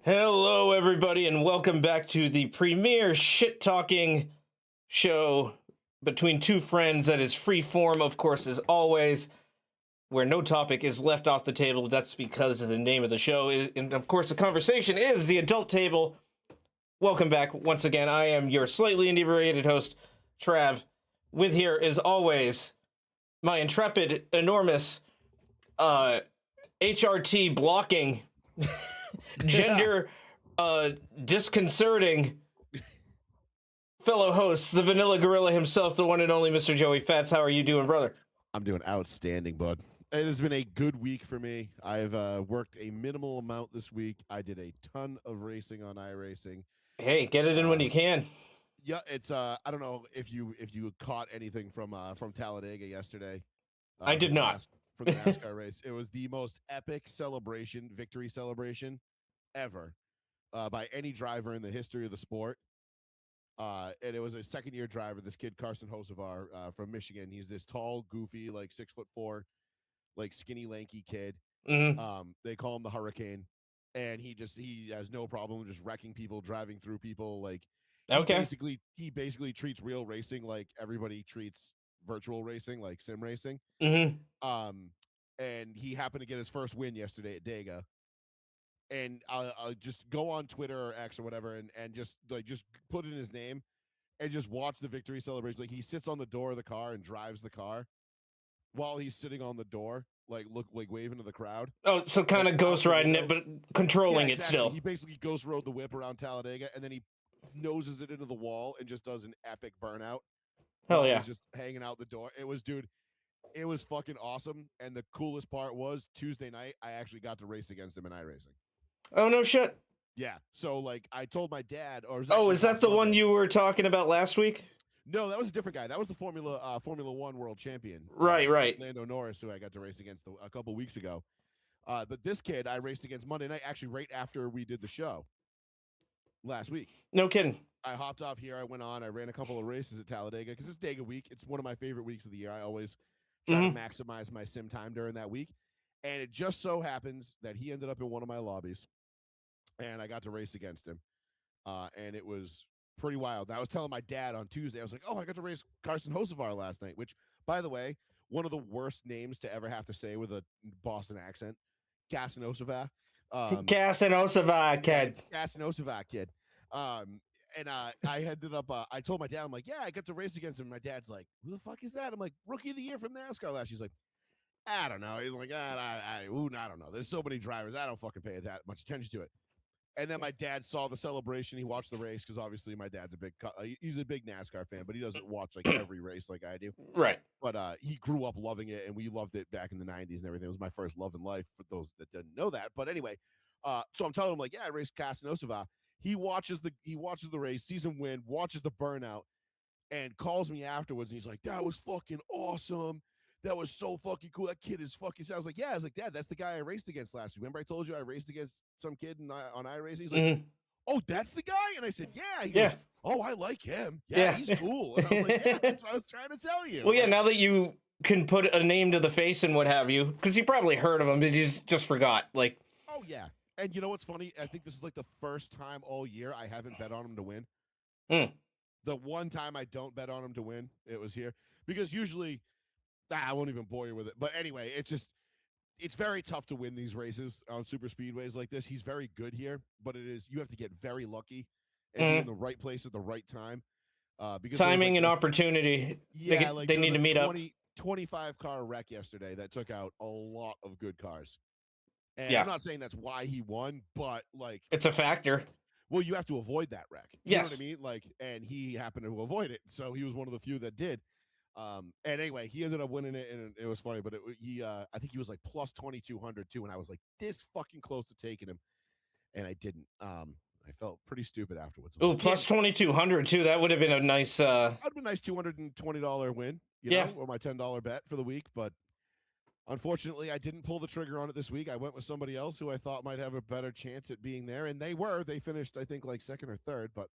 Hello, everybody, and welcome back to the premier shit-talking show between two friends that is free form, of course, as always, where no topic is left off the table. That's because of the name of the show. And, of course, the conversation is the adult table. Welcome back. Once again, I am your slightly inebriated host, Trav. With here, as always, my intrepid, enormous, HRT blocking... gender disconcerting fellow host, the vanilla gorilla himself, the one and only Mr. Joey Fats. How are you doing, brother? I'm doing outstanding, bud. It has been a good week for me. I've worked a minimal amount this week. I did a ton of racing on iRacing. Hey, get it in when you can. Yeah, it's I don't know if you caught anything from Talladega yesterday. I did not. From the NASCAR race. It was the most epic victory celebration ever by any driver in the history of the sport. And it was a second-year driver, this kid Carson Hocevar from Michigan. He's this tall, goofy, like 6'4", like skinny, lanky kid. Mm-hmm. They call him the Hurricane, and he has no problem just wrecking people, driving through people. Like he basically treats real racing like everybody treats virtual racing, like sim racing. Mm-hmm. And he happened to get his first win yesterday at Dega. And I'll just go on Twitter or X or whatever and just put in his name and just watch the victory celebration. Like, he sits on the door of the car and drives the car while he's sitting on the door, like waving to the crowd. Oh, so kind of ghost riding it, but controlling it still. He basically ghost rode the whip around Talladega, and then he noses it into the wall and just does an epic burnout. Hell yeah. He's just hanging out the door. It was fucking awesome. And the coolest part was Tuesday night, I actually got to race against him in iRacing. Oh, no shit. Yeah. So, like, I told my dad, is that the one you were talking about last week? No, that was a different guy. That was the Formula One world champion. Right. Lando Norris, who I got to race against a couple weeks ago. But this kid I raced against Monday night, actually right after we did the show last week. No kidding. I hopped off here. I went on. I ran a couple of races at Talladega because it's Dega week. It's one of my favorite weeks of the year. I always try to maximize my sim time during that week. And it just so happens that he ended up in one of my lobbies. And I got to race against him. And it was pretty wild. I was telling my dad on Tuesday, I was like, I got to race Carson Hocevar last night, which, by the way, one of the worst names to ever have to say with a Boston accent. Carson Hocevar. Carson Hocevar, kid. Carson Hocevar, kid. And I ended up, I told my dad, I'm like, yeah, I got to race against him. My dad's like, who the fuck is that? I'm like, rookie of the year from NASCAR last year. He's like, I don't know. He's like, I don't know. There's so many drivers. I don't fucking pay that much attention to it. And then my dad saw the celebration. He watched the race because obviously my dad's he's a big NASCAR fan, but he doesn't watch like every race like I do. Right. But he grew up loving it, and we loved it back in the 90s and everything. It was my first love in life for those that didn't know that. But anyway, so I'm telling him, like, yeah, I raced Carson Hocevar. He watches the race, sees him win, watches the burnout, and calls me afterwards, and he's like, that was fucking awesome. That was so fucking cool. That kid is fucking... I was like, yeah. I was like, Dad, that's the guy I raced against last week. Remember I told you I raced against some kid on iRacing? He's like, oh, that's the guy? And I said, yeah. He goes, oh, I like him. Yeah, he's cool. And I was like, yeah, that's what I was trying to tell you. Well, yeah, now that you can put a name to the face and what have you, because you probably heard of him, but you just forgot. Like, oh, yeah. And you know what's funny? I think this is like the first time all year I haven't bet on him to win. The one time I don't bet on him to win, it was here. Because usually... I won't even bore you with it. But anyway, it's very tough to win these races on super speedways like this. He's very good here, but you have to get very lucky and be in the right place at the right time. Because timing and opportunity. Yeah, they need to meet 25 car wreck yesterday that took out a lot of good cars. And yeah. I'm not saying that's why he won, but like it's a factor. Well, you have to avoid that wreck. You yes. know what I mean? Like, and he happened to avoid it. So he was one of the few that did. And anyway, he ended up winning it, and it was funny. But I think he was like plus 2,200 too, and I was like this fucking close to taking him, and I didn't. I felt pretty stupid afterwards. Oh, plus 2,200 too. That would have been a nice. That'd been a nice $220 win, you know, or my $10 bet for the week. But unfortunately, I didn't pull the trigger on it this week. I went with somebody else who I thought might have a better chance at being there, and they finished, I think, like second or third. But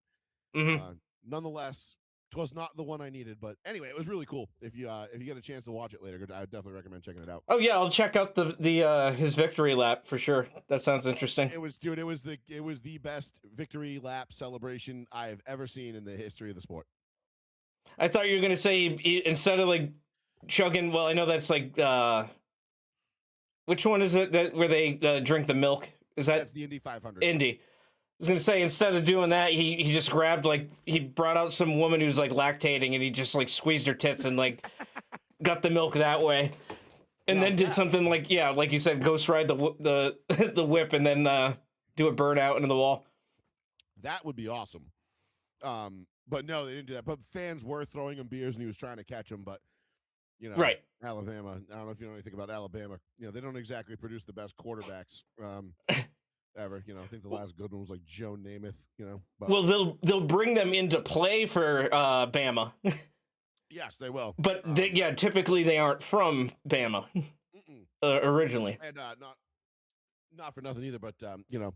nonetheless. 'twas not the one I needed, but anyway, it was really cool. If you get a chance to watch it later, I would definitely recommend checking it out. Oh yeah, I'll check out the his victory lap for sure. That sounds interesting. It was, dude. It was the best victory lap celebration I have ever seen in the history of the sport. I thought you were gonna say instead of like chugging. Well, I know that's like which one is it that where they drink the milk? Is That's the Indy 500. Indy? I was gonna say instead of doing that, he just grabbed like he brought out some woman who's like lactating and he just like squeezed her tits and like got the milk that way, and then did something like like you said, ghost ride the the whip and then do a burnout into the wall. That would be awesome. But no, they didn't do that. But fans were throwing him beers and he was trying to catch them. But you know, Right. Alabama. I don't know if you know anything about Alabama. You know, they don't exactly produce the best quarterbacks. Ever, you know, I think the last good one was like Joe Namath, you know. But, well, they'll bring them into play for Bama. Yes, they will. But typically they aren't from Bama originally. And not for nothing either, but you know,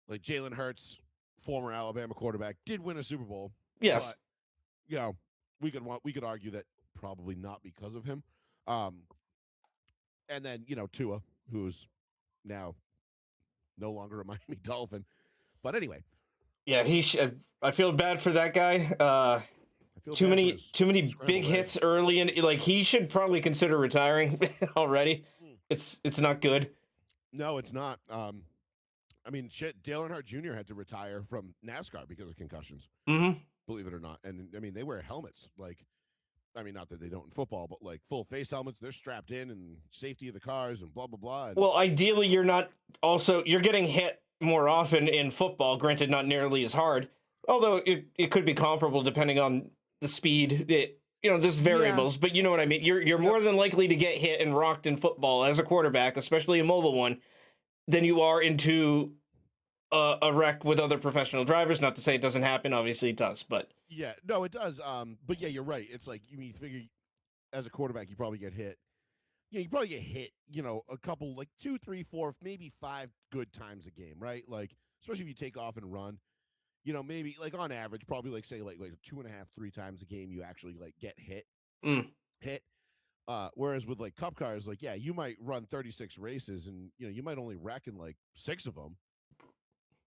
like Jalen Hurts, former Alabama quarterback, did win a Super Bowl. Yes. But, you know, we could argue that probably not because of him. And then, you know, Tua, who's now no longer a Miami Dolphin. But anyway. Yeah, I feel bad for that guy. Too many big hits early, and like he should probably consider retiring already. It's not good. No, it's not. I mean, shit. Dale Earnhardt Jr. had to retire from NASCAR because of concussions. Mm-hmm. Believe it or not, and I mean they wear helmets. Like, I mean, not that they don't in football, but like full face helmets. They're strapped in, and safety of the cars, and blah blah blah. And, well, ideally, you're getting hit more often in football. Granted, not nearly as hard. Although it could be comparable depending on the speed. There's variables, but you know what I mean. You're more than likely to get hit and rocked in football as a quarterback, especially a mobile one, than you are into a wreck with other professional drivers. Not to say it doesn't happen. Obviously, it does. But yeah, no, it does. But yeah, you're right. It's like you figure as a quarterback, you probably get hit. You probably get hit. You know, a couple, like 2, 3, 4, maybe 5 good times a game, right? Like especially if you take off and run. You know, maybe like on average, probably like say like 2.5, 3 times a game you actually like get hit. Whereas with like cup cars, like you might run 36 races and you might only wreck in like 6 of them.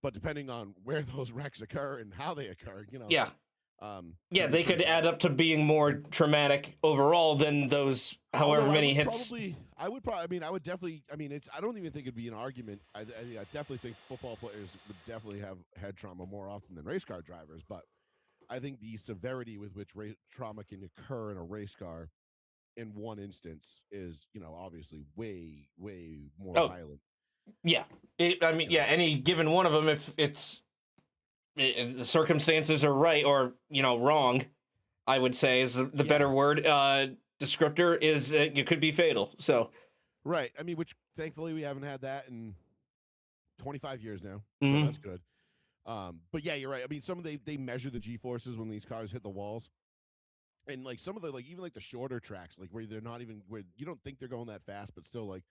But depending on where those wrecks occur and how they occur, they could add up to being more traumatic overall than those however many hits. I would definitely. I mean, I don't even think it'd be an argument. I definitely think football players would definitely have head trauma more often than race car drivers. But I think the severity with which trauma can occur in a race car in one instance is, obviously way, way more violent. Yeah. Any given one of them, if the circumstances are right or, wrong, I would say is the better word. Descriptor is it could be fatal. So, right. I mean, which thankfully we haven't had that in 25 years now. So that's good. But yeah, you're right. I mean, they measure the G-forces when these cars hit the walls. And like some of the even like the shorter tracks, like where where you don't think they're going that fast, but still like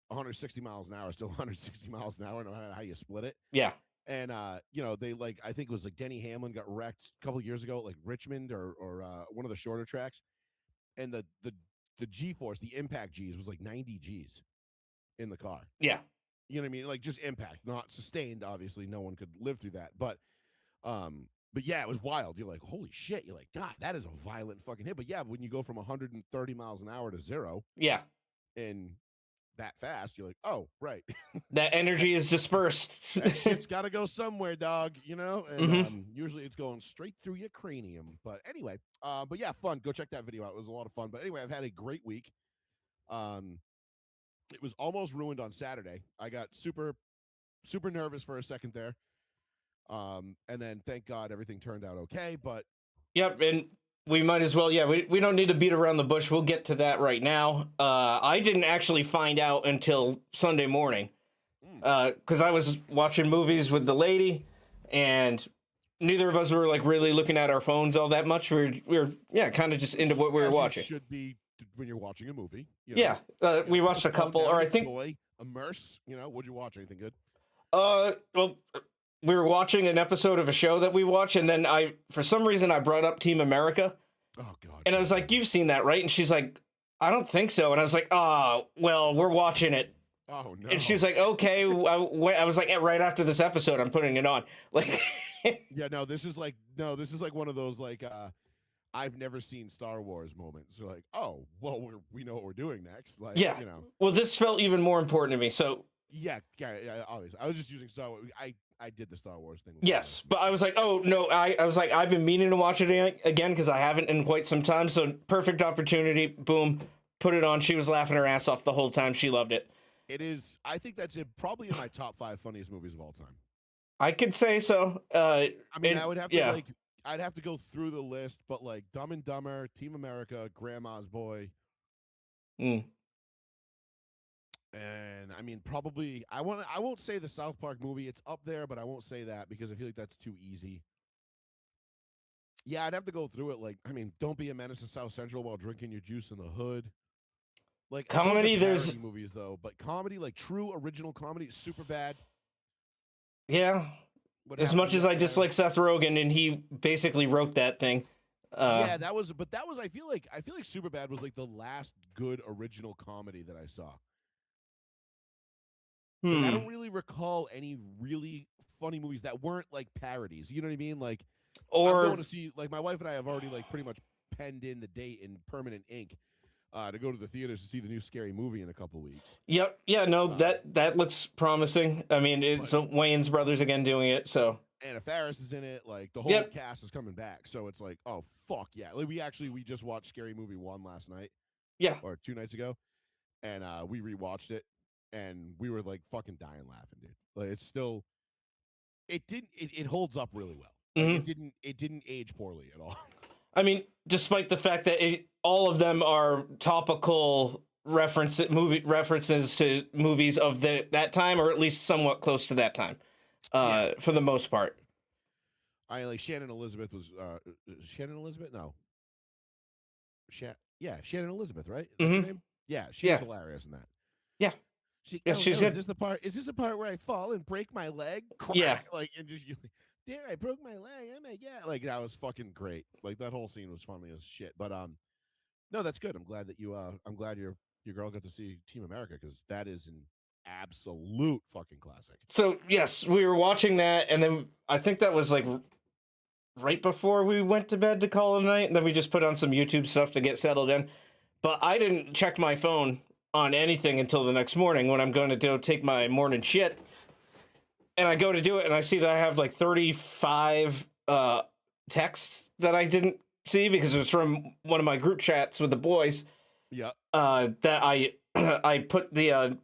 160 miles an hour, still 160 miles an hour, no matter how you split it. Yeah. And they I think it was like Denny Hamlin got wrecked a couple of years ago, like Richmond or one of the shorter tracks, and the G-force, the impact G's was like 90 G's in the car. Yeah. You know what I mean? Like just impact, not sustained. Obviously, no one could live through that, but yeah, it was wild. You're like, holy shit! You're like, God, that is a violent fucking hit. But yeah, when you go from 130 miles an hour to 0, yeah, and that fast, you're like, oh, right. That energy is dispersed. That shit's got to go somewhere, dog. And usually it's going straight through your cranium. But anyway, but yeah, fun. Go check that video out. It was a lot of fun. But anyway, I've had a great week. It was almost ruined on Saturday. I got super, super nervous for a second there. And then thank God everything turned out okay. But yep, and we might as well. Yeah, we don't need to beat around the bush. We'll get to that right now. I didn't actually find out until Sunday morning because I was watching movies with the lady, and neither of us were like really looking at our phones all that much. We were kind of just into what we were watching. Should be when you're watching a movie. Yeah, we watched a couple, or I think immerse. What'd you watch? Anything good? Well, we were watching an episode of a show that we watch, and then for some reason, I brought up Team America, Oh God. and I was like, "You've seen that, right?" And she's like, "I don't think so." And I was like, "Oh, well, we're watching it." Oh no. And she was like, "Okay." I was like, "Right after this episode, I'm putting it on." Like, Yeah, this is like one of those like I've never seen Star Wars moments. You're like, oh, well, we know what we're doing next. Like, yeah. Well, this felt even more important to me. So yeah, obviously. I was just using Star Wars. I did the Star Wars thing. yes, but I was like, oh no, I was like, I've been meaning to watch it again because I haven't in quite some time. So perfect opportunity. Boom, put it on. She was laughing her ass off the whole time. She loved it. It is. I think that's probably in my top 5 funniest movies of all time. I could say so. I mean, I would have to I'd have to go through the list, but like Dumb and Dumber, Team America, Grandma's Boy. Mm. And I mean, probably I won't say the South Park movie. It's up there, but I won't say that because I feel like that's too easy. Yeah, I'd have to go through it. Like, I mean, Don't Be a Menace to South Central while drinking your juice in the hood. Like comedy, there's movies though, but comedy, like true original comedy, is super bad. Yeah. As much as I dislike Seth Rogen, and he basically wrote that thing. Yeah, that was. I feel like Superbad was like the last good original comedy that I saw. Like, I don't really recall any really funny movies that weren't like parodies. You know what I mean? Like, or I'm going to see, like, my wife and I have already like pretty much penned in the date in permanent ink to go to the theaters to see the new Scary Movie in a couple weeks. Yep. Yeah. No, that looks promising. I mean, it's Wayans brothers again doing it. So Anna Faris is in it. Like the whole cast is coming back. So it's like, oh fuck yeah! Like we just watched Scary Movie 1 last night. Yeah. Or 2 nights ago, and we rewatched it. And we were like fucking dying laughing, dude. Like it holds up really well. Like, it didn't age poorly at all. I mean, despite the fact that all of them are topical references to movies of that time, or at least somewhat close to that time, for the most part. I like Shannon Elizabeth was Shannon Elizabeth? No. Shannon Elizabeth, right? That's her name? Yeah, she was hilarious in that. Yeah. She's is this the part where I fall and break my leg? Crack, yeah. Like, and just there, I broke my leg. Oh my god! Like, that was fucking great. Like, that whole scene was funny as shit. But no, that's good. I'm glad that I'm glad your girl got to see Team America, because that is an absolute fucking classic. So yes, we were watching that, and then I think that was like right before we went to bed to call it a night, and then we just put on some YouTube stuff to get settled in. But I didn't check my phone on anything until the next morning when I'm going to go take my morning shit. And I go to do it, and I see that I have like 35 texts that I didn't see because it was from one of my group chats with the boys. Yeah. That I put the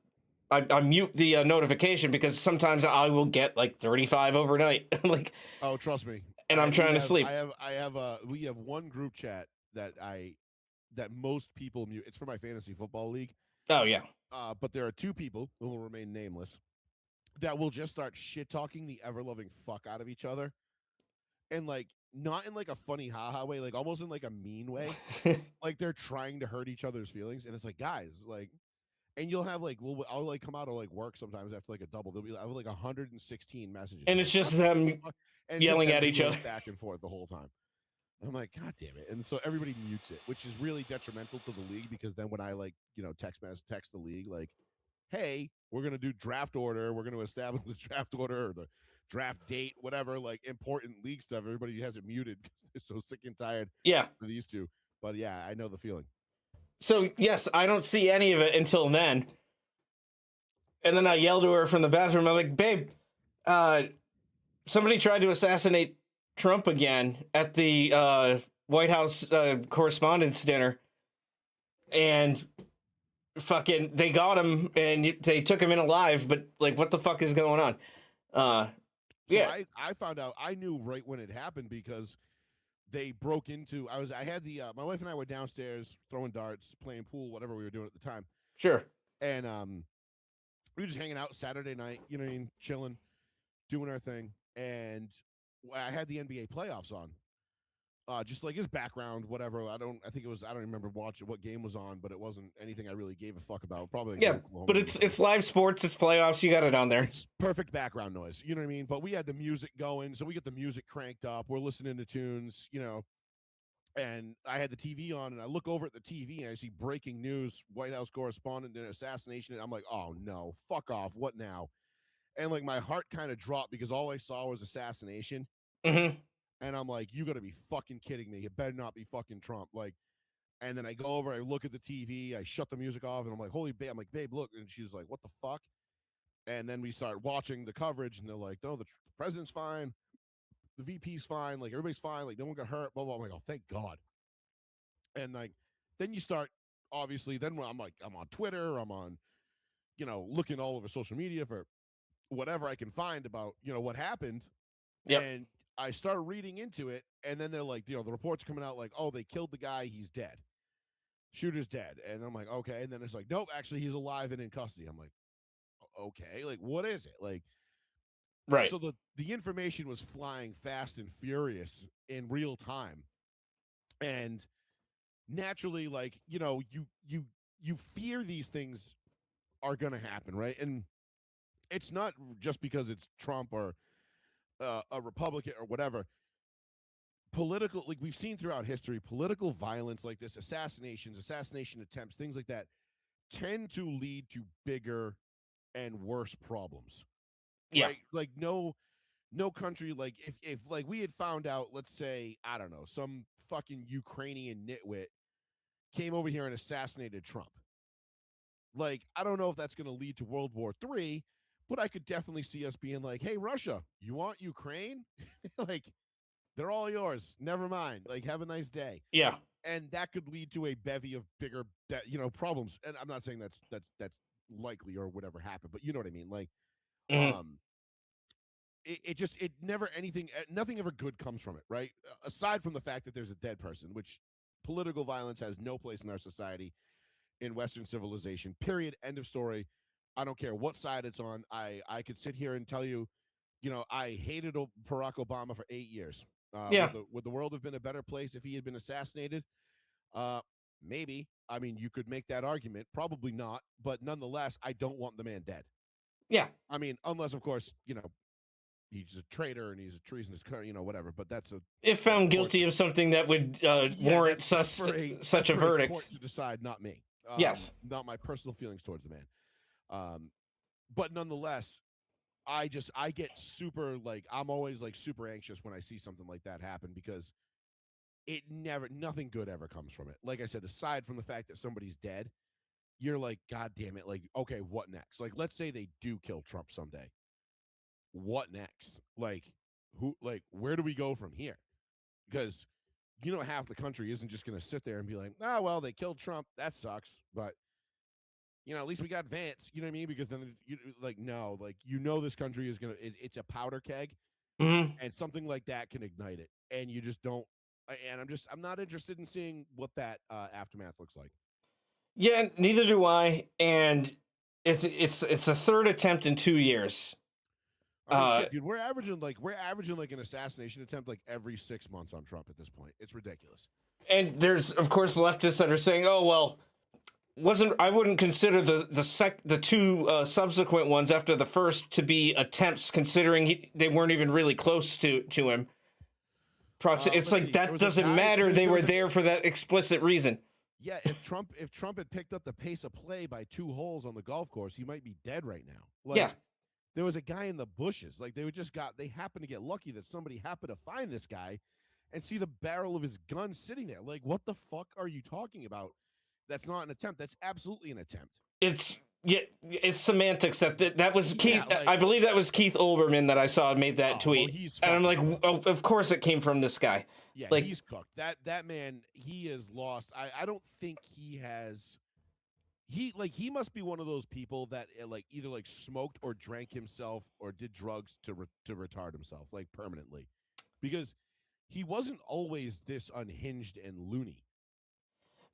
I mute the notification because sometimes I will get like 35 overnight. Like, oh, trust me. And I'm trying to sleep. We have one group chat that most people mute. It's for my fantasy football league. Oh yeah. But there are 2 people who will remain nameless that will just start shit talking the ever loving fuck out of each other, and like not in like a funny haha way, like almost in like a mean way. Like they're trying to hurt each other's feelings, and it's like, guys, like, and you'll have like, I'll like come out of like work sometimes after like a double. There'll be I have like 116 messages, and it's just them yelling at each other back and forth the whole time. I'm like, God damn it. And so everybody mutes it, which is really detrimental to the league, because then when I like, text the league, like, hey, we're going to do draft order. We're going to establish the draft order or the draft date, whatever, like important league stuff. Everybody has it muted because they're so sick and tired of these 2. But yeah, I know the feeling. So yes, I don't see any of it until then. And then I yell to her from the bathroom. I'm like, babe, somebody tried to assassinate Trump again at the White House Correspondents' Dinner, and fucking they got him and they took him in alive. But like, what the fuck is going on? I found out. I knew right when it happened because they broke into. I had my wife and I were downstairs throwing darts, playing pool, whatever we were doing at the time. Sure. And we were just hanging out Saturday night, chilling, doing our thing, and I had the NBA playoffs on. just like his background, whatever. I don't remember watching what game was on, but it wasn't anything I really gave a fuck about. Probably like Yeah, Oklahoma but game or something. it's live sports, it's playoffs, you got it on there. It's perfect background noise. You know what I mean? But we had the music going, so we get the music cranked up. We're listening to tunes, and I had the TV on, and I look over at the TV, and I see breaking news: White House correspondent in assassination. And I'm like, oh no, fuck off! What now? And like my heart kind of dropped because all I saw was assassination. Mm-hmm. And I'm like, you got to be fucking kidding me! It better not be fucking Trump. Like, and then I go over, I look at the TV, I shut the music off, and I'm like, holy babe! I'm like, babe, look, and she's like, what the fuck? And then we start watching the coverage, and they're like, no, the president's fine, the VP's fine, like everybody's fine, like no one got hurt, blah blah. I'm like, oh, thank God. And like, then you start, obviously, then I'm like, I'm on Twitter, I'm on, looking all over social media for whatever I can find about, what happened. Yep. And I started reading into it, and then they're like, the reports coming out like, oh, they killed the guy, he's dead. Shooter's dead. And I'm like, okay. And then it's like, nope, actually he's alive and in custody. I'm like, okay, like what is it? Like, right. So the information was flying fast and furious in real time. And naturally, like, you fear these things are gonna happen, right? And it's not just because it's Trump or a Republican or whatever. Political, like we've seen throughout history, political violence like this, assassination attempts, things like that, tend to lead to bigger and worse problems. Yeah. Right? Like no country, like if like we had found out, let's say, I don't know, some fucking Ukrainian nitwit came over here and assassinated Trump. Like, I don't know if that's going to lead to World War III, but I could definitely see us being like, hey, Russia, you want Ukraine? Like, they're all yours. Never mind. Like, have a nice day. Yeah. And that could lead to a bevy of bigger, problems. And I'm not saying that's likely or whatever happened, but you know what I mean? Like, nothing ever good comes from it, right? Aside from the fact that there's a dead person, which political violence has no place in our society, in Western civilization, period, end of story. I don't care what side it's on. I could sit here and tell you, I hated Barack Obama for 8 years. Yeah. Would the world have been a better place if he had been assassinated? Maybe. I mean, you could make that argument. Probably not. But nonetheless, I don't want the man dead. Yeah. I mean, unless, of course, he's a traitor and he's a treasonous, whatever. But that's if found guilty of something that would warrant such a verdict. Court to decide, not me. Yes. Not my personal feelings towards the man. But nonetheless, I get super, like, I'm always like super anxious when I see something like that happen because nothing good ever comes from it. Like I said, aside from the fact that somebody's dead, you're like, God damn it. Like, okay, what next? Like, let's say they do kill Trump someday. What next? Like, where do we go from here? Because half the country isn't just going to sit there and be like, oh, well, they killed Trump. That sucks. But, at least we got Vance. You know what I mean? Because then, no, this country is going to, it's a powder keg. Mm-hmm. And something like that can ignite it. And you just don't. And I'm not interested in seeing what that aftermath looks like. Yeah, neither do I. And it's a third attempt in 2 years. I mean, shit, dude, we're averaging like an assassination attempt like every 6 months on Trump at this point. It's ridiculous. And there's, of course, leftists that are saying, "Oh well, I wouldn't consider the two subsequent ones after the first to be attempts, considering they weren't even really close to him." It's like that doesn't matter. They were there for that explicit reason. Yeah, if Trump had picked up the pace of play by 2 holes on the golf course, he might be dead right now. Like, yeah. There was a guy in the bushes. Like, they happened to get lucky that somebody happened to find this guy and see the barrel of his gun sitting there. Like, what the fuck are you talking about? That's not an attempt. That's absolutely an attempt. It's semantics. That was Keith. Yeah, I believe that was Keith Olbermann that I saw made that tweet. And I'm like, oh, of course it came from this guy. Yeah, like, he's cooked. That man, he is lost. I don't think he has. He must be one of those people that either smoked or drank himself or did drugs to retard himself permanently, because he wasn't always this unhinged and loony.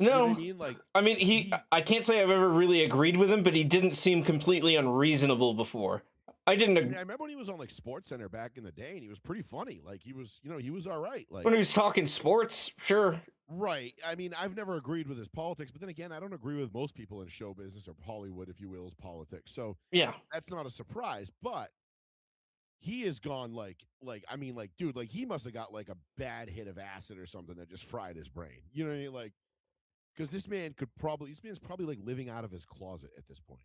No, you know what I mean? I can't say I've ever really agreed with him, but he didn't seem completely unreasonable before. I didn't. I remember when he was on like Sports Center back in the day, and he was pretty funny. Like he was, he was all right. Like when he was talking sports, sure. right. I mean, I've never agreed with his politics, but then again, I don't agree with most people in show business or Hollywood, if you will's politics. So yeah, that's not a surprise. But he has gone I mean, like, dude, like he must have got like a bad hit of acid or something that just fried his brain. You know what I mean? Like, because this man's probably like living out of his closet at this point.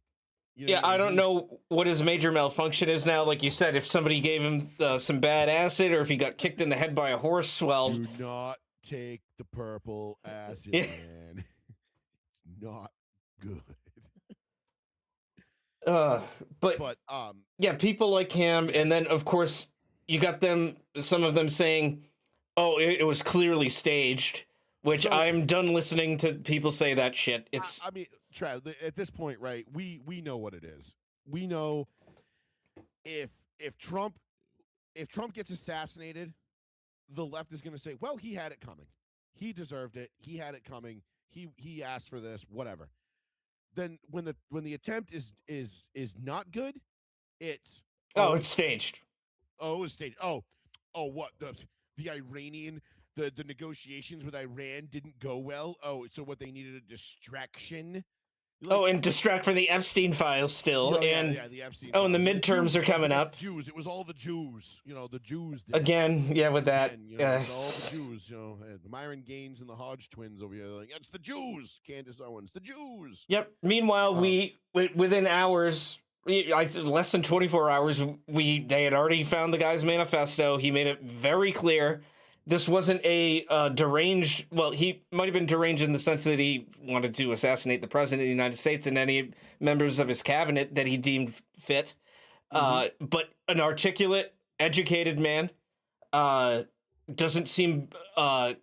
You know yeah. what I mean? don't know what his major malfunction is now. Like you said, if somebody gave him some bad acid, or if he got kicked in the head by a horse. Well, do not take the purple acid, Yeah. man. It's not good. But But yeah, people like him, and then of course you got some of them saying, "Oh, it was clearly staged," which So- I'm done listening to people say that shit. It's I mean, Trav, at this point, right? We know what it is. We know if Trump gets assassinated, the left is going to say, "Well, he had it coming. He deserved it. He had it coming. He asked for this. Whatever." Then when the attempt is not good, it's it's staged. it's staged. What the Iranian the negotiations with Iran didn't go well. Oh, so what they needed a distraction. And distract from the Epstein files still, and the Epstein. and the midterms are coming up. Jews. It was all the Jews. The Jews did Again. Yeah, with that. Again, all the Jews. The Myron Gaines and the Hodge twins over here. Like, it's the Jews. Candace Owens, the Jews. Yep. Meanwhile, within hours, less than 24 hours, they had already found the guy's manifesto. He made it very clear this wasn't a deranged. Well, he might have been deranged in the sense that he wanted to assassinate the president of the United States and any members of his cabinet that he deemed fit. But an articulate, educated man, doesn't seem like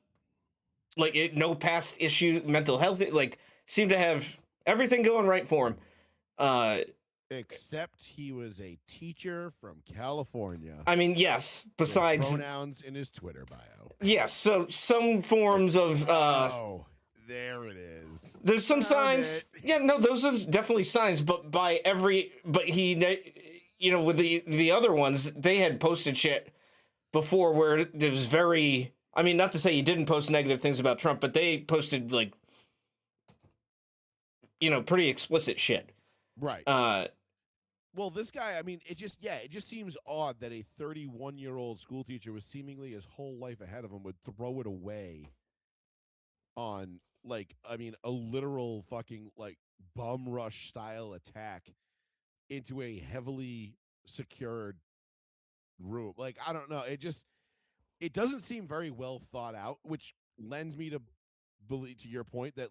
it. No past issue, mental health. Like seemed to have everything going right for him. Except he was a teacher from California. I mean, yes. Besides pronouns in his Twitter bio. Yes, so some forms of there it is. There's some signs. Yeah, no, those are definitely signs. But he, with the other ones, they had posted shit before where there was very. I mean, not to say he didn't post negative things about Trump, but they posted like, pretty explicit shit. Right. Well, this guy, I mean, it just seems odd that a 31-year-old school teacher with seemingly his whole life ahead of him would throw it away on, a literal fucking, bum rush style attack into a heavily secured room. Like, I don't know. It doesn't seem very well thought out, which lends me to believe, to your point, that,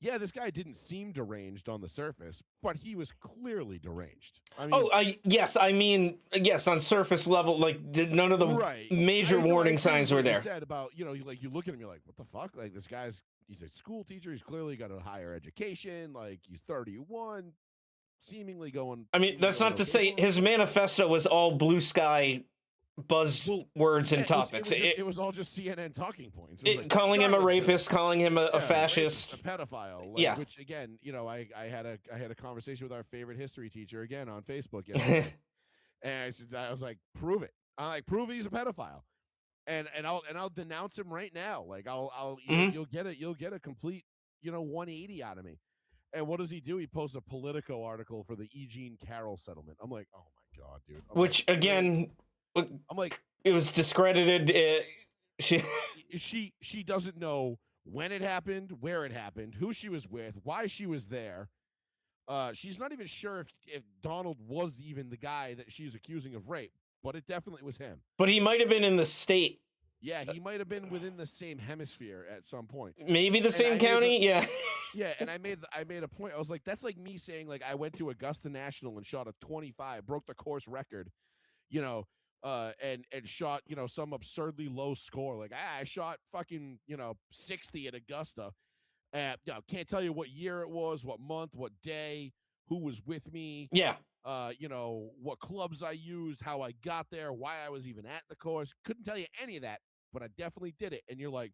yeah, this guy didn't seem deranged on the surface, but he was clearly deranged. I mean, yes, on surface level, none of the major warning signs were there. You said about, you look at him, you're like, what the fuck? Like, this he's a school teacher. He's clearly got a higher education. Like, he's 31, seemingly going. I mean, that's not to say his manifesto was all blue sky buzzwords and topics. It was all just CNN talking points. Calling him a rapist, calling him a fascist, a pedophile. Which again, I had a conversation with our favorite history teacher again on Facebook yesterday, and I was like, prove it. I'm like, prove he's a pedophile, and I'll denounce him right now. Like you'll get a complete 180 out of me. And what does he do? He posts a Politico article for the E. Jean Carroll settlement. I'm like, oh my god, dude. Which again. I'm like, it was discredited. She doesn't know when it happened, where it happened, who she was with, why she was there. She's not even sure if Donald was even the guy that she's accusing of rape, but it definitely was him. But he might have been in the state. Yeah, he might have been within the same hemisphere at some point. Maybe the same county. Yeah. Yeah, and I made a point. I was like, that's like me saying I went to Augusta National and shot a 25, broke the course record, and shot, some absurdly low score. Like, I shot fucking, 60 at Augusta. Can't tell you what year it was, what month, what day, who was with me. Yeah. What clubs I used, how I got there, why I was even at the course. Couldn't tell you any of that, but I definitely did it. And you're like,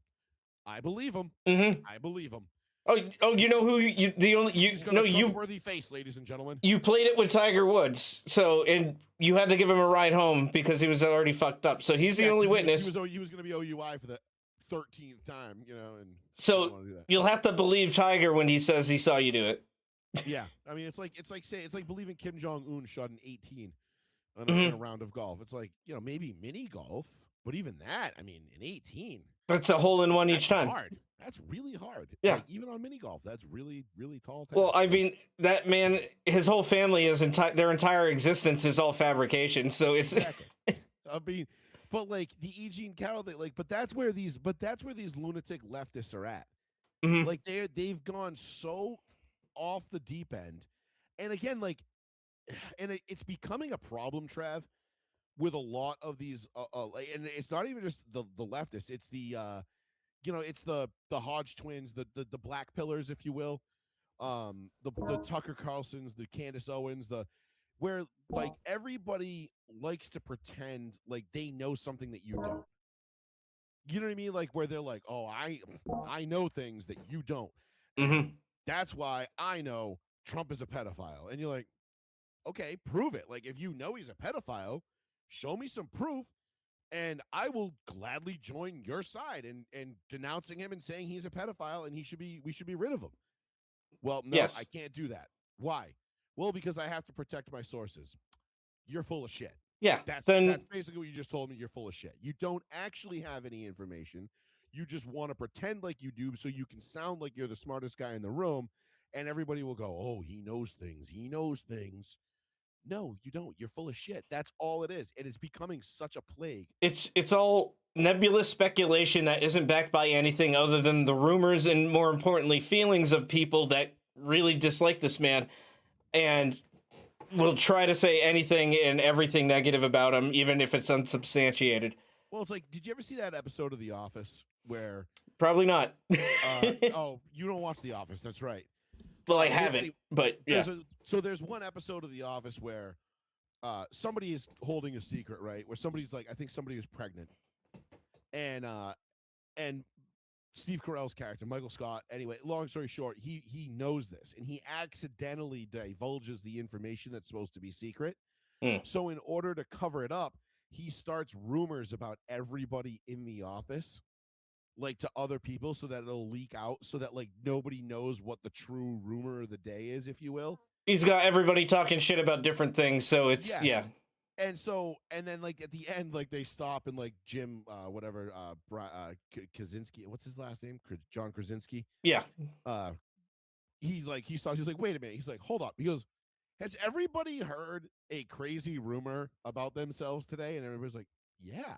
I believe him. Mm-hmm. I believe him. You know who He's got a trustworthy face, ladies and gentlemen. You played it with Tiger Woods, and you had to give him a ride home because he was already fucked up. So he's the only witness. He was going to be OUI for the 13th time, and so you'll have to believe Tiger when he says he saw you do it. Yeah, I mean, it's like believing Kim Jong-Un shot an 18 on a round of golf. It's like, maybe mini golf, but even that, I mean, an 18. That's a hole in one each time. Hard. That's really hard. Yeah. Like, even on mini golf, that's really, really tall. Task. Well, I mean, that man, his whole family their entire existence is all fabrication. So it's exactly. I mean, but like the E.G. and Carroll, but that's where these lunatic leftists are at. Mm-hmm. Like they've gone so off the deep end, and again, it's becoming a problem, Trav, with a lot of these, and it's not even just the leftists. It's the it's the Hodge twins, the black pillars, if you will, the Tucker Carlsons, the Candace Owens, where like everybody likes to pretend like they know something that you don't. You know what I mean? Like where they're like, oh, I know things that you don't. Mm-hmm. That's why I know Trump is a pedophile. And you're like, okay, prove it. Like if you know he's a pedophile, show me some proof. And I will gladly join your side and denouncing him and saying he's a pedophile and we should be rid of him. Well, no, yes. I can't do that. Why? Well, because I have to protect my sources. You're full of shit. Yeah. That's basically what you just told me. You're full of shit. You don't actually have any information. You just want to pretend like you do so you can sound like you're the smartest guy in the room, and everybody will go, oh, he knows things. He knows things. No, you don't. You're full of shit. That's all it is. And it's becoming such a plague. It's all nebulous speculation that isn't backed by anything other than the rumors and, more importantly, feelings of people that really dislike this man and will try to say anything and everything negative about him, even if it's unsubstantiated. Well, it's like, did you ever see that episode of The Office where... Probably not. Oh, you don't watch The Office. That's right. Well, I haven't, but yeah. So there's one episode of The Office where somebody is holding a secret, right? Where somebody's like, I think somebody was pregnant, and Steve Carell's character, Michael Scott. Anyway, long story short, he knows this, and he accidentally divulges the information that's supposed to be secret. So in order to cover it up, he starts rumors about everybody in the office, like to other people, so that it'll leak out, so that like nobody knows what the true rumor of the day is, if you will. He's got everybody talking shit about different things, so it's yeah. And then like at the end, like they stop and like Jim, Kaczynski, what's his last name? John Krasinski. Yeah. He stops. He's like, wait a minute. He's like, hold up. He goes, has everybody heard a crazy rumor about themselves today? And everybody's like, yeah.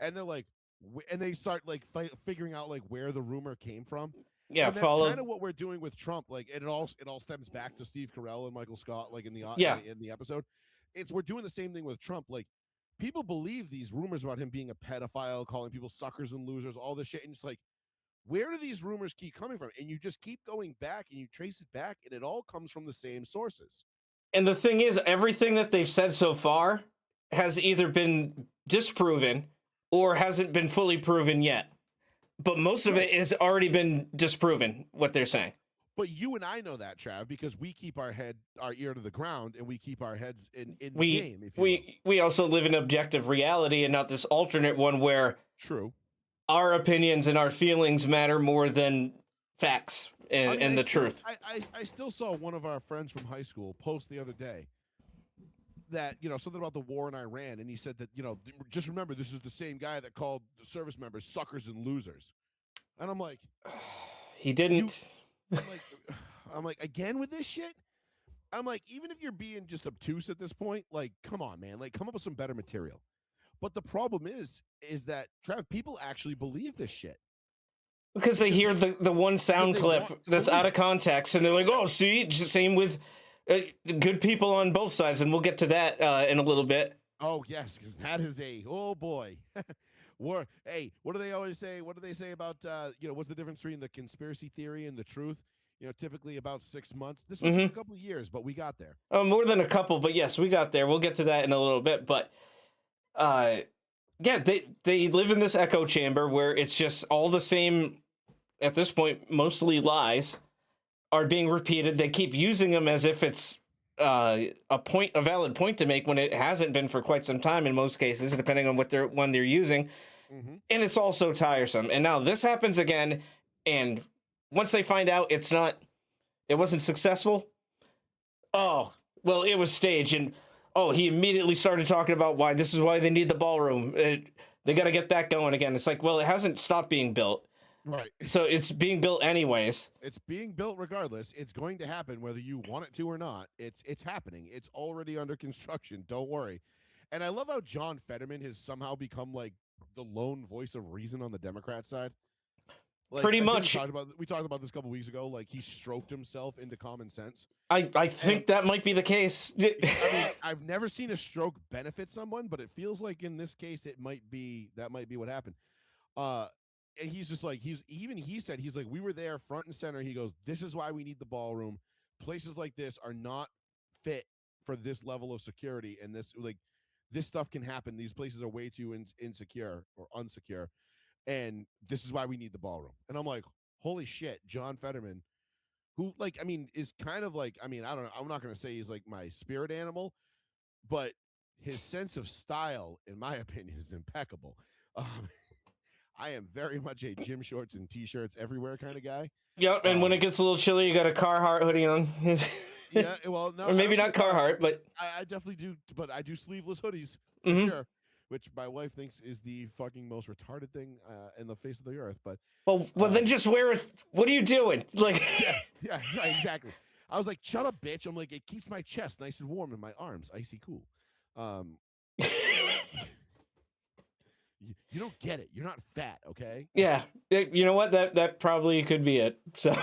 And they're like, and they start like figuring out like where the rumor came from. Yeah, and that's kind of what we're doing with Trump. Like it all stems back to Steve Carell and Michael Scott, like in the episode. We're doing the same thing with Trump. Like people believe these rumors about him being a pedophile, calling people suckers and losers, all this shit. And it's like, where do these rumors keep coming from? And you just keep going back and you trace it back, and it all comes from the same sources. And the thing is, everything that they've said so far has either been disproven or hasn't been fully proven yet. But most of it has already been disproven, what they're saying. But you and I know that, Trav, because we keep our ear to the ground, and we keep our heads in the game. We also live in objective reality and not this alternate one where true our opinions and our feelings matter more than facts and the truth. I still saw one of our friends from high school post the other day that, something about the war in Iran, and he said that, just remember, this is the same guy that called the service members suckers and losers. And I'm like, he didn't. I'm like, again with this shit? I'm like, even if you're being just obtuse at this point, like, come on, man, like, come up with some better material. But the problem is that, Trav, people actually believe this shit. Because they hear the one sound clip that's out of context, and they're like, oh, see, same with good people on both sides, and we'll get to that in a little bit. Oh, yes, because that is oh, boy. War. Hey, what do they always say? What do they say about, what's the difference between the conspiracy theory and the truth? Typically about 6 months. This was a couple of years, but we got there. More than a couple, but yes, we got there. We'll get to that in a little bit. But, yeah, they live in this echo chamber where it's just all the same at this point, mostly lies, are being repeated. They keep using them as if it's a valid point to make when it hasn't been for quite some time in most cases, depending on what one they're using. Mm-hmm. And it's also tiresome. And now this happens again, and once they find out it wasn't successful, oh, well, it was staged, and he immediately started talking about why this is why they need the ballroom. They got to get that going again. It's like, well, it hasn't stopped being built. Right. So it's being built anyways. It's being built regardless. It's going to happen whether you want it to or not. It's happening. It's already under construction. Don't worry. And I love how John Fetterman has somehow become like the lone voice of reason on the Democrat side. Like, pretty much. We talked about this a couple weeks ago. Like, he stroked himself into common sense. I think that might be the case. I mean, I've never seen a stroke benefit someone, but it feels like in this case that might be what happened. And he's just like, he said, he's like, we were there front and center. He goes, this is why we need the ballroom. Places like this are not fit for this level of security. And this stuff can happen. These places are way too insecure or unsecure. And this is why we need the ballroom. And I'm like, holy shit, John Fetterman, who, like, I mean, is kind of like, I mean, I don't know. I'm not going to say he's like my spirit animal, but his sense of style, in my opinion, is impeccable. I am very much a gym shorts and t-shirts everywhere kind of guy. Yep, and when it gets a little chilly, you got a Carhartt hoodie on. Yeah, well, no. Or maybe not Carhartt, but... I definitely do, but I do sleeveless hoodies, for sure, which my wife thinks is the fucking most retarded thing in the face of the earth, but... Well, then just wear it. What are you doing? Like... yeah, right, exactly. I was like, shut up, bitch. I'm like, it keeps my chest nice and warm and my arms icy cool. You don't get it. You're not fat, okay? Yeah. You know what? That probably could be it. So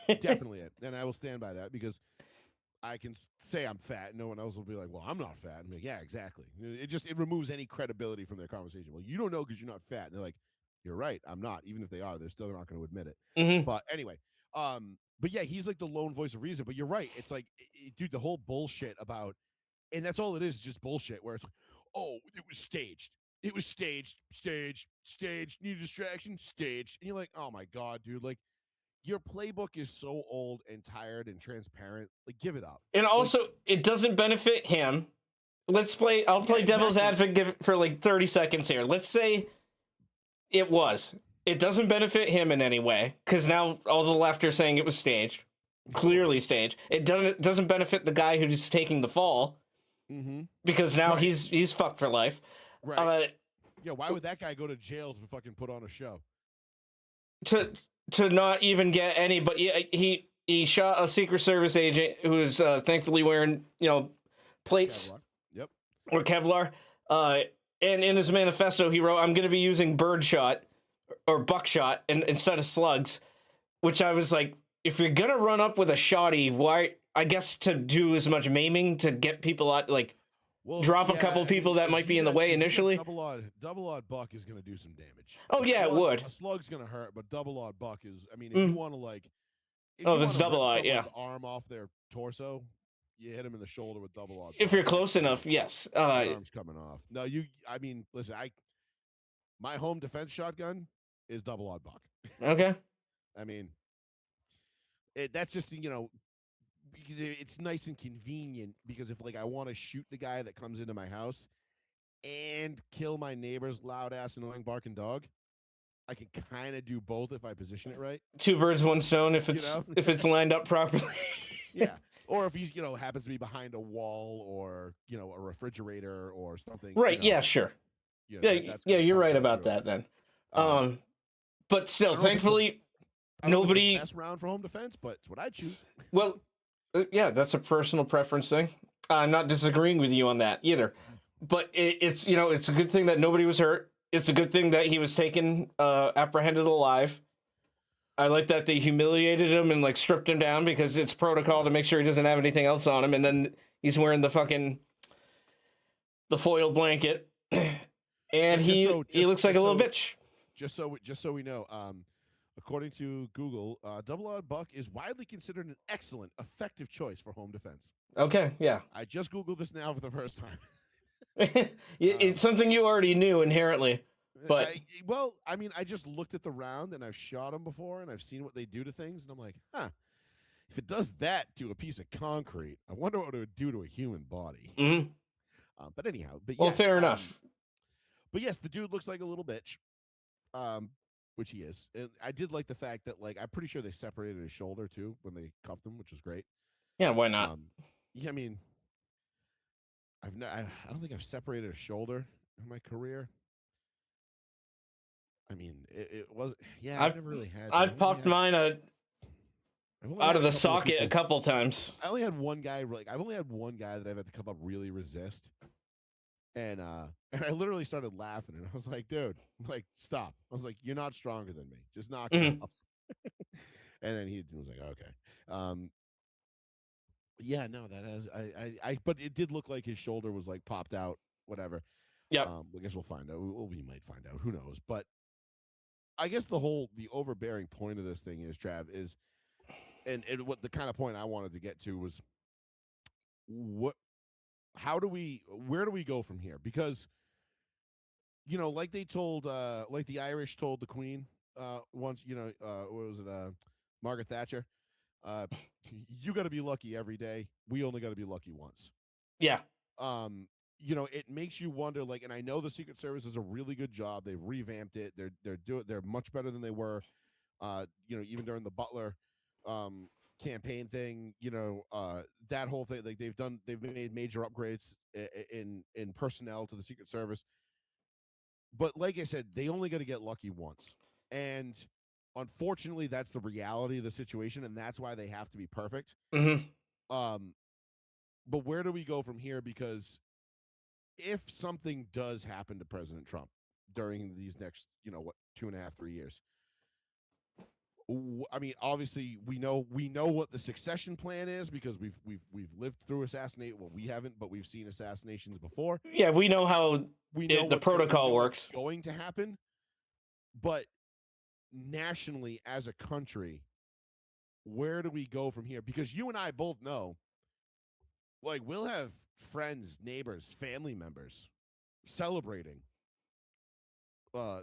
definitely it. And I will stand by that because I can say I'm fat. No one else will be like, well, I'm not fat. I'm like, yeah, exactly. It removes any credibility from their conversation. Well, you don't know because you're not fat. And they're like, you're right. I'm not. Even if they are, they're still not going to admit it. Mm-hmm. But anyway, but yeah, he's like the lone voice of reason. But you're right. It's like, dude, the whole bullshit about, and that's all it is just bullshit where it's like, oh, it was staged. It was staged, need a distraction, staged. And you're like, oh my God, dude, like your playbook is so old and tired and transparent. Like, give it up. And also, it doesn't benefit him. I'll play devil's advocate for like 30 seconds here. Let's say it was. It doesn't benefit him in any way, because now all the left are saying it was staged. Clearly staged. It doesn't benefit the guy who's taking the fall, because now he's fucked for life. Right. Yeah, why would that guy go to jail to fucking put on a show? To not even get any, but he shot a Secret Service agent who was thankfully wearing, plates. Kevlar. Yep. Or Kevlar. And in his manifesto, he wrote, I'm going to be using birdshot or buckshot instead of slugs, which I was like, if you're going to run up with a shotty, why, I guess to do as much maiming to get people out, like, drop a couple people that might be in the way initially. Double odd buck is going to do some damage. Oh, yeah, it would. A slug's going to hurt, but double odd buck is, I mean, if you want to, like... If it's double odd, yeah. Arm off their torso, you hit him in the shoulder with double odd. If you're close enough, yes. Arm's coming off. No, I mean, listen, my home defense shotgun is double odd buck. Okay. I mean, that's just, because it's nice and convenient, because if, like, I want to shoot the guy that comes into my house and kill my neighbor's loud-ass, annoying barking dog, I can kind of do both if I position it right. Two birds, one stone if it's lined up properly. Yeah. Or if he's, happens to be behind a wall or, a refrigerator or something. Right, yeah, sure. Yeah, you're right about that then. But still, thankfully, nobody... Best round for home defense, but it's what I choose. Well... yeah, that's a personal preference thing. I'm not disagreeing with you on that either. But it's a good thing that nobody was hurt. It's a good thing that he was taken, apprehended alive. I like that they humiliated him and, like, stripped him down, because it's protocol to make sure he doesn't have anything else on him. And then he's wearing the foil blanket. And he looks like a little bitch. Just so we know, according to Google, double odd buck is widely considered an excellent, effective choice for home defense. Okay, yeah. I just Googled this now for the first time. It's something you already knew inherently. But I mean, I just looked at the round and I've shot them before and I've seen what they do to things, and I'm like, huh. If it does that to a piece of concrete, I wonder what it would do to a human body. mm-hmm. But anyhow, but Well, yes, fair enough. But yes, the dude looks like a little bitch, which he is. And I did like the fact that, like, I'm pretty sure they separated his shoulder too when they cuffed him, which was great. Yeah, why not? Yeah, I mean, I don't think I've separated a shoulder in my career. I mean, it was, yeah, I've never really had. I've popped mine out of the socket a couple times. I only had one guy. I've only had one guy that I've had to come up really resist, and I literally started laughing, and I was like, "Dude, like, stop!" I was like, "You're not stronger than me. Just knock it off." And then he was like, "Okay." Yeah, no, that has but it did look like his shoulder was like popped out. Whatever. Yeah. I guess we'll find out. We might find out. Who knows? But I guess the overbearing point of this thing is, Trav, is, and what the kind of point I wanted to get to was, where do we go from here? Because, like they told, like the Irish told the Queen once, what was it, Margaret Thatcher, you got to be lucky every day. We only got to be lucky once. Yeah. It makes you wonder, like, and I know the Secret Service does a really good job. They've revamped it. They're much better than they were, even during the Butler campaign thing, that whole thing. Like, they've made major upgrades in personnel to the Secret Service. But like I said, they only got to get lucky once. And unfortunately, that's the reality of the situation, and that's why they have to be perfect. Mm-hmm. But where do we go from here? Because if something does happen to President Trump during these next, 2.5, 3 years, I mean, obviously we know what the succession plan is, because we've lived through assassinate. Well, we haven't, but we've seen assassinations before. Yeah, we know how the protocol works. Going to happen, but nationally as a country, where do we go from here? Because you and I both know, like, we'll have friends, neighbors, family members celebrating a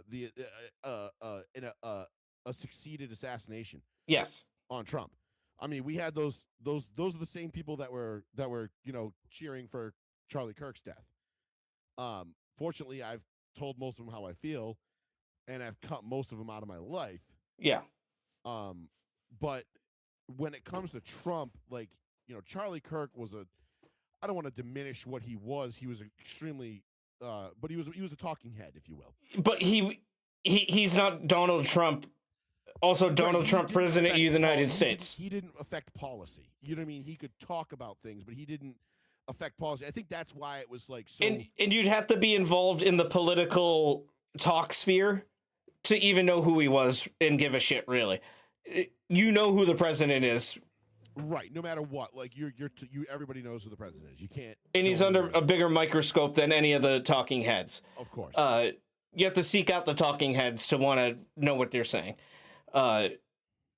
succeeded assassination. Yes. On Trump. I mean, we had those are the same people that were cheering for Charlie Kirk's death. Fortunately, I've told most of them how I feel, and I've cut most of them out of my life. Yeah. But when it comes to Trump, like, Charlie Kirk was I don't want to diminish what he was. He was extremely, but he was a talking head, if you will. But he's not Donald Trump. Also, Donald Trump, president of the United States. He didn't affect policy. You know what I mean? He could talk about things, but he didn't affect policy. I think that's why it was like so. And you'd have to be involved in the political talk sphere to even know who he was and give a shit, really. You know who the president is. Right, no matter what, like everybody knows who the president is. You can't, and he's under a bigger microscope than any of the talking heads. Of course, you have to seek out the talking heads to want to know what they're saying. But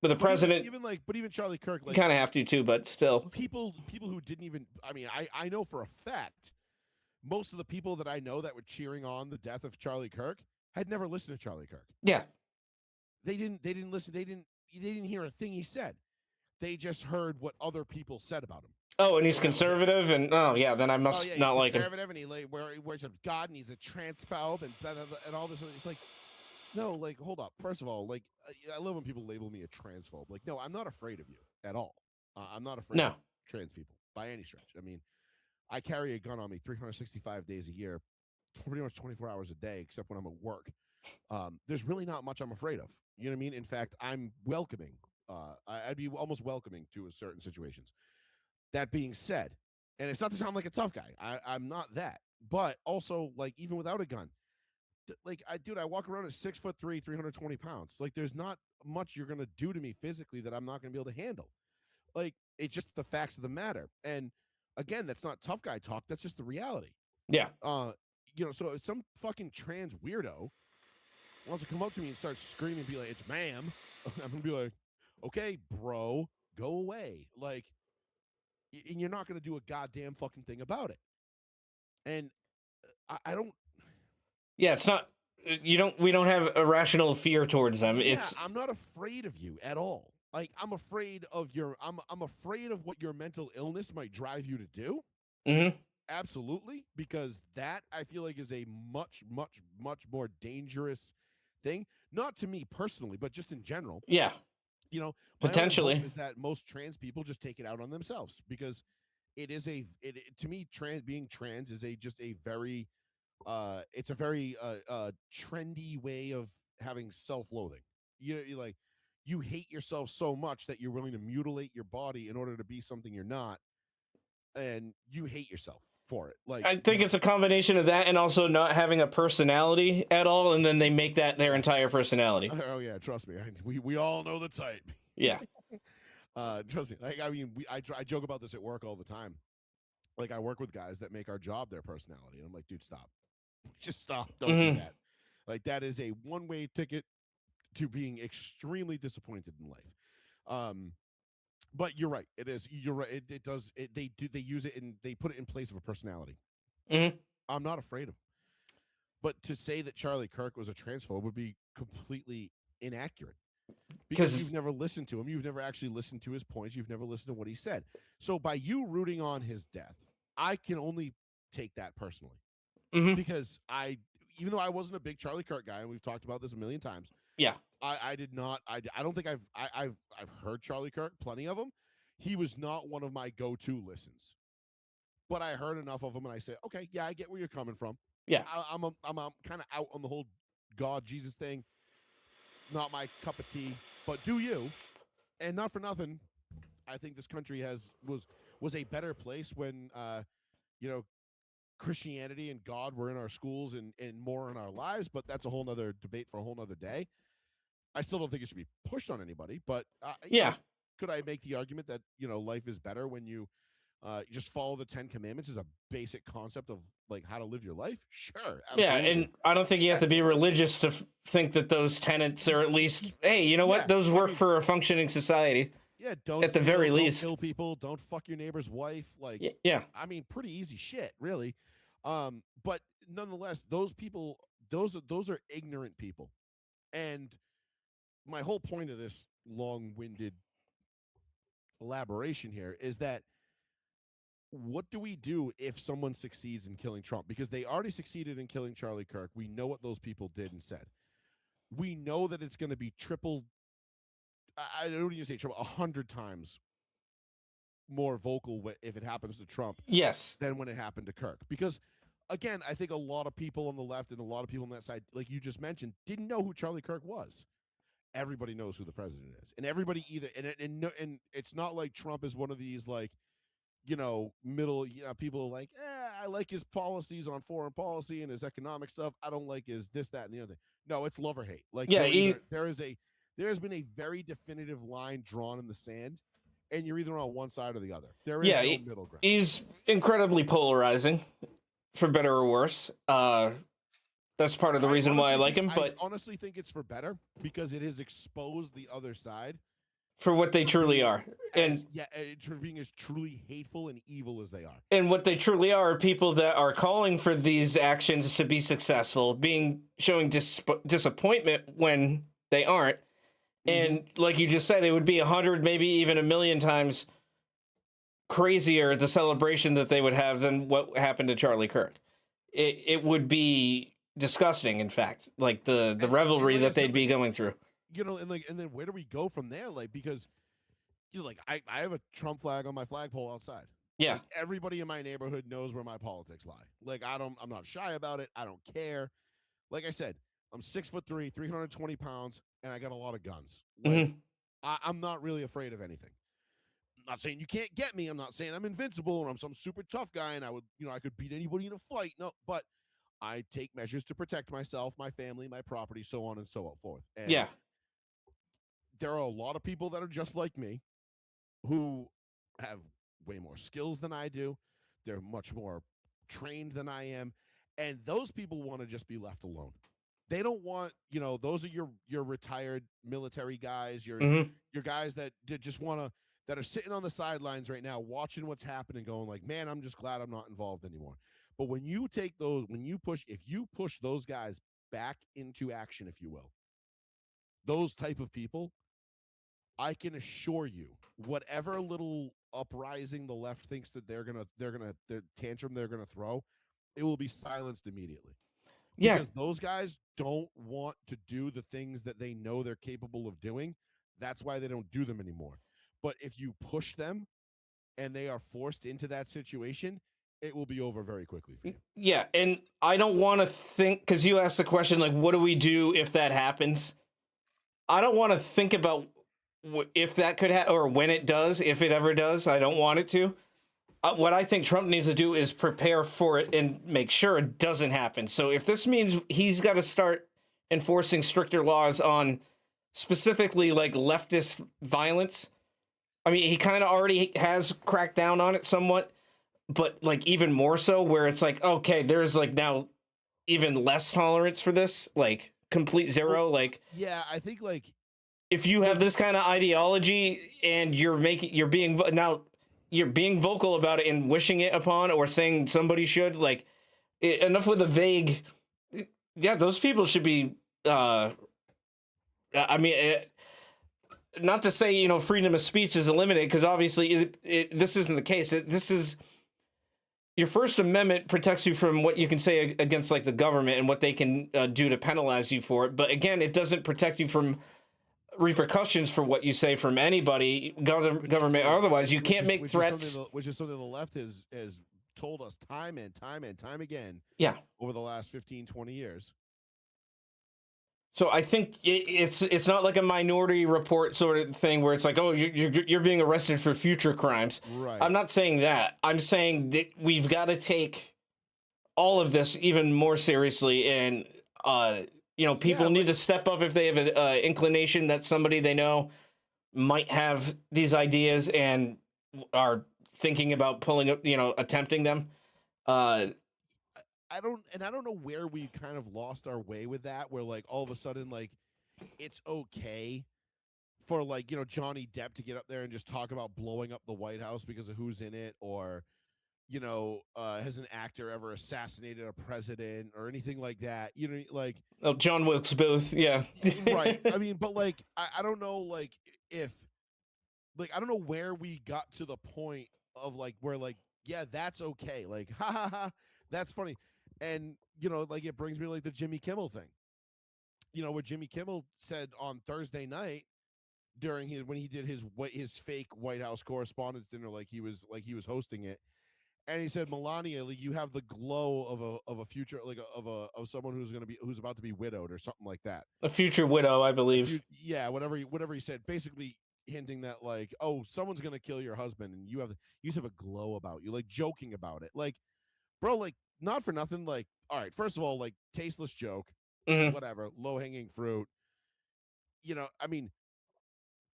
the president, even Charlie Kirk, like, kind of have to too. But still, people who didn't even. I mean, I know for a fact most of the people that I know that were cheering on the death of Charlie Kirk had never listened to Charlie Kirk. Yeah, they didn't listen. They didn't hear a thing he said. They just heard what other people said about him. Oh, and he's conservative, and then I must not like him. Conservative, and he worships God, and he's a transphobe, and all this. It's like, no, like, hold up. First of all, like, I love when people label me a transphobe. Like, no, I'm not afraid of you at all. I'm not afraid of trans people by any stretch. I mean, I carry a gun on me 365 days a year, pretty much 24 hours a day, except when I'm at work. There's really not much I'm afraid of. You know what I mean? In fact, I'm welcoming. I'd be almost welcoming to certain situations. That being said, and it's not to sound like a tough guy. I'm not that. But also, like, even without a gun, like, I walk around at 6'3", 320 pounds. Like, there's not much you're going to do to me physically that I'm not going to be able to handle. Like, it's just the facts of the matter. And again, that's not tough guy talk. That's just the reality. Yeah. So if some fucking trans weirdo wants to come up to me and start screaming and be like, "It's ma'am," I'm going to be like, "Okay, bro, go away." Like, and you're not going to do a goddamn fucking thing about it. And I don't. Yeah, it's not we don't have irrational fear towards them. Yeah, It's I'm not afraid of you at all. Like I'm afraid of I'm afraid of what your mental illness might drive you to do. mhm. Absolutely, because that I feel like is a much, much, much more dangerous thing. Not to me personally, but just in general. Yeah, My only hope potentially. is that most trans people just take it out on themselves because to me being trans is a just a very it's a very trendy way of having self-loathing. You like you hate yourself so much that you're willing to mutilate your body in order to be something you're not, and you hate yourself for it. Like I think it's a combination of that and also not having a personality at all, and then they make that their entire personality. oh yeah, trust me, we all know the type. Yeah. Trust me. Like I mean, I joke about this at work all the time. Like I work with guys that make our job their personality, and I'm like, dude, stop, just stop, don't do Mhm. that. Like that is a one-way ticket to being extremely disappointed in life. Um, but you're right. It is. You're right. It does. They use it and they put it in place of a personality. Mhm. I'm not afraid of. But to say that Charlie Kirk was a transphobe would be completely inaccurate because Cuz you've never listened to him. You've never actually listened to his points. You've never listened to what he said. So by you rooting on his death, I can only take that personally mhm. because even though I wasn't a big Charlie Kirk guy, and we've talked about this a million times, Yeah. I did not. I don't think I've heard Charlie Kirk, plenty of them. He was not one of my go-to listens, but I heard enough of him, and I said, okay, yeah, I get where you're coming from. Yeah. I'm kind of out on the whole God Jesus thing. Not my cup of tea, but do you? And not for nothing, I think this country was a better place when you know Christianity and God were in our schools and more in our lives. But that's a whole nother debate for a whole nother day. I still don't think it should be pushed on anybody, but Yeah. could I make the argument that life is better when you just follow the 10 Commandments as a basic concept of like how to live your life? Sure, Yeah, absolutely. and I don't think you have to be religious to think that those tenets are at least, hey, you know what? Yeah, Those I work mean, for a functioning society yeah, don't at the steal, very don't least. kill people, don't fuck your neighbor's wife. Like, Yeah. I mean, pretty easy shit, really. But nonetheless, those people, those are ignorant people, and my whole point of this long-winded elaboration here is that what do we do if someone succeeds in killing Trump? Because they already succeeded in killing Charlie Kirk. We know what those people did and said. We know that it's going to be triple. I don't even say triple, 100 times more vocal if it happens to Trump Yes. than when it happened to Kirk. Because again, I think a lot of people on the left and a lot of people on that side, like you just mentioned, didn't know who Charlie Kirk was. Everybody knows who the president is, and everybody either and it's not like Trump is one of these like middle, people are like, I like his policies on foreign policy and his economic stuff. I don't like his this, that, and the other thing. No, it's love or hate. Like Yeah. there has been a very definitive line drawn in the sand, and you're either on one side or the other. There is no middle ground. He's incredibly polarizing, for better or worse. That's part of the reason why I like him, but I honestly think it's for better because it has exposed the other side for what they truly are. And for being as truly hateful and evil as they are. And what they truly are people that are calling for these actions to be successful, showing disappointment when they aren't. Mm-hmm. And like you just said, it would be 100, maybe even 1,000,000 times crazier the celebration that they would have than what happened to Charlie Kirk. It would be disgusting, in fact, like the revelry that they'd be going through. And then where do we go from there? Like, because like I have a Trump flag on my flagpole outside. Yeah. Like, everybody in my neighborhood knows where my politics lie. Like I'm not shy about it. I don't care. Like I said, I'm 6'3", 320 pounds, and I got a lot of guns. Like Mhm. I'm not really afraid of anything. I'm not saying you can't get me. I'm not saying I'm invincible or I'm some super tough guy and I could beat anybody in a fight. No, but I take measures to protect myself, my family, my property, so on and so forth. And Yeah. there are a lot of people that are just like me who have way more skills than I do. They're much more trained than I am. And those people want to just be left alone. They don't want, those are your retired military guys, your guys that just want to, that are sitting on the sidelines right now watching what's happening, going like, man, I'm just glad I'm not involved anymore. But if you push those guys back into action, if you will. Those type of people, I can assure you, whatever little uprising the left thinks that their tantrum they're gonna throw, it will be silenced immediately. Yeah. Because those guys don't want to do the things that they know they're capable of doing. That's why they don't do them anymore. But if you push them and they are forced into that situation, it will be over very quickly for you. Yeah, and I don't want to think, because you asked the question, like, what do we do if that happens? I don't want to think about if that could happen, or when it does, if it ever does. I don't want it to. What I think Trump needs to do is prepare for it and make sure it doesn't happen. So if this means he's got to start enforcing stricter laws on specifically like leftist violence, I mean, he kind of already has cracked down on it somewhat, but like even more so where it's like, okay, there's like now even less tolerance for this, like complete zero. Like, yeah, I think like if you have this kind of ideology and you're being vocal about it and wishing it upon, or saying somebody should, like, enough with the vague. Yeah, those people should be. I mean, not to say freedom of speech is eliminated, because obviously this isn't the case. This is your First Amendment protects you from what you can say against like the government and what they can do to penalize you for it. But again, it doesn't protect you from repercussions for what you say from anybody, government or otherwise. You can't make threats. Which is something the left has told us time and time and time again. Yeah. Over the last 15, 20 years. So I think it's not like a Minority Report sort of thing where it's like, oh, you're being arrested for future crimes. Right. I'm not saying that. I'm saying that we've got to take all of this even more seriously, and people need to step up if they have an inclination that somebody they know might have these ideas and are thinking about pulling up, attempting them. I don't know where we kind of lost our way with that, where like all of a sudden like it's okay for like Johnny Depp to get up there and just talk about blowing up the White House because of who's in it, or has an actor ever assassinated a president or anything like that? Like, oh, John Wilkes Booth, yeah. Right. I mean, but like I don't know, like if like I don't know where we got to the point of like where like, yeah, that's okay, like ha ha ha, that's funny. And like it brings me to like the Jimmy Kimmel thing. What Jimmy Kimmel said on Thursday night during when he did his fake White House Correspondents' Dinner, like he was hosting it, and he said, Melania, like, you have the glow of a future, like of someone who's about to be widowed or something like that. A future widow, I believe. Yeah, whatever he said, basically hinting that like, oh, someone's gonna kill your husband, and you just have a glow about you, like joking about it, like, bro, like. Not for nothing, like, all right, first of all, like, tasteless joke, whatever, low-hanging fruit, I mean,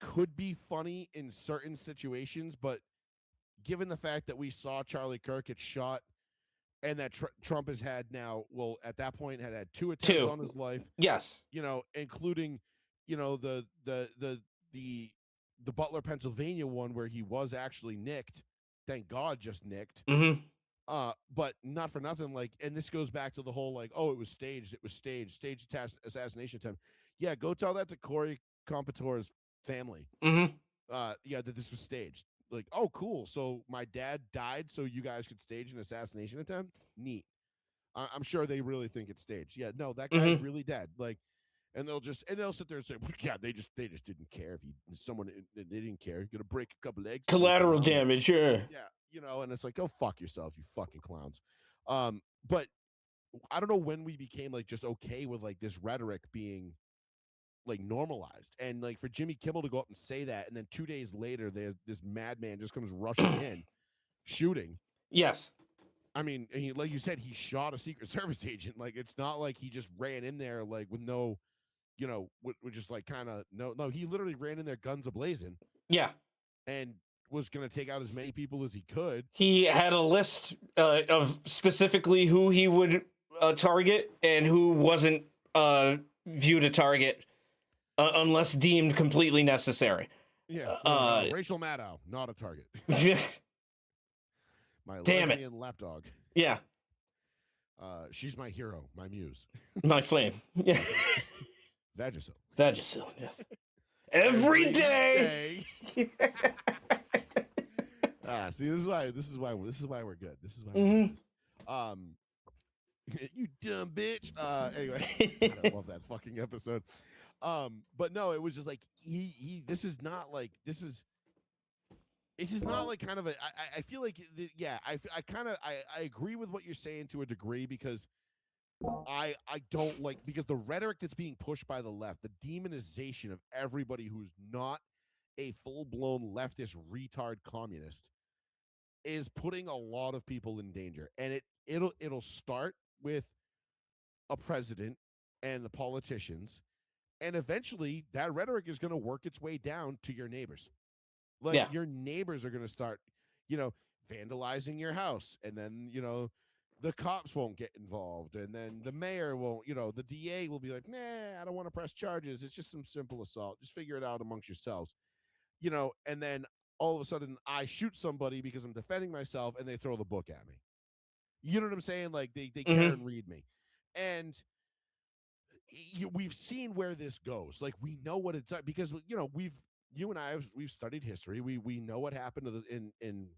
could be funny in certain situations, but given the fact that we saw Charlie Kirk get shot and that Trump has had now, well, at that point, had 2 attempts on his life. Yes. Including, the Butler, Pennsylvania one where he was actually nicked, thank God just nicked. Mm-hmm. But not for nothing, like, and this goes back to the whole like, oh, it was staged assassination attempt. Yeah, go tell that to Corey Competor's family. Mm-hmm. Yeah, that this was staged. Like, oh, cool. So my dad died, so you guys could stage an assassination attempt. Neat. I'm sure they really think it's staged. Yeah, no, that guy's really dead. Like, and they'll sit there and say, well, yeah, they just didn't care they didn't care. You're gonna break a couple legs. Collateral damage, yeah. Yeah, and it's like, go fuck yourself, you fucking clowns. But I don't know when we became like just okay with like this rhetoric being like normalized, and like for Jimmy Kimmel to go up and say that, and then 2 days later, this madman just comes rushing in, shooting. Yes. I mean, like you said, he shot a Secret Service agent. Like, it's not like he just ran in there like with no, with just like kind of no. He literally ran in there guns a-blazing. Yeah. And was going to take out as many people as he could. He had a list of specifically who he would target and who wasn't viewed a target unless deemed completely necessary. Yeah. Rachel Maddow, not a target. My Damn lesbian lapdog. Yeah. She's my hero, my muse. My flame. Yeah. Vagisil. Vagisil, yes. Every day. See, this is why we're good. This is why we're doing this. You dumb bitch. Anyway, God, I love that fucking episode. But no, it was just like this is not like kind of I feel like I agree with what you're saying to a degree, because I don't like, because the rhetoric that's being pushed by the left, the demonization of everybody who's not a full-blown leftist retard communist, is putting a lot of people in danger. And it'll start with a president and the politicians, and eventually that rhetoric is going to work its way down to your neighbors. Like, your neighbors are going to start, vandalizing your house, and then, the cops won't get involved, and then the mayor won't, the DA will be like, nah, I don't want to press charges. It's just some simple assault. Just figure it out amongst yourselves, and then all of a sudden I shoot somebody because I'm defending myself, and they throw the book at me. You know what I'm saying? Like, they Karen Read me. And we've seen where this goes. Like, we know what it's like, because, you and I, we've studied history. We know what happened in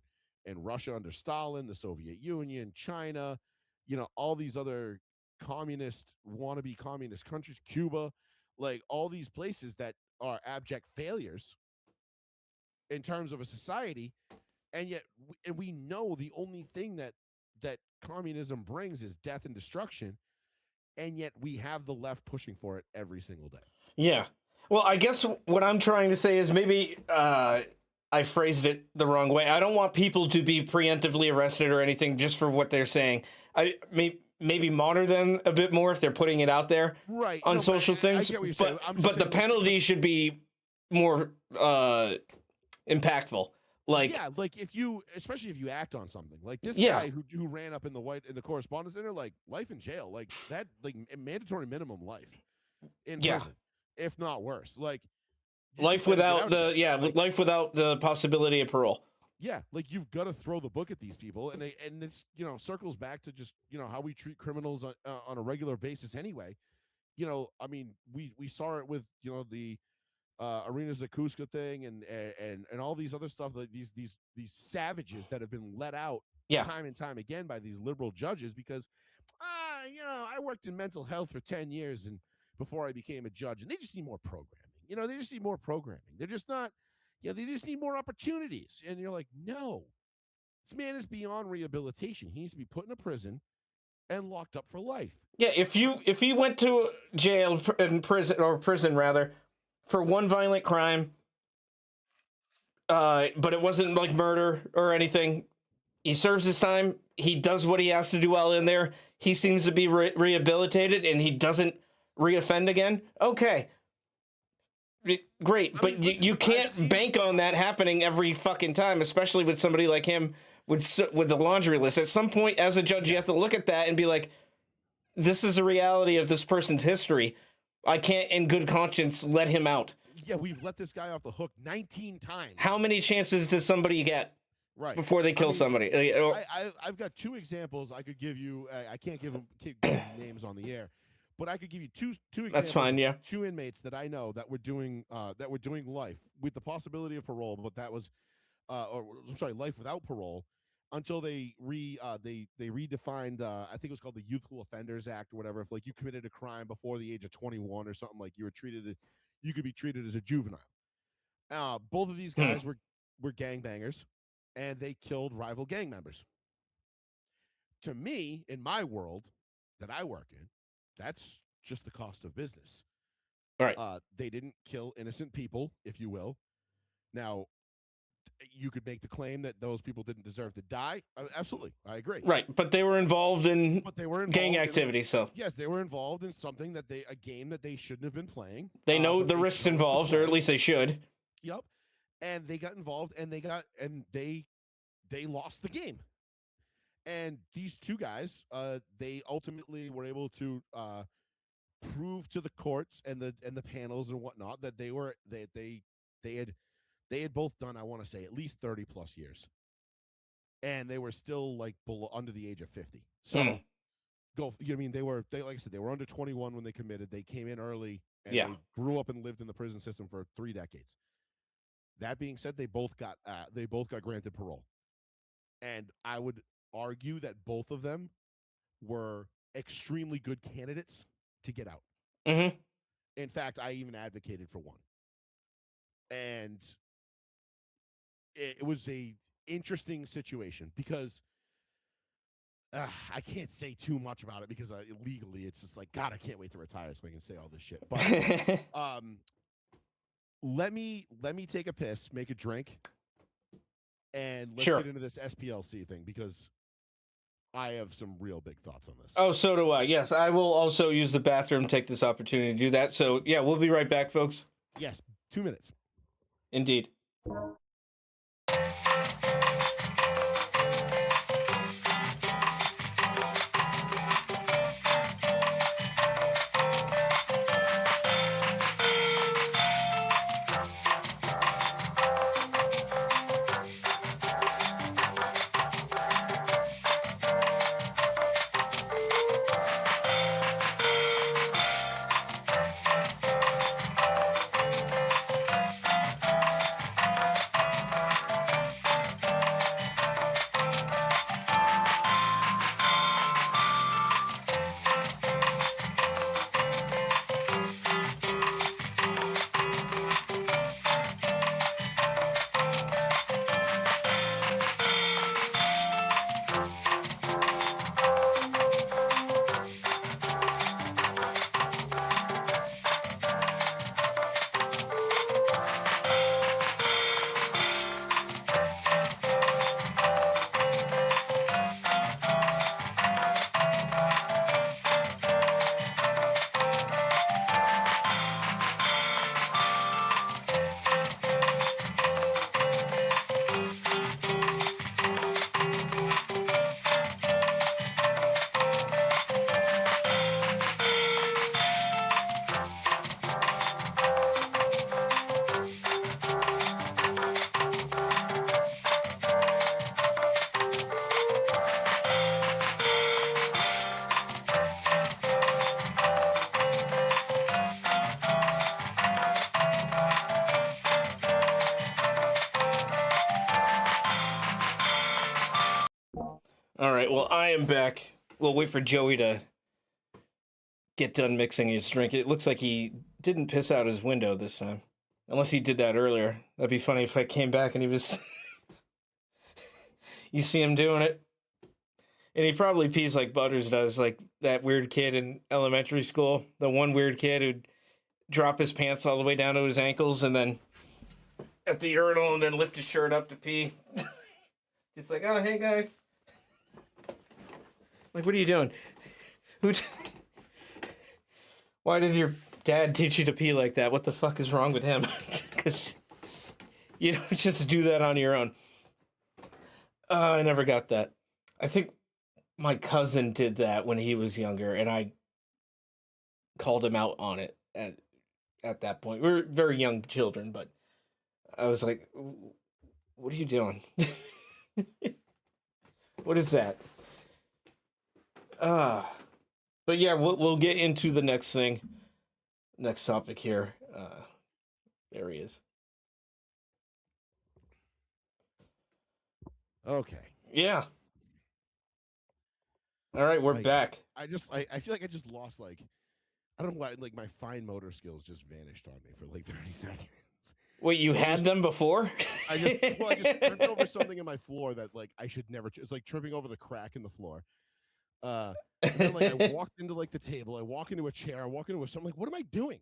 Russia under Stalin, the Soviet Union, China, all these other wannabe communist countries, Cuba, like all these places that are abject failures in terms of a society. And yet, we know the only thing that communism brings is death and destruction. And yet we have the left pushing for it every single day. Yeah. Well, I guess what I'm trying to say is maybe I phrased it the wrong way. I don't want people to be preemptively arrested or anything just for what they're saying. I maybe monitor them a bit more if they're putting it out there on social things. I get what you're saying. But the penalty should be more impactful. Like, yeah, like especially if you act on something like this guy who ran up in the correspondence center, like life in jail, like that, like mandatory minimum life in prison, if not worse. Like, life without life without the possibility of parole. Yeah, like, you've got to throw the book at these people, and it's circles back to just how we treat criminals on a regular basis anyway. I mean, we saw it with the Arena Zakuska thing and all these other stuff, like these savages that have been let out time and time again by these liberal judges, because I worked in mental health for 10 years and before I became a judge, and they just need more programming. They just need more programming. They're just not, they just need more opportunities. And you're like, no, this man is beyond rehabilitation. He needs to be put in a prison and locked up for life. Yeah, if he went to jail in prison rather, for one violent crime, but it wasn't like murder or anything, he serves his time. He does what he has to do while in there. He seems to be rehabilitated, and he doesn't reoffend again. Okay. Great, but you can't bank on that happening every fucking time, especially with somebody like him with the laundry list. At some point, as a judge, you have to look at that and be like, this is the reality of this person's history. I can't, in good conscience, let him out. Yeah, we've let this guy off the hook 19 times. How many chances does somebody get before they kill somebody? I've got two examples I could give you. I can't give them names on the air, but I could give you two examples. That's fine, yeah. Two inmates that I know that were doing life with the possibility of parole, but that was, life without parole, until they redefined. I think it was called the Youthful Offenders Act or whatever. If like you committed a crime before the age of 21 or something, like you could be treated as a juvenile. Both of these guys were gangbangers, and they killed rival gang members. To me, in my world that I work in, that's just the cost of business. All right. They didn't kill innocent people, if you will. Now, you could make the claim that those people didn't deserve to die. Absolutely, I agree. Right, but they were involved in gang activity, so yes, they were involved in something a game that they shouldn't have been playing. They know the risks involved, or at least they should. Yep, and they got involved, and they lost the game. And these two guys, they ultimately were able to prove to the courts and the panels and whatnot that they had both done, I want to say, at least 30 plus years, and they were still like under the age of 50. So go. You know what I mean? They like I said, they were under 21 when they committed. They came in early and Yeah. they grew up and lived in the prison system for 3 decades. That being said, they both got granted parole, and I would argue that both of them were extremely good candidates to get out. Mm-hmm. In fact, I even advocated for one, and it was a interesting situation because I can't say too much about it because legally it's just like, God, I can't wait to retire so I can say all this shit. But let me take a piss, make a drink, and let's Sure. get into this SPLC thing because I have some real big thoughts on this. Oh, so do I. Yes, I will also use the bathroom, take this opportunity to do that. So, yeah, we'll be right back, folks. Yes, 2 minutes. Indeed. All right, well, I am back. We'll wait for Joey to get done mixing his drink. It looks like he didn't piss out his window this time. Unless he did that earlier. That'd be funny if I came back and he was... You see him doing it? And he probably pees like Butters does, like that weird kid in elementary school. The one weird kid who'd drop his pants all the way down to his ankles and then at the urinal and then lift his shirt up to pee. It's like, oh, hey, guys. Like, what are you doing? Why did your dad teach you to pee like that? What the fuck is wrong with him? Because you don't just do that on your own. I never got that. I think my cousin did that when he was younger, and I called him out on it at that point. We were very young children, but I was like, what are you doing? What is that? But yeah, we'll get into the next thing. Next topic here. There he is. Okay. Yeah. All right, we're back. I feel like I just lost, like, I don't know why, like, my fine motor skills just vanished on me for like 30 seconds. Wait, you had them before? I just tripped over something in my floor that, like, I should never. It's like tripping over the crack in the floor. And then, like, I walked into, like, the table. I walk into a chair. I walk into something. Like, what am I doing?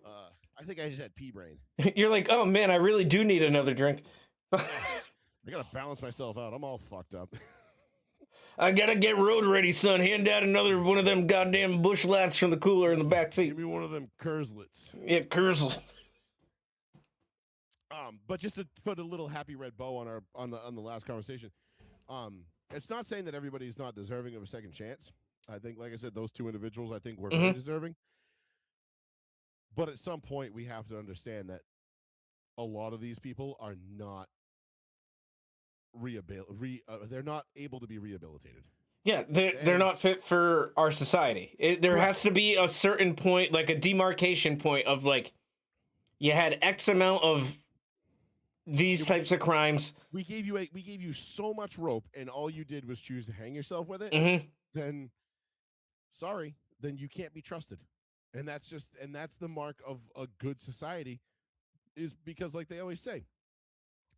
I think I just had pea brain. You're like, oh man, I really do need another drink. I gotta balance myself out. I'm all fucked up. I gotta get road ready, son. Hand out another one of them goddamn bush lights from the cooler in the back seat. Give me one of them Kurslets. Yeah, Kurzels. But just to put a little happy red bow on the last conversation, it's not saying that everybody's not deserving of a second chance. I think, like I said, those two individuals, I think, were very deserving. But at some point, we have to understand that a lot of these people are not they're not able to be rehabilitated. Yeah, they're not fit for our society. There has to be a certain point, like a demarcation point of like, you had X amount of these types of crimes. We gave you so much rope, and all you did was choose to hang yourself with it. Mm-hmm. Then, sorry, then you can't be trusted, and that's the mark of a good society, is because, like they always say,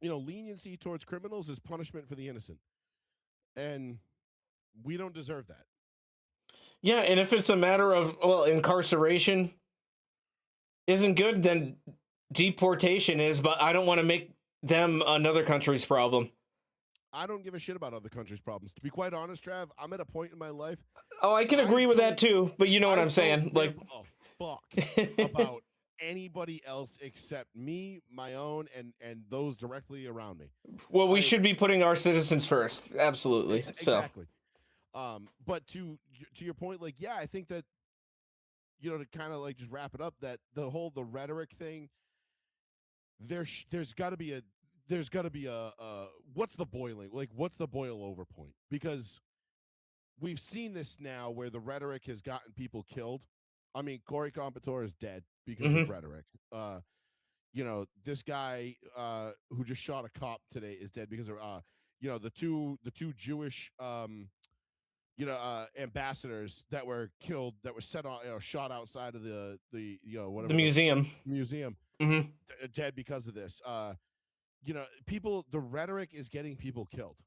leniency towards criminals is punishment for the innocent, and we don't deserve that. Yeah, and if it's a matter of, well, incarceration isn't good, then deportation is, but I don't want to make them another country's problem. I don't give a shit about other countries' problems. To be quite honest, Trav, I'm at a point in my life. Oh, I can agree with that too, but you know what I'm saying? Like, fuck about anybody else except me, my own, and those directly around me. Well, we should be putting our citizens first. Absolutely. Exactly. But to your point, like, yeah, I think that, to kind of like just wrap it up, that the rhetoric thing, there's got to be a what's the boil over point? Because we've seen this now where the rhetoric has gotten people killed. I mean, Corey Competore is dead because of rhetoric. This guy who just shot a cop today is dead because of the two Jewish ambassadors that were killed, that were shot outside of the whatever the museum. Mm-hmm. Dead because of this. People, the rhetoric is getting people killed,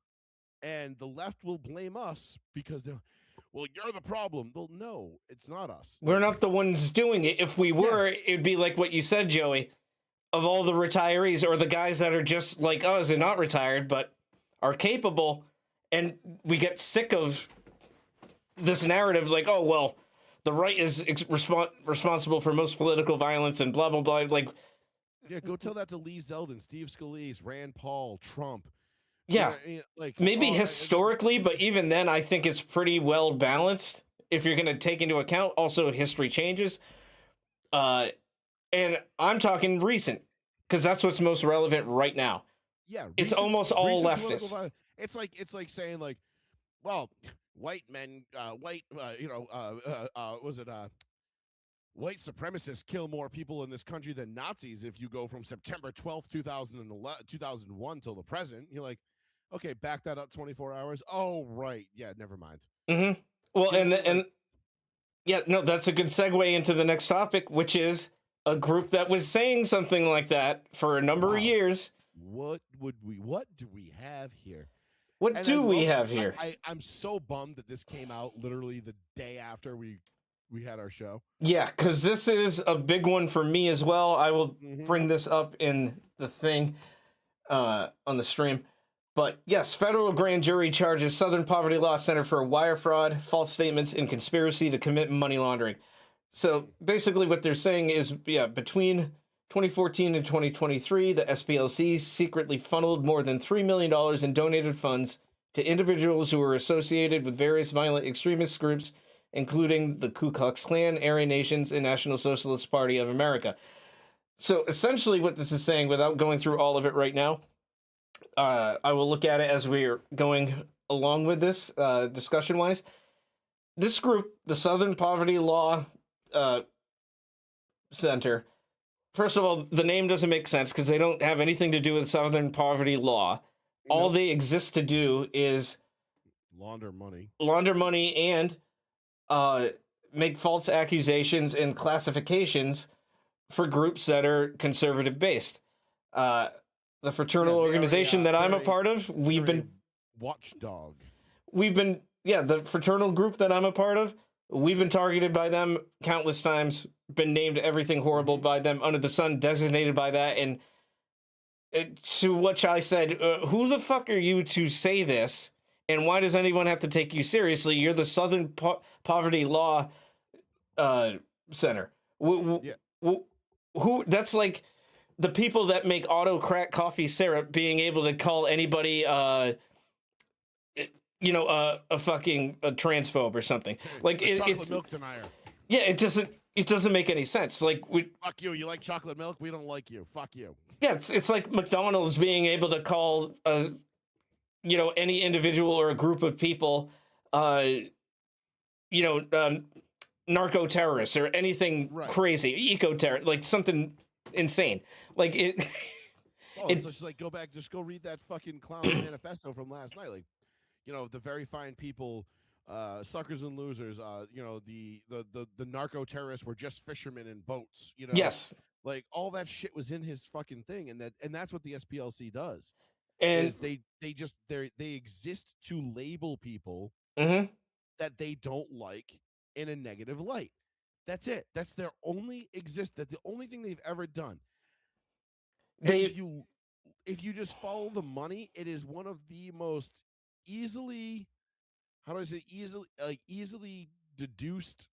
and the left will blame us because you're the problem. Well, no, it's not us. We're not the ones doing it. If we were, it'd be like what you said, Joey, of all the retirees or the guys that are just like us and not retired, but are capable, and we get sick of this narrative like, oh, well, the right is responsible for most political violence and blah, blah, blah. Like, yeah, go tell that to Lee Zeldin, Steve Scalise, Rand Paul, Trump. Yeah, maybe historically, but even then, I think it's pretty well balanced. If you're going to take into account also history changes, and I'm talking recent, because that's what's most relevant right now. Yeah, it's almost all leftist. It's like saying like, well, white men, white supremacists kill more people in this country than Nazis if you go from September 12th, 2001 till the present. You're like, okay, back that up 24 hours. Oh, right. Yeah, never mind. Mm-hmm. Well, that's a good segue into the next topic, which is a group that was saying something like that for a number of years. What do we have here? What do we have here? I'm so bummed that this came out literally the day after we had our show. Yeah, because this is a big one for me as well. I will bring this up in the thing on the stream. But yes, federal grand jury charges Southern Poverty Law Center for wire fraud, false statements, and conspiracy to commit money laundering. So basically what they're saying is, between 2014 and 2023, the SPLC secretly funneled more than $3 million in donated funds to individuals who were associated with various violent extremist groups, including the Ku Klux Klan, Aryan Nations, and National Socialist Party of America. So essentially what this is saying, without going through all of it right now, I will look at it as we're going along with this discussion-wise. This group, the Southern Poverty Law Center, first of all, the name doesn't make sense because they don't have anything to do with Southern Poverty Law. Nope. All they exist to do is launder money and make false accusations and classifications for groups that are conservative based. The fraternal organization that I'm a part of, we've been watchdog. The fraternal group that I'm a part of, we've been targeted by them countless times, been named everything horrible by them under the sun, designated by that. And to which I said, who the fuck are you to say this? And why does anyone have to take you seriously? You're the Southern Poverty Law Center. Who? That's like the people that make auto crack coffee syrup being able to call anybody, a fucking transphobe or something. Like chocolate milk denier. Yeah, it doesn't make any sense. Like, fuck you. You like chocolate milk? We don't like you. Fuck you. Yeah, it's like McDonald's being able to call any individual or a group of people you know, narco terrorists or anything Right. crazy, eco terror, like something insane. Like it. Oh, It so she's like, just go read that fucking clown manifesto from last night. Like, the very fine people, suckers and losers. The narco terrorists were just fishermen in boats. yes, Like all that shit was in his fucking thing, and that's what the SPLC does. and Is they exist to label people mhm, that they don't like in a negative light. That's it. That's their only exist. That's the only thing they've ever done. And they if you just follow the money, it is one of the most easily, how do I say, easily deduced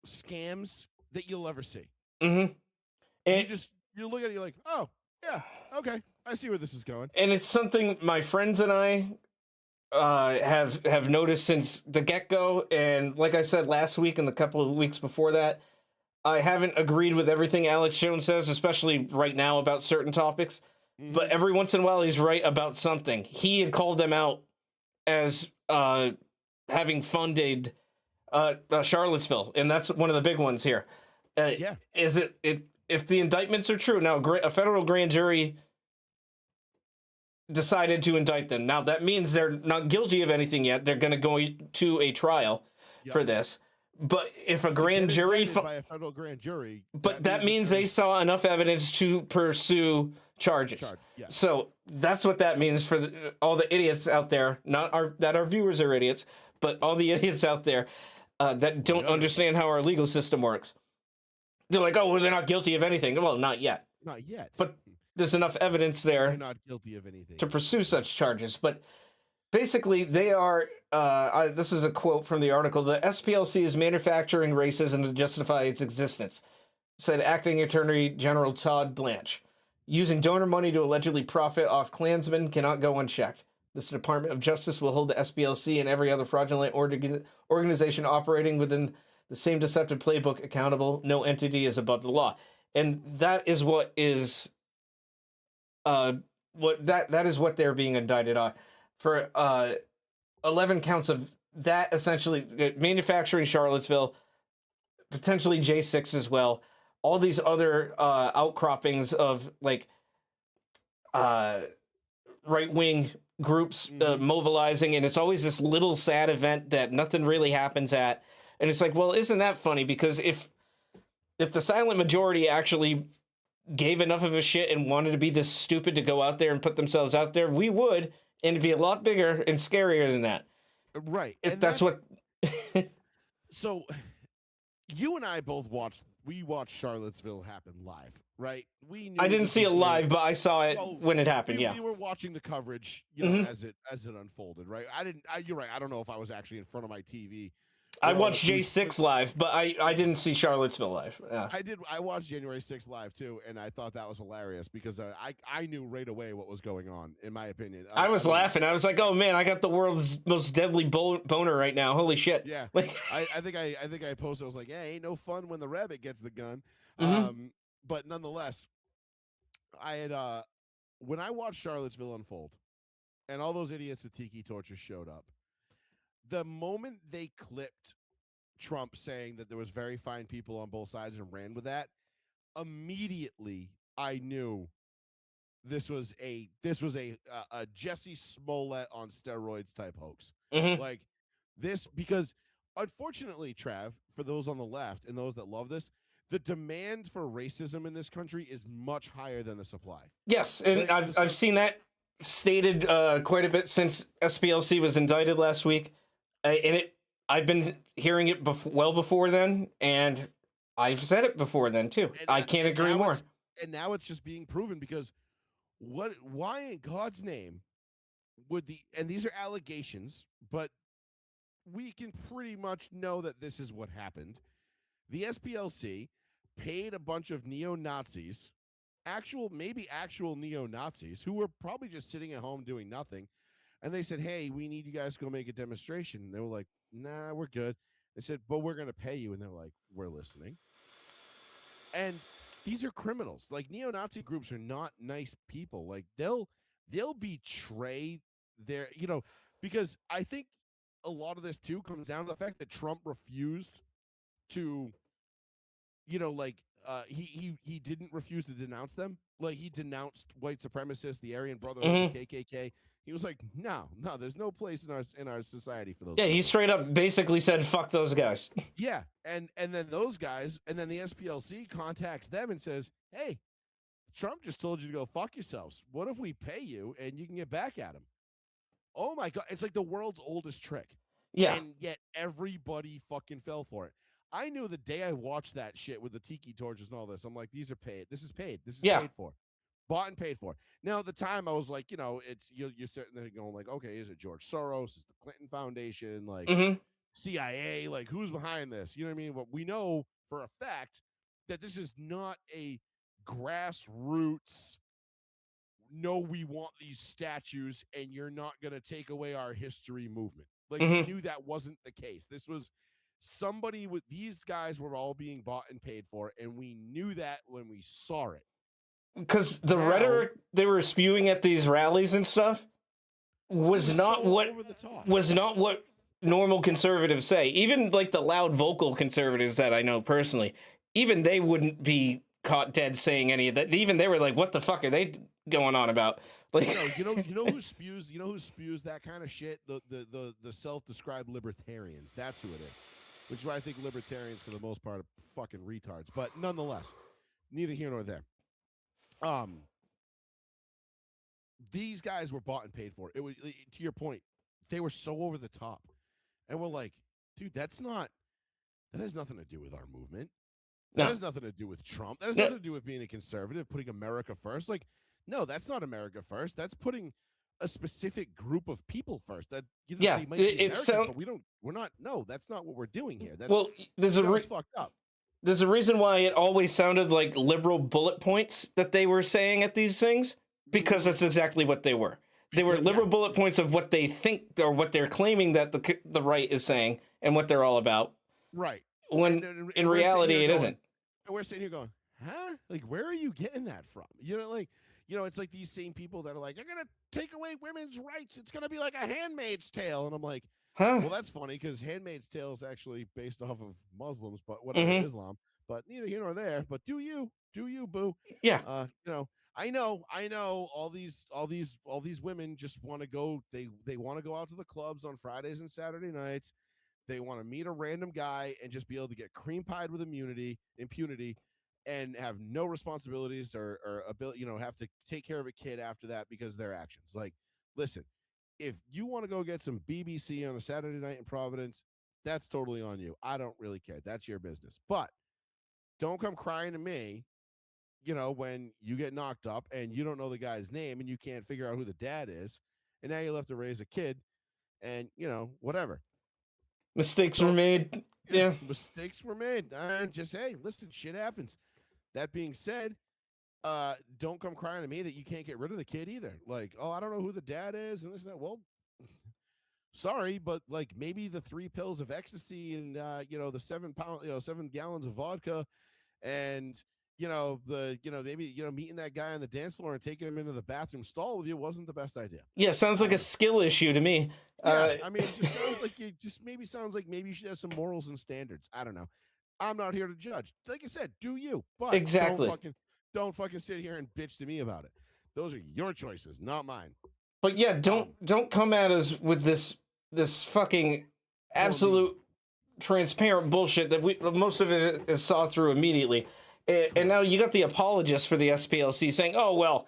scams that you'll ever see. mhm. And, You look at it, you're like, oh yeah, okay, I see where this is going. and it's something my friends and I have noticed since the get go. And like I said last week and the couple of weeks before that, I haven't agreed with everything Alex Jones says, especially right now about certain topics. But every once in a while, he's right about something. He had called them out as having funded Charlottesville, and that's one of the big ones here. Yeah. Is it if the indictments are true now? A federal grand jury decided to indict them. Now that means they're not guilty of anything yet. They're going to go to a trial for this. But if a grand jury by a federal grand jury, but that means they saw enough evidence to pursue charges. Yeah. So that's what that means for all the idiots out there. Not our viewers are idiots, but all the idiots out there that don't understand how our legal system works. They're like, oh, well, they're not guilty of anything. Well, not yet. Not yet. But there's enough evidence there. They're not guilty of anything to pursue such charges. But basically, they are. This is a quote from the article. The SPLC is manufacturing racism to justify its existence, said Acting Attorney General Todd Blanche. Using donor money to allegedly profit off Klansmen cannot go unchecked. This Department of Justice will hold the SPLC and every other fraudulent organization operating within the same deceptive playbook accountable. No entity is above the law. And that is what is that is what they're being indicted on for 11 counts of that, essentially manufacturing Charlottesville, potentially J6 as well. All these other outcroppings of like right-wing groups mobilizing, and it's always this little sad event that nothing really happens at. And it's like, well, isn't that funny? Because if the silent majority actually gave enough of a shit and wanted to be this stupid to go out there and put themselves out there, we would, and it'd be a lot bigger and scarier than that. Right. If that's what. So, you and I both watched Charlottesville happen live, right? We knew I didn't see it live, but I saw it when it happened. We were watching the coverage, as it unfolded, right? You're right. I don't know if I was actually in front of my TV. I watched J6 live, but I didn't see Charlottesville live. Yeah. I watched January 6th live too, and I thought that was hilarious because I knew right away what was going on. In my opinion, I was laughing. I was like, "Oh man, I got the world's most deadly boner right now! Holy shit!" Yeah, like I think I posted. I was like, "Yeah, ain't no fun when the rabbit gets the gun." But nonetheless, I had when I watched Charlottesville unfold, and all those idiots with tiki torches showed up. The moment they clipped Trump saying that there was very fine people on both sides and ran with that, immediately I knew this was a Jesse Smollett on steroids type hoax. Like this, because unfortunately, Trav, for those on the left and those that love this, the demand for racism in this country is much higher than the supply. Yes, and I've seen that stated quite a bit since SPLC was indicted last week. I've been hearing it well before then, and I've said it before then too. I can't agree more. And now it's just being proven because why in God's name and these are allegations, but we can pretty much know that this is what happened. The SPLC paid a bunch of neo-Nazis, maybe actual neo-Nazis, who were probably just sitting at home doing nothing. And they said, hey, we need you guys to go make a demonstration. And they were like, nah, we're good. They said, but we're going to pay you. And they're like, we're listening. And these are criminals. Like, neo-Nazi groups are not nice people. Like, they'll betray their, because I think a lot of this too comes down to the fact that Trump refused to, he didn't refuse to denounce them. Like, he denounced white supremacists, the Aryan Brotherhood, the KKK. He was like, no, there's no place in our society for those. Yeah, people. he straight up basically said, "Fuck those guys." Yeah, and then those guys, and then the SPLC contacts them and says, "Hey, Trump just told you to go fuck yourselves. What if we pay you and you can get back at him?" Oh my God, it's like the world's oldest trick. Yeah. And yet everybody fucking fell for it. I knew the day I watched that shit with the tiki torches and all this, I'm like, these are paid. This is paid. This is paid for. Bought and paid for. Now, at the time, I was like, it's you're sitting there going like, okay, is it George Soros? Is it the Clinton Foundation? Like CIA? Like, who's behind this? You know what I mean? But we know for a fact that this is not a grassroots, no, we want these statues and you're not going to take away our history movement. Like, we knew that wasn't the case. This was somebody with, these guys were all being bought and paid for, and we knew that when we saw it. Because the rhetoric they were spewing at these rallies and stuff was not what normal conservatives say. Even like the loud vocal conservatives that I know personally, even they wouldn't be caught dead saying any of that. Even they were like, "What the fuck are they going on about?" Like, you know who spews that kind of shit? The self-described libertarians. That's who it is. Which is why I think libertarians, for the most part, are fucking retards. But nonetheless, neither here nor there. These guys were bought and paid for. It was, to your point, they were so over the top, and we're like, dude, that has nothing to do with our movement. That has nothing to do with Trump. That has nothing to do with being a conservative, putting America first. Like, no, that's not America first. That's putting a specific group of people first. That they might be Americans, but we're not. No, that's not what we're doing here. That's fucked up. There's a reason why it always sounded like liberal bullet points that they were saying at these things, because that's exactly what they were. They were liberal bullet points of what they think or what they're claiming that the right is saying and what they're all about. Right. When in reality, it isn't. And we're sitting here going, huh? Like, where are you getting that from? It's like these same people that are like, they're going to take away women's rights. It's going to be like a Handmaid's Tale. And I'm like, well, that's funny, because Handmaid's Tale is actually based off of Muslims, but whatever, Islam. But neither here nor there. But do you, boo? Yeah. I know all these women just want to go. They want to go out to the clubs on Fridays and Saturday nights. They want to meet a random guy and just be able to get cream pied with impunity, and have no responsibilities or ability, have to take care of a kid after that because of their actions. Like, listen, if you want to go get some BBC on a Saturday night in Providence, that's totally on you. I don't really care. That's your business. But don't come crying to me, when you get knocked up and you don't know the guy's name and you can't figure out who the dad is, and now you have to raise a kid, and whatever. Mistakes were made. Yeah. Mistakes were made. Just, hey, listen, shit happens. That being said, don't come crying to me that you can't get rid of the kid either. Like, oh, I don't know who the dad is and this and that. Well, sorry, but like, maybe the 3 pills of ecstasy and the 7 gallons of vodka, and maybe meeting that guy on the dance floor and taking him into the bathroom stall with you wasn't the best idea. Yeah, sounds like a skill issue to me. Yeah, I mean, it just sounds like maybe you should have some morals and standards. I don't know. I'm not here to judge. Like I said, do you? But exactly. Don't fucking sit here and bitch to me about it. Those are your choices, not mine. But yeah, don't come at us with this fucking absolute transparent bullshit that most of it is saw through immediately. And now you got the apologists for the SPLC saying, "Oh well,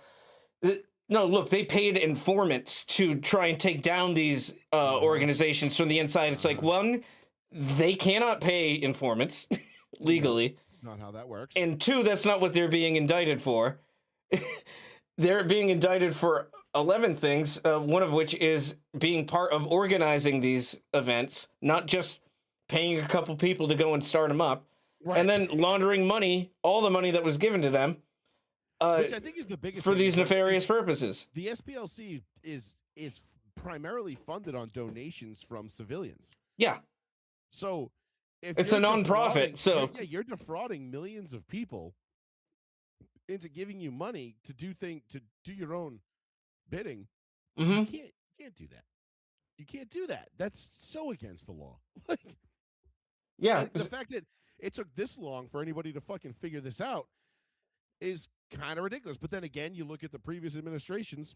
no, look, they paid informants to try and take down these organizations from the inside." It's like, one, they cannot pay informants legally. It's not how that works. And 2, that's not what they're being indicted for. They're being indicted for 11 things, one of which is being part of organizing these events, not just paying a couple people to go and start them up, and then laundering money, all the money that was given to them, which I think is the biggest for these nefarious purposes. The SPLC is primarily funded on donations from civilians. Yeah. So if it's a nonprofit, so you're defrauding millions of people into giving you money to do your own bidding. You can't do that. You can't do that. That's so against the law. Like, Yeah. and the fact that it took this long for anybody to fucking figure this out is kind of ridiculous. But then again, you look at the previous administrations.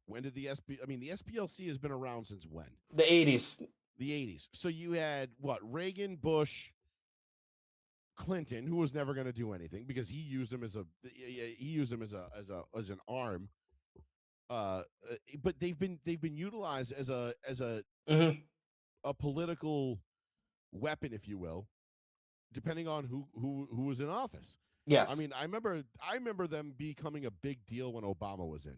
When did the the SPLC has been around since when? The 80s. The 80s. So you had what? Reagan, Bush, Clinton, who was never going to do anything because he used him as an arm. But they've been utilized as a Mm-hmm. a political weapon, if you will, depending on who was in office. Yes. I mean, I remember them becoming a big deal when Obama was in.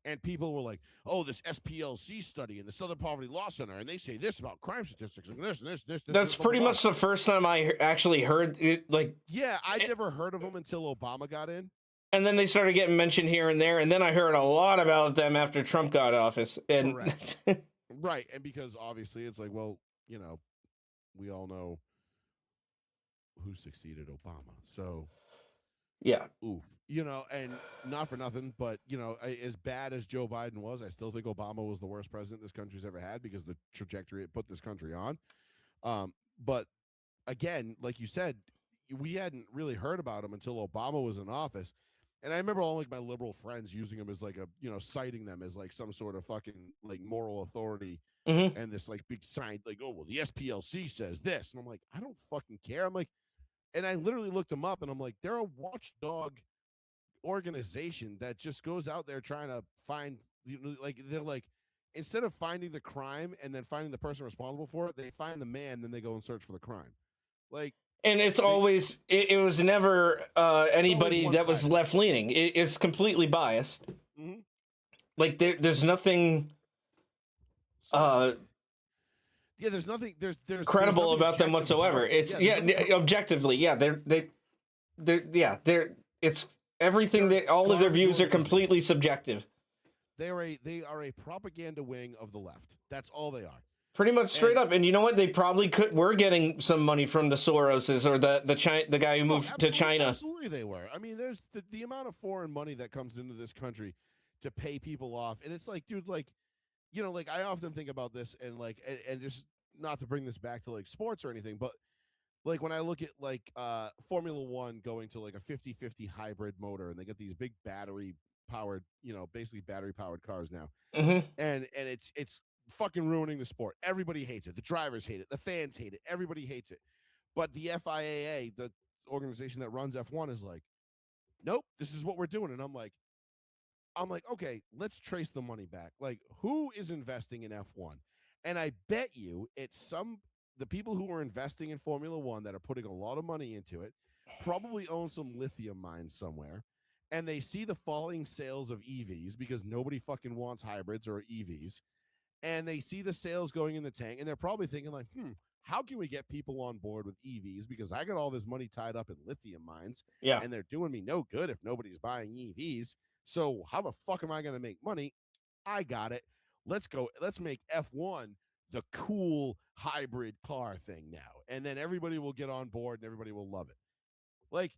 And people were like, "Oh, this SPLC study in the Southern Poverty Law Center, and they say this about crime statistics and this and this." That's pretty much the first time I actually heard it. Like, yeah, I'd never heard of them until Obama got in. And then they started getting mentioned here and there, and then I heard a lot about them after Trump got office. And right, and because obviously it's like, well, you know, we all know who succeeded Obama, so. Yeah. Oof. You know, and not for nothing, but, you know, as bad as Joe Biden was, I still think Obama was the worst president this country's ever had because the trajectory it put this country on. But again, like you said, we hadn't really heard about him until Obama was in office. And I remember all like my liberal friends using him as like citing them as like some sort of fucking like moral authority. Mm-hmm. And this like big sign like, oh, well, the SPLC says this. And I'm like, I don't fucking care. I'm like, and I literally looked them up and I'm like, they're a watchdog organization that just goes out there trying to find, like, they're like, instead of finding the crime and then finding the person responsible for it, they find the man, then they go and search for the crime. Like, and it's always, it was never anybody that was left leaning. It's completely biased. Mm-hmm. Like there's nothing. Yeah, there's nothing. There's credible nothing about them whatsoever. It's objectively, it's everything that all of their views are completely subjective. They are a propaganda wing of the left. That's all they are. Pretty much straight up. And you know what? They probably were getting some money from the Soroses or the guy who moved to China. Absolutely, they were. I mean, there's the amount of foreign money that comes into this country to pay people off, and it's like, dude, like, you know, like I often think about this, and like, and just not to bring this back to like sports or anything, but like when I look at like Formula One going to like a 50-50 hybrid motor, and they get these big battery powered, basically battery powered cars now, mm-hmm. and it's fucking ruining the sport. Everybody hates it. The drivers hate it. The fans hate it. Everybody hates it. But the FIAA, the organization that runs F1, is like, nope, this is what we're doing. And I'm like, okay, let's trace the money back. Like, who is investing in F1? And I bet you it's the people who are investing in Formula One that are putting a lot of money into it probably own some lithium mines somewhere. And they see the falling sales of EVs because nobody fucking wants hybrids or EVs. And they see the sales going in the tank. And they're probably thinking like, how can we get people on board with EVs? Because I got all this money tied up in lithium mines. Yeah. And they're doing me no good if nobody's buying EVs. So how the fuck am I going to make money? I got it. Let's go. Let's make F1 the cool hybrid car thing now. And then everybody will get on board and everybody will love it. Like,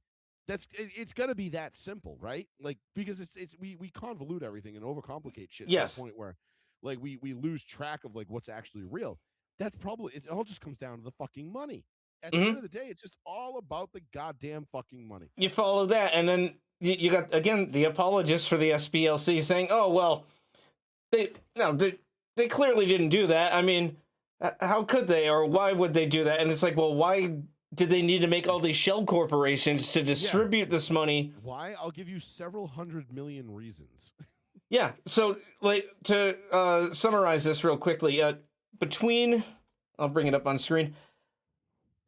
it's going to be that simple, right? Like, because we convolute everything and overcomplicate shit to the point where like we lose track of like what's actually real. That's probably, it all just comes down to the fucking money. At the end of the day, it's just all about the goddamn fucking money. You follow that, and then you got, again, the apologists for the SPLC saying, oh, well, they clearly didn't do that. I mean, how could they, or why would they do that? And it's like, well, why did they need to make all these shell corporations to distribute this money? Why? I'll give you several hundred million reasons. Yeah, so like to summarize this real quickly, I'll bring it up on screen.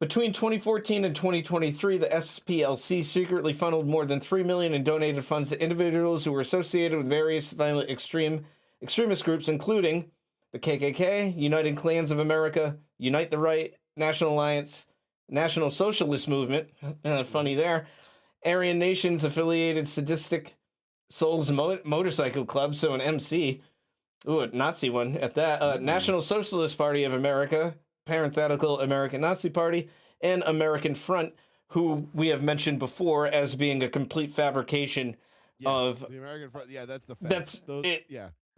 Between 2014 and 2023, the SPLC secretly funneled more than $3 million in donated funds to individuals who were associated with various violent extremist groups, including the KKK, United Klans of America, Unite the Right, National Alliance, National Socialist Movement, funny there, Aryan Nations affiliated sadistic Souls Motorcycle Club, so an MC, a Nazi one at that, National Socialist Party of America, parenthetical American Nazi Party, and American Front, who we have mentioned before as being a complete fabrication of the American Front. Yeah, that's the fact.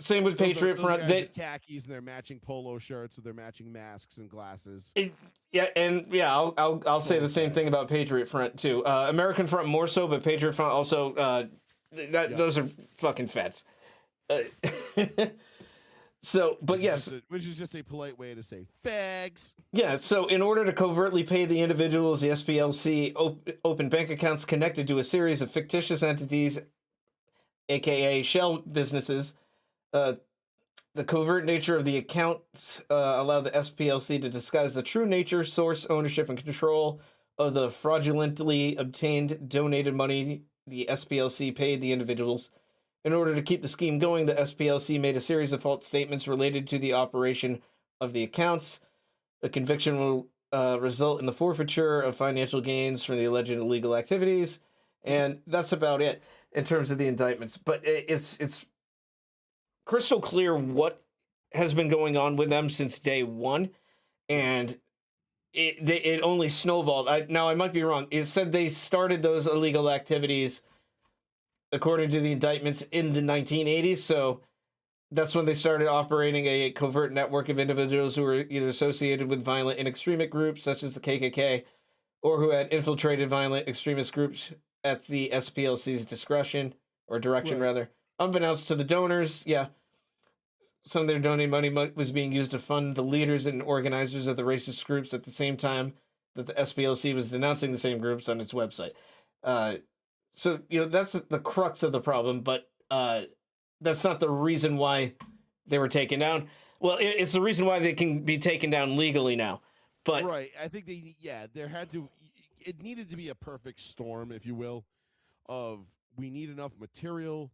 Same with Patriot those Front. guys with khakis and their matching polo shirts with their matching masks and glasses. I'll say the same thing about Patriot Front too. American Front more so, but Patriot Front also. Those are fucking feds. So, but yes, which is just a polite way to say fags. Yeah. So, in order to covertly pay the individuals, the SPLC opened bank accounts connected to a series of fictitious entities, aka shell businesses. The covert nature of the accounts allowed the SPLC to disguise the true nature, source, ownership, and control of the fraudulently obtained donated money the SPLC paid the individuals. In order to keep the scheme going, the SPLC made a series of false statements related to the operation of the accounts. A conviction will result in the forfeiture of financial gains from the alleged illegal activities, and that's about it in terms of the indictments. But it's crystal clear what has been going on with them since day one, and it only snowballed. Now I might be wrong. It said they started those illegal activities according to the indictments in the 1980s, so that's when they started operating a covert network of individuals who were either associated with violent and extremist groups such as the KKK, or who had infiltrated violent extremist groups at the SPLC's discretion or direction, rather. Unbeknownst to the donors, some of their donated money was being used to fund the leaders and organizers of the racist groups at the same time that the SPLC was denouncing the same groups on its website. So, that's the crux of the problem, but that's not the reason why they were taken down. Well, it's the reason why they can be taken down legally now. But right, I think it needed to be a perfect storm, if you will, of we need enough material,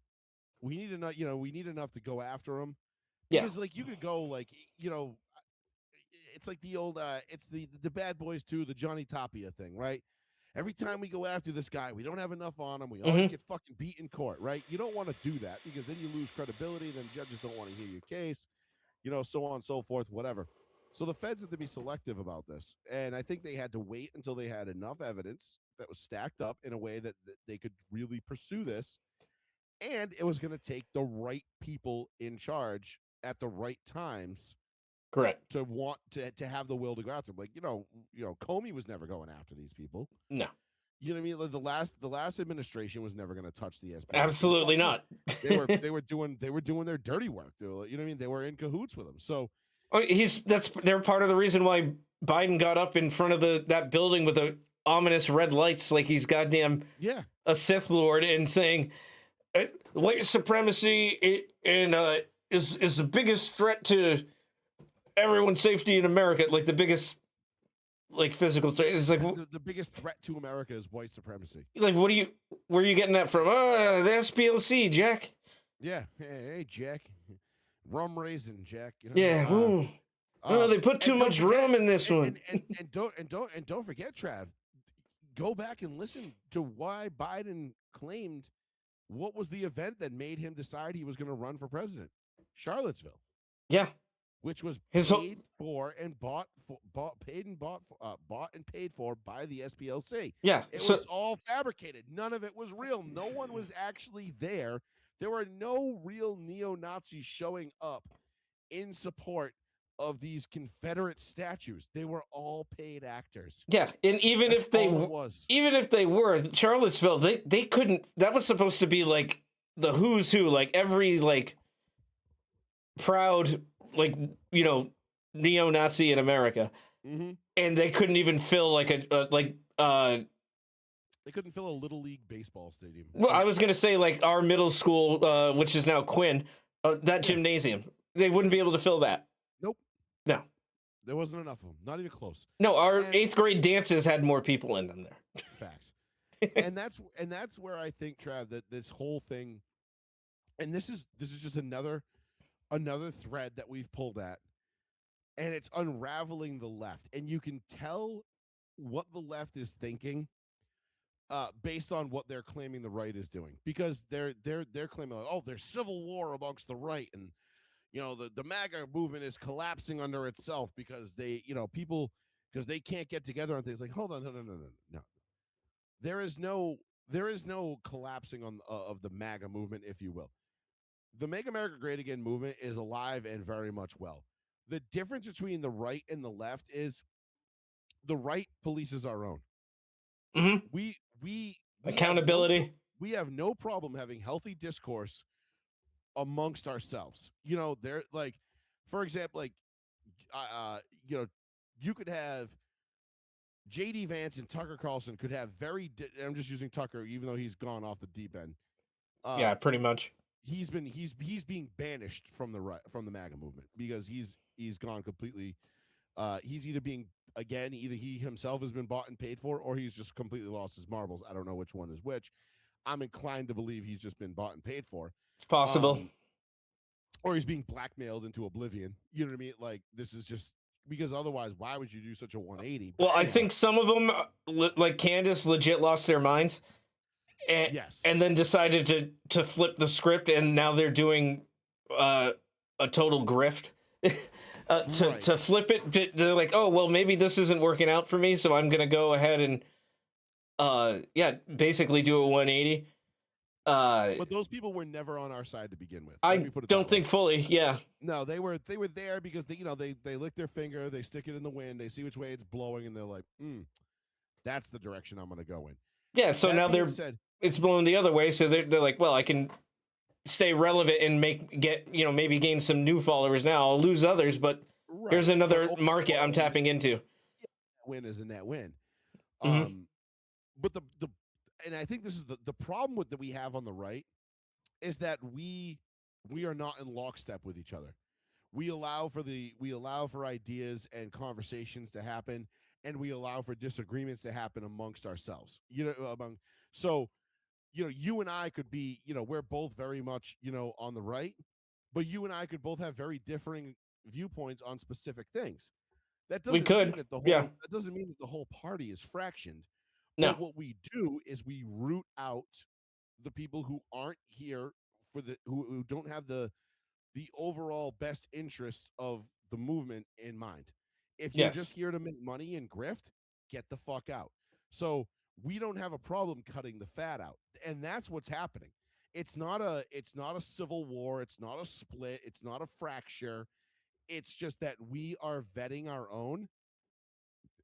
we need enough to go after them. Because you could go it's like the old it's the Bad Boys 2, the Johnny Tapia thing, right? Every time we go after this guy, we don't have enough on him. We always get fucking beat in court, right? You don't want to do that because then you lose credibility. Then judges don't want to hear your case, so on and so forth, whatever. So the feds had to be selective about this. And I think they had to wait until they had enough evidence that was stacked up in a way that they could really pursue this. And it was going to take the right people in charge at the right times. Correct. To want to have the will to go after them. Comey was never going after these people. No. You know what I mean? Like the last administration was never going to touch the SPLC. Absolutely not. They were doing their dirty work. You know what I mean? They were in cahoots with them. So they're part of the reason why Biden got up in front of that building with the ominous red lights like he's goddamn a Sith Lord and saying white supremacy is the biggest threat to everyone's safety in America, like the biggest, physical threat. It's like the biggest threat to America is white supremacy. Like, where are you getting that from? The SPLC, Jack. Yeah, hey, Jack, rum raisin, Jack. They put too much rum in this one. And don't forget, Trav. Go back and listen to why Biden claimed what was the event that made him decide he was going to run for president. Charlottesville. Yeah. Which was paid and paid for by the SPLC. Yeah. It was all fabricated. None of it was real. No one was actually there. There were no real neo-Nazis showing up in support of these Confederate statues. They were all paid actors. Yeah, and even if they were, Charlottesville, they couldn't. That was supposed to be like the who's who, like every proud neo-Nazi in America, and they couldn't even fill they couldn't fill a little league baseball stadium. Well, I was gonna say our middle school, which is now Quinn, that gymnasium, they wouldn't be able to fill that. Nope. No, there wasn't enough of them. Not even close. No, our 8th grade dances had more people in them there. Facts. and that's where I think, Trav, that this whole thing, and this is just another thread that we've pulled at, and it's unraveling the left, and you can tell what the left is thinking based on what they're claiming the right is doing, because they're claiming there's civil war amongst the right, and the MAGA movement is collapsing under itself because because they can't get together on things. Like, hold on, no. There is no collapsing of the MAGA movement, if you will. the Make America Great Again movement is alive and very much well. The difference between the right and the left is the right polices our own. Hmm. We have Accountability. we have no problem having healthy discourse amongst ourselves. You know, they're like, for example, like, you know, you could have JD Vance and Tucker Carlson could have I'm just using Tucker, even though he's gone off the deep end. Yeah, pretty much. He's being banished from the MAGA movement because he's gone completely. He's either either he himself has been bought and paid for, or he's just completely lost his marbles. I don't know which one is which. I'm inclined to believe he's just been bought and paid for. It's possible. Or he's being blackmailed into oblivion. You know what I mean? Like, this is just because otherwise, why would you do such a 180? Well, anyway. I think some of them, like Candace, legit lost their minds, and then decided to flip the script, and now they're doing a total grift. To flip it, they're like, oh well, maybe this isn't working out for me, so I'm gonna go ahead and basically do a 180. But those people were never on our side to begin with. I don't think fully. Yeah. No, they were there because they lick their finger, they stick it in the wind, they see which way it's blowing, and they're like, that's the direction I'm going to go in. Yeah. So now it's blowing the other way. So they're like, well, I can stay relevant and maybe gain some new followers. Now I'll lose others, but here's another market I'm tapping into. Win is a net win. Mm-hmm. But and I think this is the problem that we have on the right is that we are not in lockstep with each other. We allow for ideas and conversations to happen, and we allow for disagreements to happen amongst ourselves. You and I could be, we're both very much, on the right, but you and I could both have very differing viewpoints on specific things. That doesn't mean that that doesn't mean that the whole party is fractioned. No. But what we do is we root out the people who aren't here who don't have the overall best interests of the movement in mind. If you're just here to make money and grift, get the fuck out. So we don't have a problem cutting the fat out. And that's what's happening. It's not a civil war, it's not a split, it's not a fracture. It's just that we are vetting our own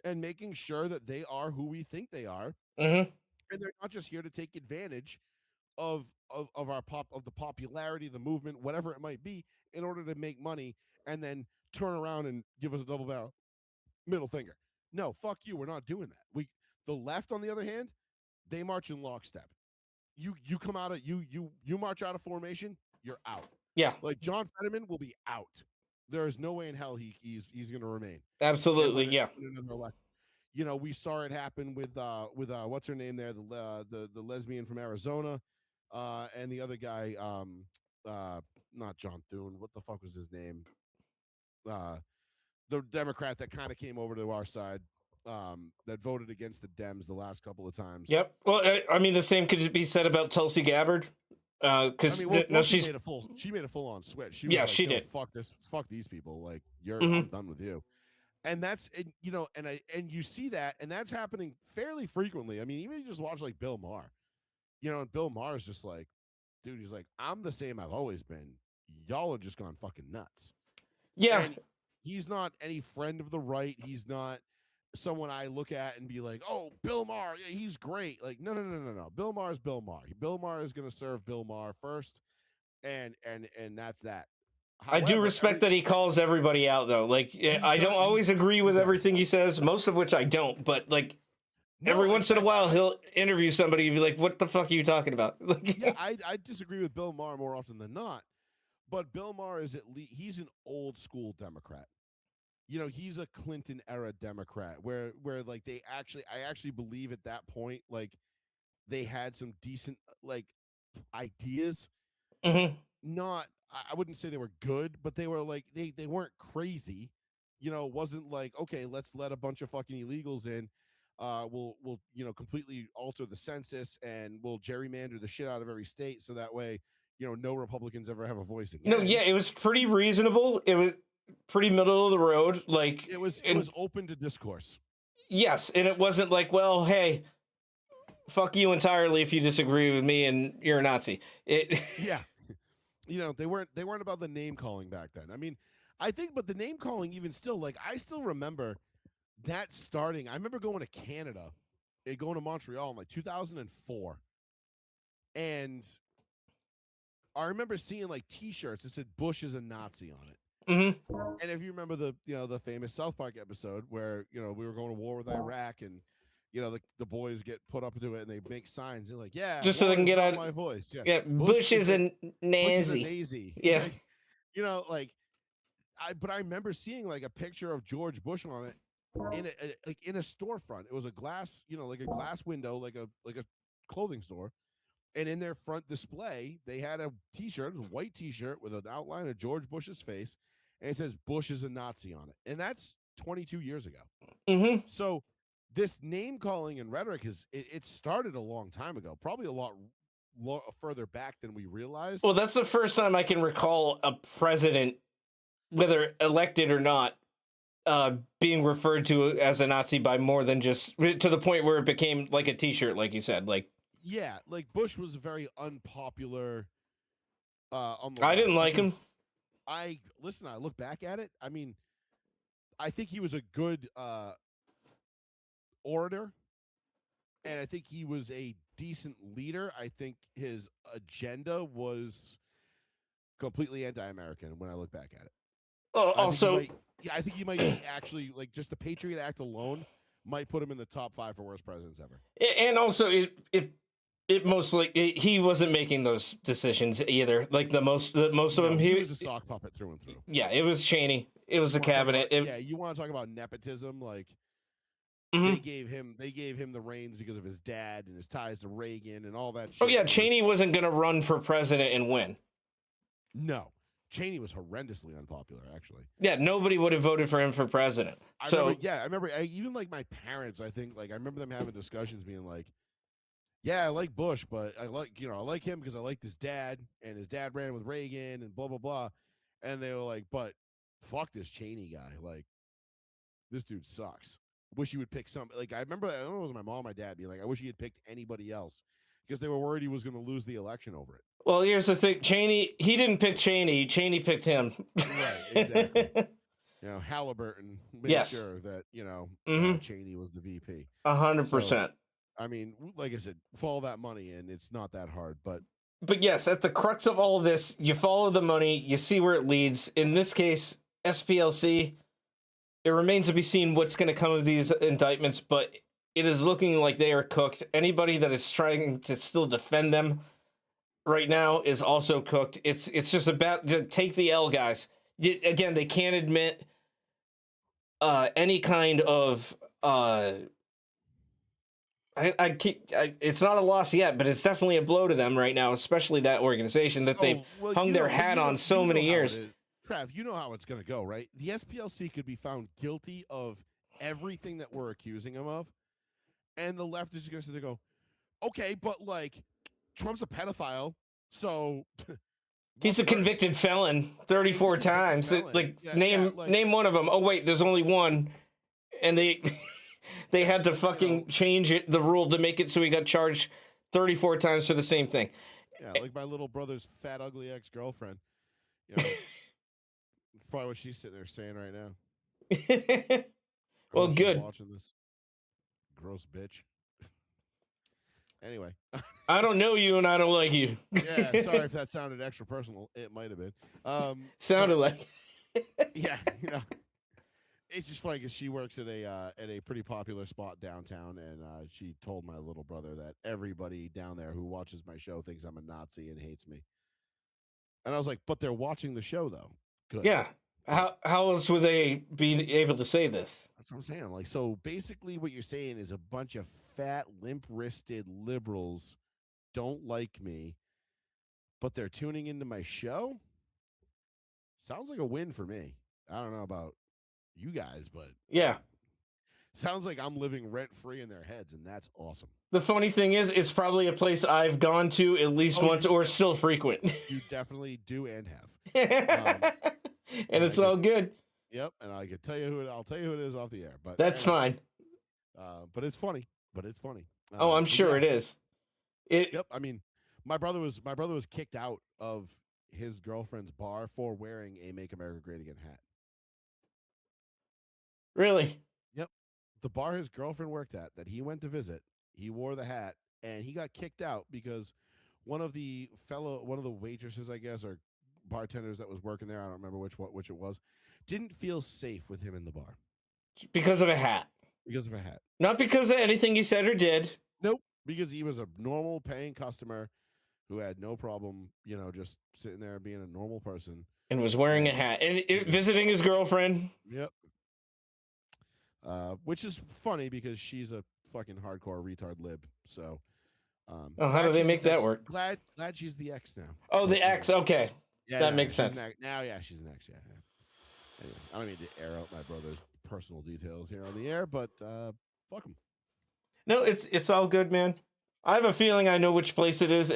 and making sure that they are who we think they are. Mm-hmm. And they're not just here to take advantage of the popularity, the movement, whatever it might be, in order to make money and then turn around and give us a double barrel middle finger. No, fuck you. We're not doing that. The left, on the other hand, they march in lockstep. You come out of you march out of formation, you're out. Yeah. Like John Fetterman will be out. There is no way in hell he's going to remain. Absolutely, yeah. We saw it happen with what's her name there, the lesbian from Arizona, and the other guy, not John Thune. What the fuck was his name? The Democrat that kind of came over to our side, that voted against the Dems the last couple of times. Yep. Well, I mean, the same could be said about Tulsi Gabbard. Because she made a full on switch. She was like, she did. Fuck these people. Like, I'm done with you. And that's and you see that, and that's happening fairly frequently. I mean, even you just watch like Bill Maher, and Bill Maher is just like, dude, he's like, I'm the same I've always been. Y'all are just gone fucking nuts. Yeah. And he's not any friend of the right. He's not someone I look at and be like, oh, Bill Maher, yeah, he's great. Like, no. Bill Maher is Bill Maher. Bill Maher is going to serve Bill Maher first, and that's that. However, I do respect that he calls everybody out, though. Like, I don't always agree with everything he says, most of which I don't, but like, every once in a while he'll interview somebody and be like, what the fuck are you talking about? Yeah, I disagree with Bill Maher more often than not, but Bill Maher is he's an old school Democrat. He's a Clinton era Democrat where like I actually believe at that point, like, they had some decent like ideas. Mm-hmm. I wouldn't say they were good, but they were like, they weren't crazy. It wasn't like, okay, let's let a bunch of fucking illegals in. We'll completely alter the census and we'll gerrymander the shit out of every state. So that way, no Republicans ever have a voice again. No, yeah, it was pretty reasonable. It was pretty middle of the road. Like, it was open to discourse. Yes. And it wasn't like, well, hey, fuck you entirely if you disagree with me and you're a Nazi. Yeah. they weren't about the name calling back then. I mean, I think, but the name calling even still, like I still remember that starting. I remember going to Canada, going to Montreal in like 2004, and I remember seeing like T-shirts that said "Bush is a Nazi" on it. And if you remember the famous South Park episode where we were going to war with Iraq, and the boys get put up into it and they make signs. They're like, "Yeah, just so they can get out my voice." Yeah, Yeah, Bush is a Nazi. Nazi. Yeah. Like but I remember seeing like a picture of George Bush on it in a storefront. It was a glass, like a glass window, like a clothing store. And in their front display, they had a T-shirt, a white T-shirt with an outline of George Bush's face, and it says "Bush is a Nazi" on it. And that's 22 years ago. So this name calling and rhetoric it started a long time ago, probably a lot further back than we realized. Well, that's the first time I can recall a president, whether elected or not, being referred to as a Nazi by more than just to the point where it became like a T-shirt, like you said. Like, yeah, like Bush was very unpopular. On the I didn't like him. I look back at it. I mean, I think he was a good orator, and I think he was a decent leader. I think his agenda was completely anti-American when I look back at it. I think he might actually, like, just the Patriot Act alone might put him in the top 5 for worst presidents ever. And also, it mostly he wasn't making those decisions either. Like most of them, he was a sock puppet through and through. Yeah, it was Cheney. It was the cabinet. You want to talk about nepotism? Like they gave him the reins because of his dad and his ties to Reagan and all that shit. Oh yeah, Cheney wasn't going to run for president and win. No, Cheney was horrendously unpopular, actually. Yeah, nobody would have voted for him for president. I remember even like my parents. I think like I remember them having discussions, being like, "Yeah, I like Bush, but I like him because I liked his dad, and his dad ran with Reagan and blah blah blah." And they were like, "But fuck this Cheney guy. Like, this dude sucks. Wish he would pick some." Like, I remember, I don't know, it was my mom or my dad being like, "I wish he had picked anybody else," because they were worried he was going to lose the election over it. Well, here's the thing: he didn't pick Cheney. Cheney picked him. Right, exactly. Halliburton made sure that Cheney was the VP. 100%. I mean, like I said, follow that money, and it's not that hard. But yes, at the crux of all this, you follow the money, you see where it leads. In this case, SPLC, it remains to be seen what's going to come of these indictments, but it is looking like they are cooked. Anybody that is trying to still defend them right now is also cooked. It's just about to take the L, guys. Again, they can't admit any kind of it's not a loss yet, but it's definitely a blow to them right now, especially that organization that they've hung their hat on so many years. Trav, you know how it's going to go, right? The SPLC could be found guilty of everything that we're accusing them of, and the left is going to sit there and go, okay, but like Trump's a pedophile, so he's a convicted felon 34 times. Name one of them. Oh wait, there's only one, and they had to fucking change the rule to make it so he got charged 34 times for the same thing. Yeah, like my little brother's fat, ugly ex-girlfriend. Probably what she's sitting there saying right now. Well, good. Watching this gross bitch. Anyway, I don't know you and I don't like you. Yeah, sorry if that sounded extra personal. It might have been. Sounded like. Yeah, it's just funny because she works at a pretty popular spot downtown, and she told my little brother that everybody down there who watches my show thinks I'm a Nazi and hates me. And I was like, but they're watching the show though. Good. Yeah. How else would they be able to say this? That's what I'm saying. Like, so basically what you're saying is a bunch of fat, limp-wristed liberals don't like me, but they're tuning into my show? Sounds like a win for me. I don't know about you guys, but yeah, sounds like I'm living rent-free in their heads, and that's awesome. The funny thing is, it's probably a place I've gone to at least once or still frequent. You definitely do and have. And it's all good. Yep, and I can tell you I'll tell you who it is off the air. But that's fine. But it's funny. I'm sure it is. Yep. I mean, my brother was kicked out of his girlfriend's bar for wearing a "Make America Great Again" hat. Really? Yep. The bar his girlfriend worked at that he went to visit, he wore the hat and he got kicked out because one of the waitresses, I guess, or bartenders that was working there, I don't remember which it was, didn't feel safe with him in the bar Because of a hat. because of a hat. Not because of anything he said or did. Nope. Because he was a normal paying customer who had no problem, just sitting there being a normal person. And was wearing a hat. And visiting his girlfriend. Yep. Which is funny because she's a fucking hardcore retard lib. So, how do they make that work? Glad she's the ex now. Oh, the ex. Okay, that makes sense. Now, she's an ex. Yeah. Anyway, I don't need to air out my brother's personal details here on the air, but fuck him. No, it's all good, man. I have a feeling I know which place it is.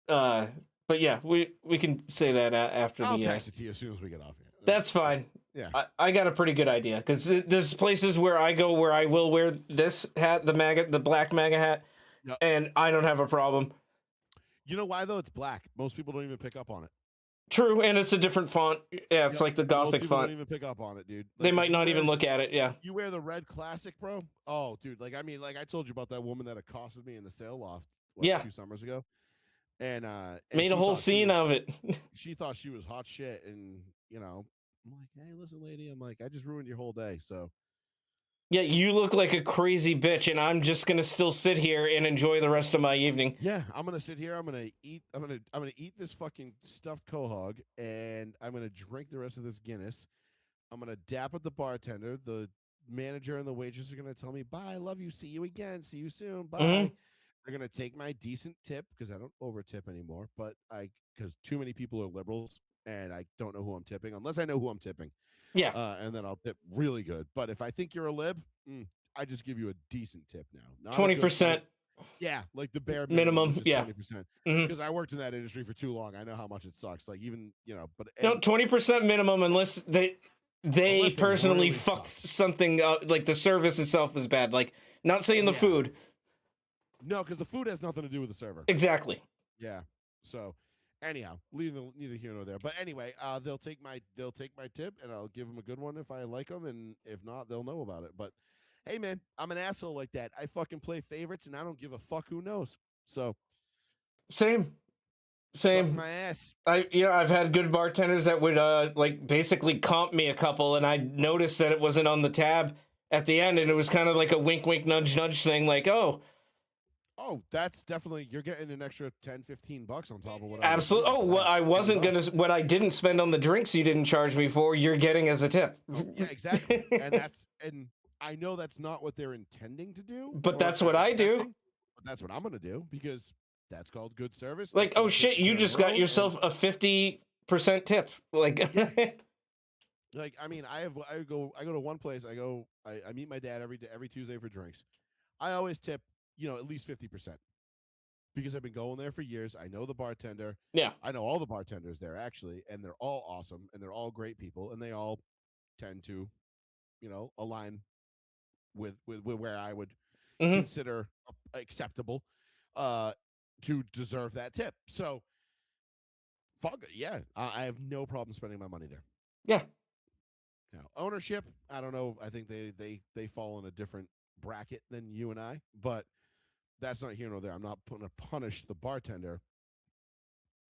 But yeah, we can say that after I'll text it to you as soon as we get off here. That's fine. Yeah, I got a pretty good idea because there's places where I go where I will wear this hat, the black MAGA hat, yep. And I don't have a problem. You know why though? It's black. Most people don't even pick up on it. True, and it's a different font. Yeah, it's like the Gothic Most font. Don't even pick up on it, dude. They might not even look at it. Yeah. You wear the red classic, bro. Oh, dude. Like I told you about that woman that accosted me in the sale loft. 2 summers ago, and made a whole scene of it. She thought she was hot shit, and I'm like, hey, listen, lady. I'm like, I just ruined your whole day. So. Yeah, you look like a crazy bitch, and I'm just gonna still sit here and enjoy the rest of my evening. Yeah, I'm gonna sit here. I'm gonna eat this fucking stuffed quahog, and I'm gonna drink the rest of this Guinness. I'm gonna dap at the bartender. The manager and the waitress are gonna tell me, "Bye, love you, see you again, see you soon, bye." Mm-hmm. They're gonna take my decent tip because I don't over tip anymore, but because too many people are liberals, and I don't know who I'm tipping unless I know who I'm tipping. Yeah. And then I'll tip really good. But if I think you're a lib, I just give you a decent tip now. 20%. Yeah, like the bare minimum. Yeah. 20%. Because I worked in that industry for too long. I know how much it sucks. Like even, but no, 20% minimum unless they personally really fucked something up. Like the service itself is bad. Like not saying the food. No, because the food has nothing to do with the server. Exactly. Yeah. So anyhow, neither here nor there. But anyway, they'll take my tip, and I'll give them a good one if I like them, and if not, they'll know about it. But hey, man, I'm an asshole like that. I fucking play favorites, and I don't give a fuck who knows. So same. My ass. I've had good bartenders that would like basically comp me a couple, and I noticed that it wasn't on the tab at the end, and it was kind of like a wink, wink, nudge, nudge thing, like Oh, that's definitely, you're getting an extra $10-15 on top of what absolutely. Oh, well, I wasn't gonna. What I didn't spend on the drinks you didn't charge me for, you're getting as a tip. Yeah, exactly. and I know that's not what they're intending to do, but that's what I do. But that's what I'm gonna do because that's called good service. Like, oh shit, you just got yourself a 50% tip. Like, yeah. Like, I mean, I go to one place. I meet my dad every Tuesday for drinks. I always tip. At least 50%, because I've been going there for years. I know the bartender. Yeah, I know all the bartenders there actually, and they're all awesome, and they're all great people, and they all tend to, align with where I would consider acceptable, to deserve that tip. So, fuck it, yeah, I have no problem spending my money there. Yeah. Now, ownership, I don't know. I think they fall in a different bracket than you and I, but that's not here nor there. I'm not going to punish the bartender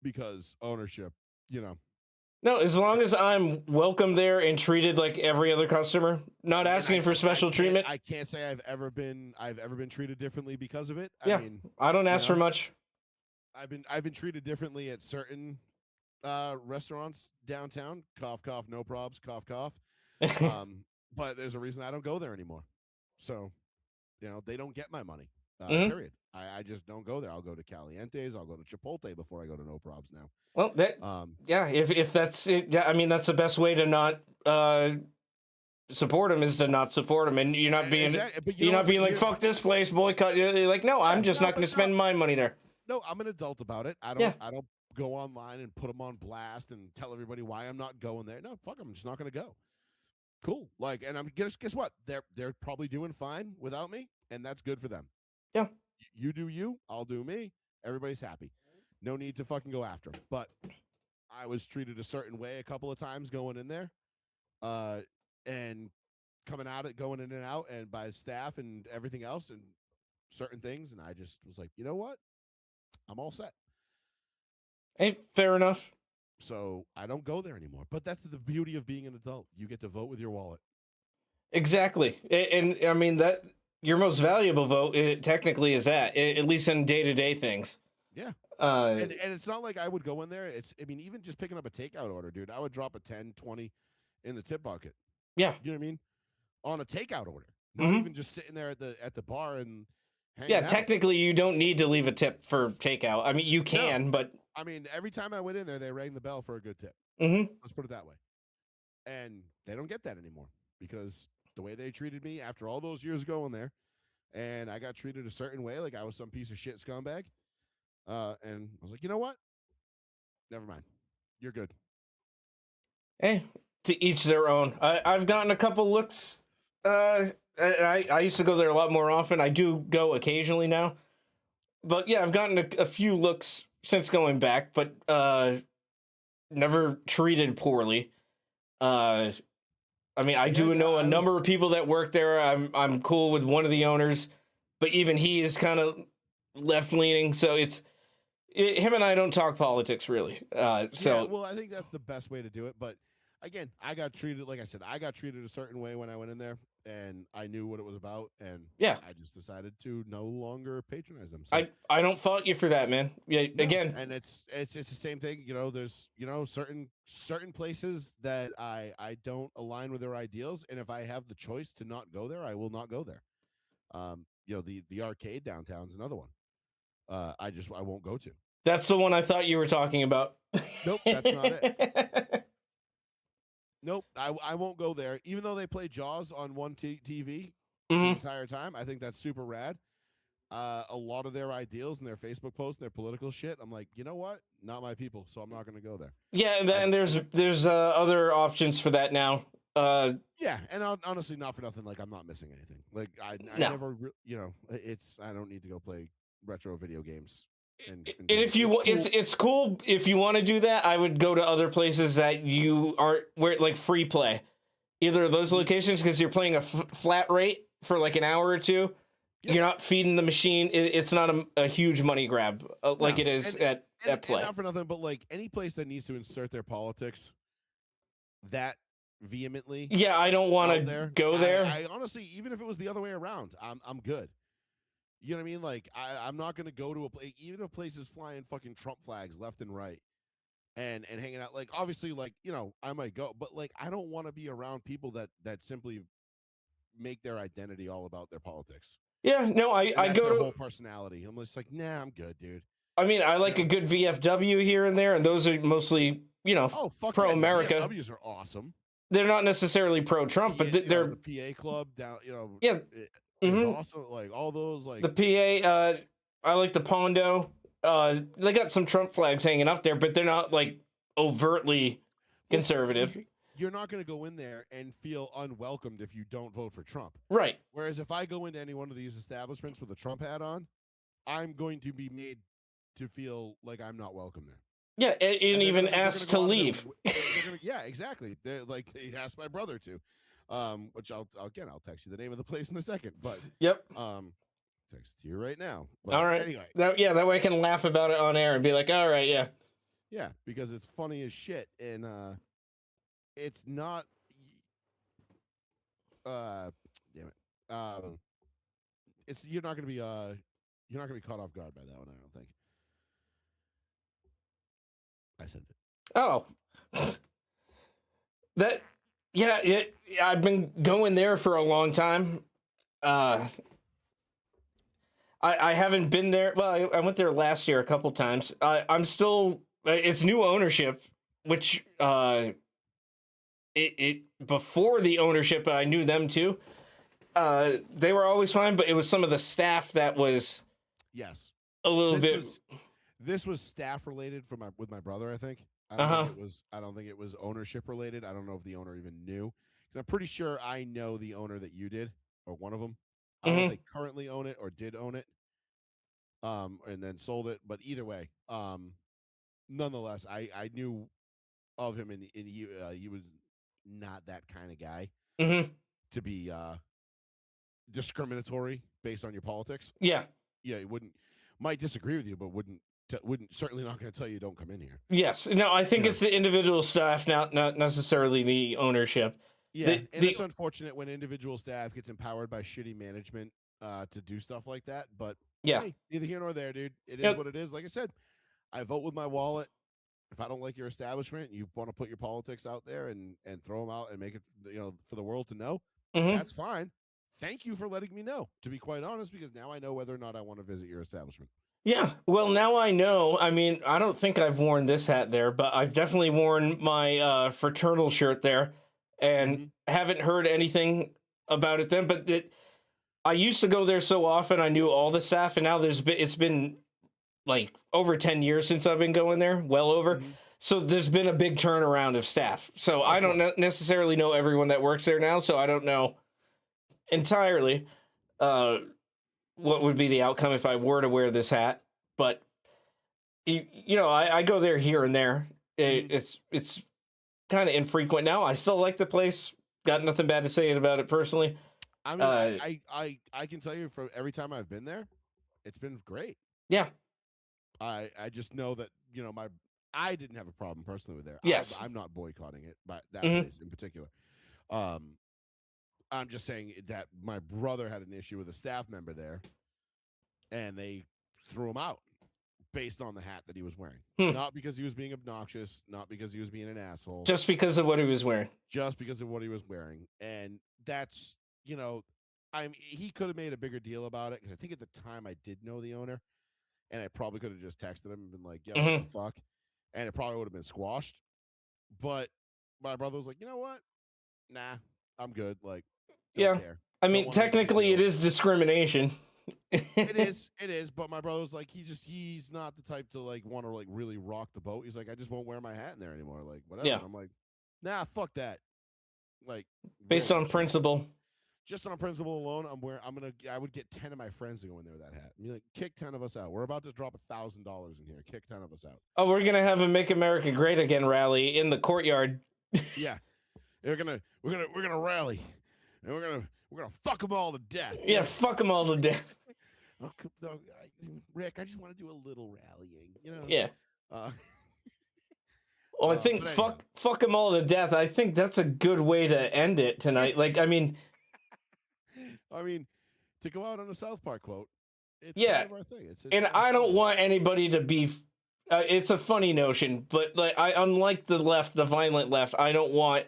because ownership, No, as long as I'm welcome there and treated like every other customer, not asking for special treatment. I can't say I've ever been treated differently because of it. Yeah, I don't ask for much. I've been treated differently at certain restaurants downtown. Cough, cough, no probs. Cough, cough. But there's a reason I don't go there anymore. So, they don't get my money. Period. I just don't go there. I'll go to Caliente's. I'll go to Chipotle before I go to No Probs now. Well, if that's it, yeah, I mean that's the best way to not support them is to not support them, and you're not being you're not being like fuck this place, boycott. You're like, no, I'm just not going to spend my money there. No, I'm an adult about it. I don't go online and put them on blast and tell everybody why I'm not going there. No, fuck, I'm just not going to go. Cool. Like, and I'm guess what? They're probably doing fine without me, and that's good for them. Yeah. You do you, I'll do me. Everybody's happy. No need to fucking go after them. But I was treated a certain way a couple of times going in there, and coming out it, going in and out, and by staff and everything else, and certain things, and I just was like, you know what, I'm all set. Hey, fair enough. So I don't go there anymore. But that's the beauty of being an adult. You get to vote with your wallet. Exactly, and I mean that your most valuable vote technically is that, at least in day-to-day things. Yeah. Uh, And it's not like I would go in there. I mean, even just picking up a takeout order, dude, I would drop a 10, 20 in the tip bucket. yeah. You know what I mean? On a takeout order. Not Mhm. even just sitting there at the bar and hanging Yeah, out. technically you don't need to leave a tip for takeout. I mean, you can, but I mean, every time I went in there, they rang the bell for a good tip. Mhm. Let's put it that way. And they don't get that anymore because the way they treated me after all those years going there, and I got treated a certain way, like I was some piece of shit scumbag. And I was like, you know what? Never mind. You're good. Hey, to each their own. I've gotten a couple looks. I used to go there a lot more often. I do go occasionally now, but yeah, I've gotten a few looks since going back, but never treated poorly. I mean, I Yeah, do no, know a I number was. of people that work there. I'm cool with one of the owners, but even he is kind of left leaning. So him and I don't talk politics really. Yeah, So well, I think that's the best way to do it. But again, I got treated, like I said, I got treated a certain way when I went in there, and I knew what it was about, and yeah, I just decided to no longer patronize them. So I don't fault you for that, man. Yeah, no, again, and it's the same thing. You know, there's certain places that I don't align with their ideals, and if I have the choice to not go there, I will not go there. The arcade downtown's another one. I won't go to. that's the one I thought you were talking about. Nope, that's not it. Nope, I won't go there. Even though they play Jaws on one TV the Mhm. entire time, I think that's super rad. A lot of their ideals and their Facebook posts and their political shit, I'm like, you know what? Not my people, so I'm not going to go there. Yeah, and, I, and there's other options for that now. yeah, and honestly, not for nothing. Like, I'm not missing anything. Like, I No. never, I don't need to go play retro video games. And And do if you it's wa- it's cool if you want to do that. I would go to other places that you aren't where like free play, either of those Mhm. locations because you're playing a flat rate for like an hour or two. Yeah. You're not feeding the machine. It's not a huge money grab like No. it is And, at play. not for nothing, but like any place that needs to insert their politics that vehemently Yeah, I don't want out to there, go there. I honestly, even if it was the other way around, I'm good. You know what I mean? Like I'm not gonna go to a place, even if places flying fucking Trump flags left and right, and hanging out. Like obviously, like I might go, but like I don't want to be around people that simply make their identity all about their politics, Yeah, no, and I that's go their to. whole personality. I'm just like, nah, I'm good, dude. I mean, I like You a know? good VFW here and there, and those are mostly Oh fuck pro yeah, dude. America. VFWs are awesome. They're not necessarily pro Trump, but The they're PA club down, yeah. is Hmm. also like all those like The PA, I like the Pondo. They got some Trump flags hanging up there, but they're not like overtly well, conservative. you're not going to go in there and feel unwelcomed if you don't vote for Trump. Right. Whereas if I go into any one of these establishments with a Trump hat on, I'm going to be made to feel like I'm not welcome there. Yeah, and even they're gonna asked go to out of their leave. yeah, exactly. They're like they asked my brother to, which I'll text you the name of the place in a second. But Yep. text it to you right now. But All right. anyway, That way I can laugh about it on air and be like, all right, yeah. yeah, because it's funny as shit, and it's not. Damn it. It's you're not gonna be caught off guard by that one. I don't think. I sent it. Oh. That yeah, I've been going there for a long time. I haven't been there. Well, I went there last year a couple times. I'm still. It's new ownership, which it before the ownership, I knew them too. They were always fine, but it was some of the staff that was Yes. a little bit. This was staff related with my brother. I think. I don't think it was ownership related. I don't know if the owner even knew. 'Cause I'm pretty sure I know the owner that you did, or one of them. I don't know if they currently own it or did own it, and then sold it. But either way, nonetheless, I knew of him, and he was not that kind of guy Mm-hmm. to be discriminatory based on your politics. Yeah. Yeah, he wouldn't might disagree with you, but wouldn't certainly not going to tell you don't come in here. Yes. No, I think You know? it's the individual staff, not necessarily the ownership. Yeah, and it's unfortunate when individual staff gets empowered by shitty management to do stuff like that. But yeah, hey, neither here nor there, dude. It is what it is. Like I said, I vote with my wallet. If I don't like your establishment, you want to put your politics out there and throw them out and make it, for the world to know, that's fine. Thank you for letting me know, to be quite honest, because now I know whether or not I want to visit your establishment. Yeah, well, now I know. I mean, I don't think I've worn this hat there, but I've definitely worn my fraternal shirt there, and haven't heard anything about it then. But I used to go there so often, I knew all the staff, and now it's been like over 10 years since I've been going there, well over. So there's been a big turnaround of staff. So I don't necessarily know everyone that works there now, so I don't know entirely what would be the outcome if I were to wear this hat. But I go there here and there. It's kind of infrequent now. I still like the place. Got nothing bad to say about it personally. I mean, I can tell you from every time I've been there, it's been great. Yeah. I just know that I didn't have a problem personally with there. Yes. I'm not boycotting it, but that place in particular. I'm just saying that my brother had an issue with a staff member there, and they threw him out based on the hat that he was wearing. Not because he was being obnoxious, not because he was being an asshole. Just because of what he was wearing. Just because of what he was wearing. And that's, he could have made a bigger deal about it, because I think at the time I did know the owner, and I probably could have just texted him and been like, yeah, what the fuck? And it probably would have been squashed. But my brother was like, you know what? Nah, I'm good. Like, don't care. I mean, technically it is discrimination. It is. But my brother was like, he's not the type to like want to like really rock the boat. He's like, I just won't wear my hat in there anymore. Like, whatever. Yeah. And I'm like, nah, fuck that. Like, based on principle. Just on principle alone, I would get 10 of my friends to go in there with that hat. I mean, like, kick 10 of us out. We're about to drop $1,000 in here. Kick 10 of us out. Oh, we're gonna have a "Make America Great Again" rally in the courtyard. Yeah, we're gonna rally, and we're gonna fuck them all to death. Yeah, fuck them all to death. Rick, I just want to do a little rallying. Yeah. Well, I think anyway. fuck them all to death. I think that's a good way to end it tonight. Like, I mean, to go out on a South Park quote, it's yeah, kind of our thing. and I don't want anybody to be. It's a funny notion, but like, unlike the left, the violent left, I don't want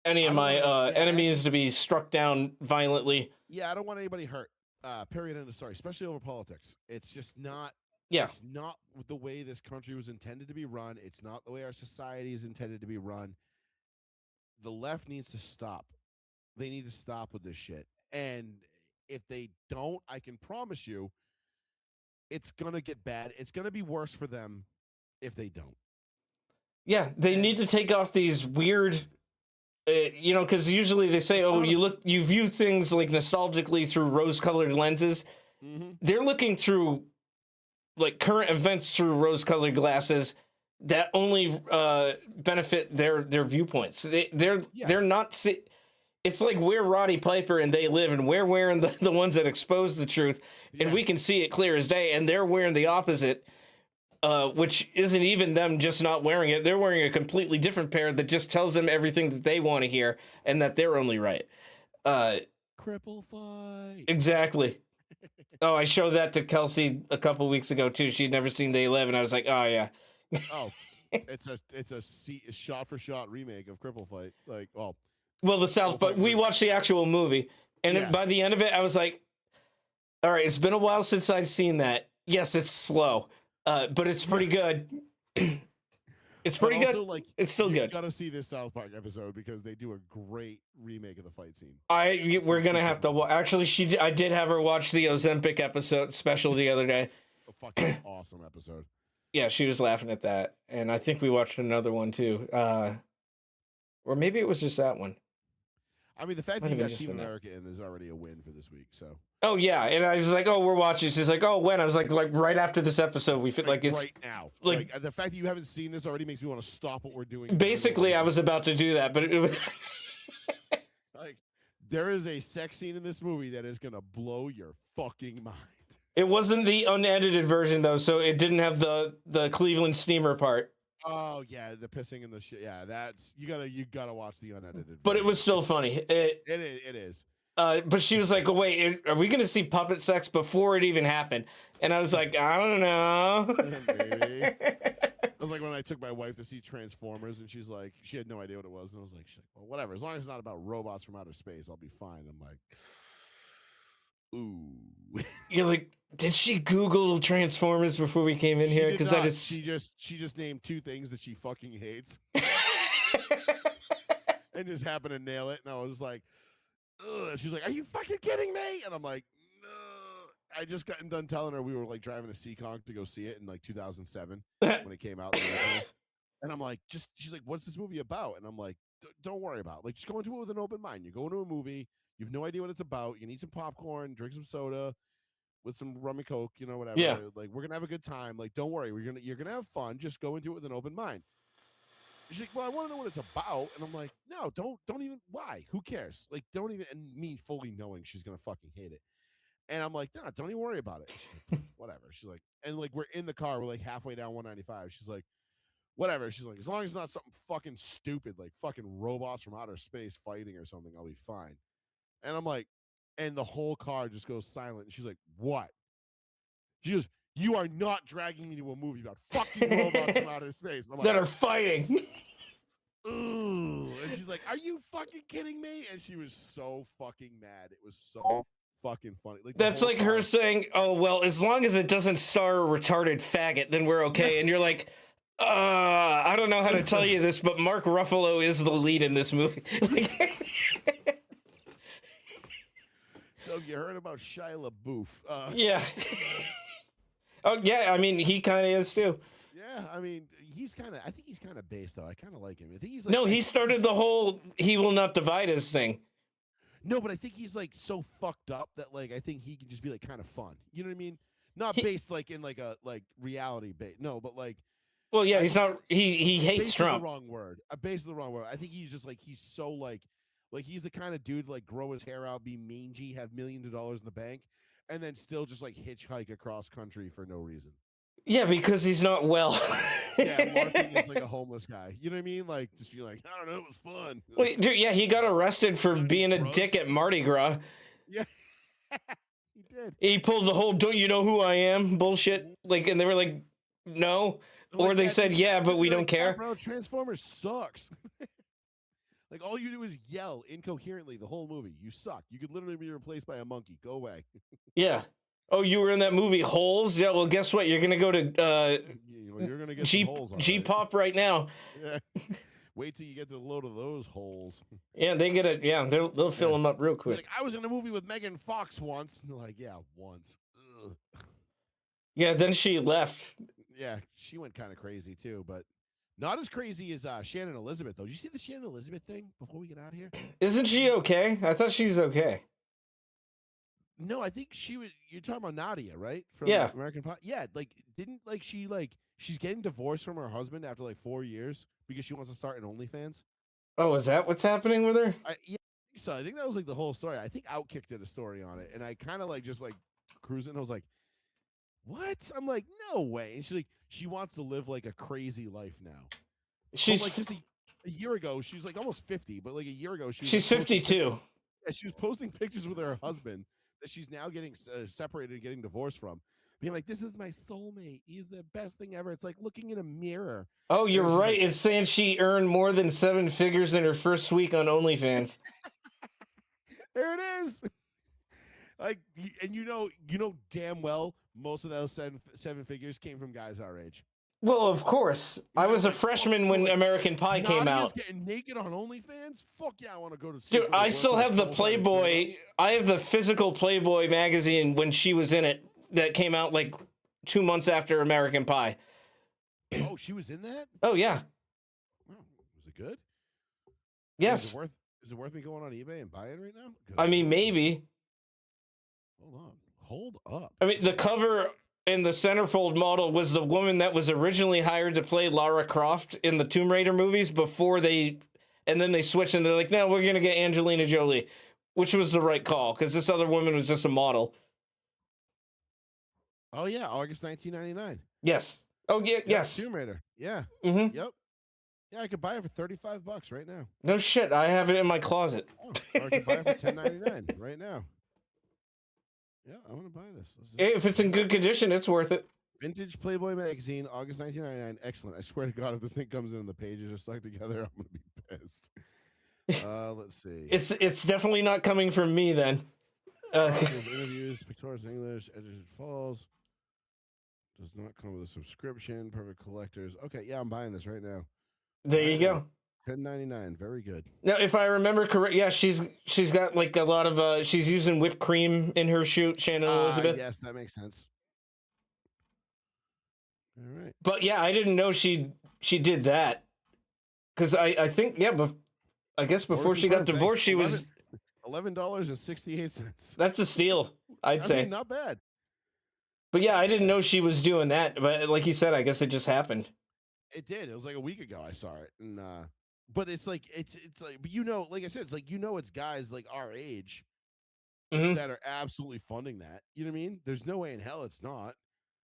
any of my enemies to be struck down violently. Yeah, I don't want anybody hurt. Period. End of story. Especially over politics. It's just not. Yeah. It's not the way this country was intended to be run. It's not the way our society is intended to be run. The left needs to stop. They need to stop with this shit. And if they don't, I can promise you, it's going to get bad. It's going to be worse for them if they don't. Yeah, they need to take off these weird, because usually they say, you view things like nostalgically through rose-colored lenses. They're looking through like current events through rose-colored glasses that only benefit their viewpoints. They're not. It's like we're Roddy Piper and they live, and we're wearing the ones that expose the truth, and we can see it clear as day, and they're wearing the opposite, which isn't even them just not wearing it. They're wearing a completely different pair that just tells them everything that they want to hear and that they're only right. Cripple fight. Exactly. Oh, I showed that to Kelsey a couple weeks ago too. She'd never seen They Live, and I was like, oh yeah. Oh, it's a shot for shot remake of Cripple Fight. Like, well, the South, but we watched the actual movie, and by the end of it, I was like, all right, it's been a while since I've seen that. Yes, it's slow, but it's pretty good. It's pretty good. Like, it's still good. You gotta see this South Park episode because they do a great remake of the fight scene. We're gonna have to actually. I did have her watch the Ozempic episode special the other day. A fucking awesome episode. Yeah, she was laughing at that, and I think we watched another one too, or maybe it was just that one. I mean, the fact Might that you have got just Team been that. America in is already a win for this week. So Oh yeah, and I was like, oh, we're watching. She's like, oh, when? I was like right after this episode. We feel like it's right now. like the fact that you haven't seen this already makes me want to stop what we're doing. basically, I was about to do that, but it was like there is a sex scene in this movie that is gonna blow your fucking mind. it wasn't the unedited version though, so it didn't have the Cleveland steamer part. Oh yeah, the pissing and the shit. Yeah, that's you gotta watch the unedited. But it version. was still funny. It is. But she was like, oh, wait, are we going to see puppet sex before it even happened? And I was like, I don't know. Maybe. It was like when I took my wife to see Transformers, and she's like, she had no idea what it was. And I was like, well, whatever. As long as it's not about robots from outer space, I'll be fine. I'm like, ooh. You're like, did she Google Transformers before we came in here? Because that is... She just named 2 things that she fucking hates. And just happened to nail it. And I was like, ugh. She's like, are you fucking kidding me? And I'm like, no. I just gotten done telling her we were like driving to Seekonk to go see it in like 2007 when it came out. And I'm like, she's like, what's this movie about? And I'm like, don't worry about it. Like, just go into it with an open mind. You're going to a movie. You have no idea what it's about. You need some popcorn, drink some soda with some rum and coke, you know, whatever. Yeah. Like, we're going to have a good time. Like, don't worry. You're going to have fun. Just go into it with an open mind. She's like, well, I want to know what it's about. And I'm like, no, don't even, why? Who cares? Like, don't even, and me fully knowing she's going to fucking hate it. And I'm like, nah, don't even worry about it. She's like, whatever. She's like, and like, we're in the car. We're like halfway down 195. She's like, whatever. She's like, as long as it's not something fucking stupid, like fucking robots from outer space fighting or something, I'll be fine. And I'm like, and the whole car just goes silent. And she's like, what? She goes, you are not dragging me to a movie about fucking robots from outer space. I'm like, that are fighting. ooh. And she's like, are you fucking kidding me? And she was so fucking mad. It was so fucking funny. Like, That's like her saying, oh, well, as long as it doesn't star a retarded faggot, then we're okay. And you're like, I don't know how to tell you this, but Mark Ruffalo is the lead in this movie. So you heard about Shia LaBeouf? Yeah. Oh, yeah, I mean, he kind of is, too. Yeah, I mean, I think he's kind of based, though. I kind of like him. I think he's like... No, he started the whole he will not divide us thing. No, but I think he's, like, so fucked up that, like, I think he can just be, like, kind of fun. You know what I mean? Not based, like, in, like, a, like, reality base. No, but, like... Well, yeah, he's not... He hates based Trump. Is the wrong word. Based is the wrong word. I think he's just, like, he's so, like, he's the kind of dude, like, grow his hair out, be mangy, have millions of dollars in the bank, and then still just, like, hitchhike across country for no reason. Yeah, because he's not well. Yeah, LARPing is like a homeless guy. You know what I mean? Like, just be like, I don't know, it was fun. Wait, dude, yeah, he got arrested for being a dick at Mardi Gras. Yeah, he did. He pulled the whole "don't you know who I am" bullshit. Like, and they were like, no, or they said, yeah, but we don't care. Bro, Transformers sucks. Like, all you do is yell incoherently the whole movie. You suck. You could literally be replaced by a monkey. Go away. Yeah. Oh, you were in that movie Holes? Yeah, well, guess what? You're going to go to you're gonna get some holes. G-Pop right now. Yeah. Wait till you get to the load of those holes. Yeah, they get it. Yeah, they'll fill them up real quick. Like, I was in a movie with Megan Fox once. And they're like, yeah, once. Ugh. Yeah, then she left. Yeah, she went kind of crazy too, but not as crazy as Shannon Elizabeth, though. Did you see the Shannon Elizabeth thing before we get out of here? Isn't she okay? I thought she's okay. No, I think she was. You're talking about Nadia, right? From Yeah. American Pie. Yeah, like didn't like she like she's getting divorced from her husband after like 4 years because she wants to start an OnlyFans. Oh, is that what's happening with her? Yeah, so I think that was like the whole story. I think Outkick did a story on it, and I kind of like just like cruising. I was like, "What?" I'm like, "No way!" And she's like, she wants to live like a crazy life now. She's like just a year ago. She was like almost 50, but like a year ago, she's 52. Yeah, she was posting pictures with her husband that she's now getting separated and getting divorced from, being like, this is my soulmate, he's the best thing ever. It's like looking in a mirror. Oh, you're right. Like, it's saying she earned more than 7 figures in her first week on OnlyFans. There it is. Like, and you know damn well most of those seven figures came from guys our age. Well, of course. I was a freshman when American Pie came out. Getting naked on OnlyFans? Fuck yeah, I want to go to. Dude, I still have the Playboy. I have the physical Playboy magazine when she was in it that came out like 2 months after American Pie. Oh, she was in that? Oh, yeah. Oh, was it good? Yes. Is it worth me going on eBay and buying it right now? I mean, maybe. Hold on. Hold up. I mean, the cover in the centerfold model was the woman that was originally hired to play Lara Croft in the Tomb Raider movies and then they switched and they're like, no, we're going to get Angelina Jolie, which was the right call because this other woman was just a model. Oh, yeah. August 1999. Yes. Oh, yeah. Yep, yes. Tomb Raider. Yeah. Mm-hmm. Yep. Yeah, I could buy it for $35 right now. No shit. I have it in my closet. Oh, or I could buy it for $10.99 right now. Yeah, I want to buy this. If it's in good condition, it's worth it. Vintage Playboy magazine, August 1999. Excellent. I swear to God, if this thing comes in and the pages are stuck together, I'm going to be pissed. Let's see. It's definitely not coming from me then. Interviews, pictorials in English, edited falls. Does not come with a subscription. Perfect collectors. Okay, yeah, I'm buying this right now. There you go. $10.99. Very good. Now, if I remember correct, yeah, she's got like a lot of she's using whipped cream in her shoot, Shannon Elizabeth. Yes, that makes sense. All right. But yeah, I didn't know she did that because I think I guess before she got divorced, she was $11.68. That's a steal, I'd say. I mean, not bad. But yeah, I didn't know she was doing that. But like you said, I guess it just happened. It did. It was like a week ago I saw it, and but it's like it's like, but like I said, it's like it's guys like our age that are absolutely funding that. You know what I mean? There's no way in hell it's not.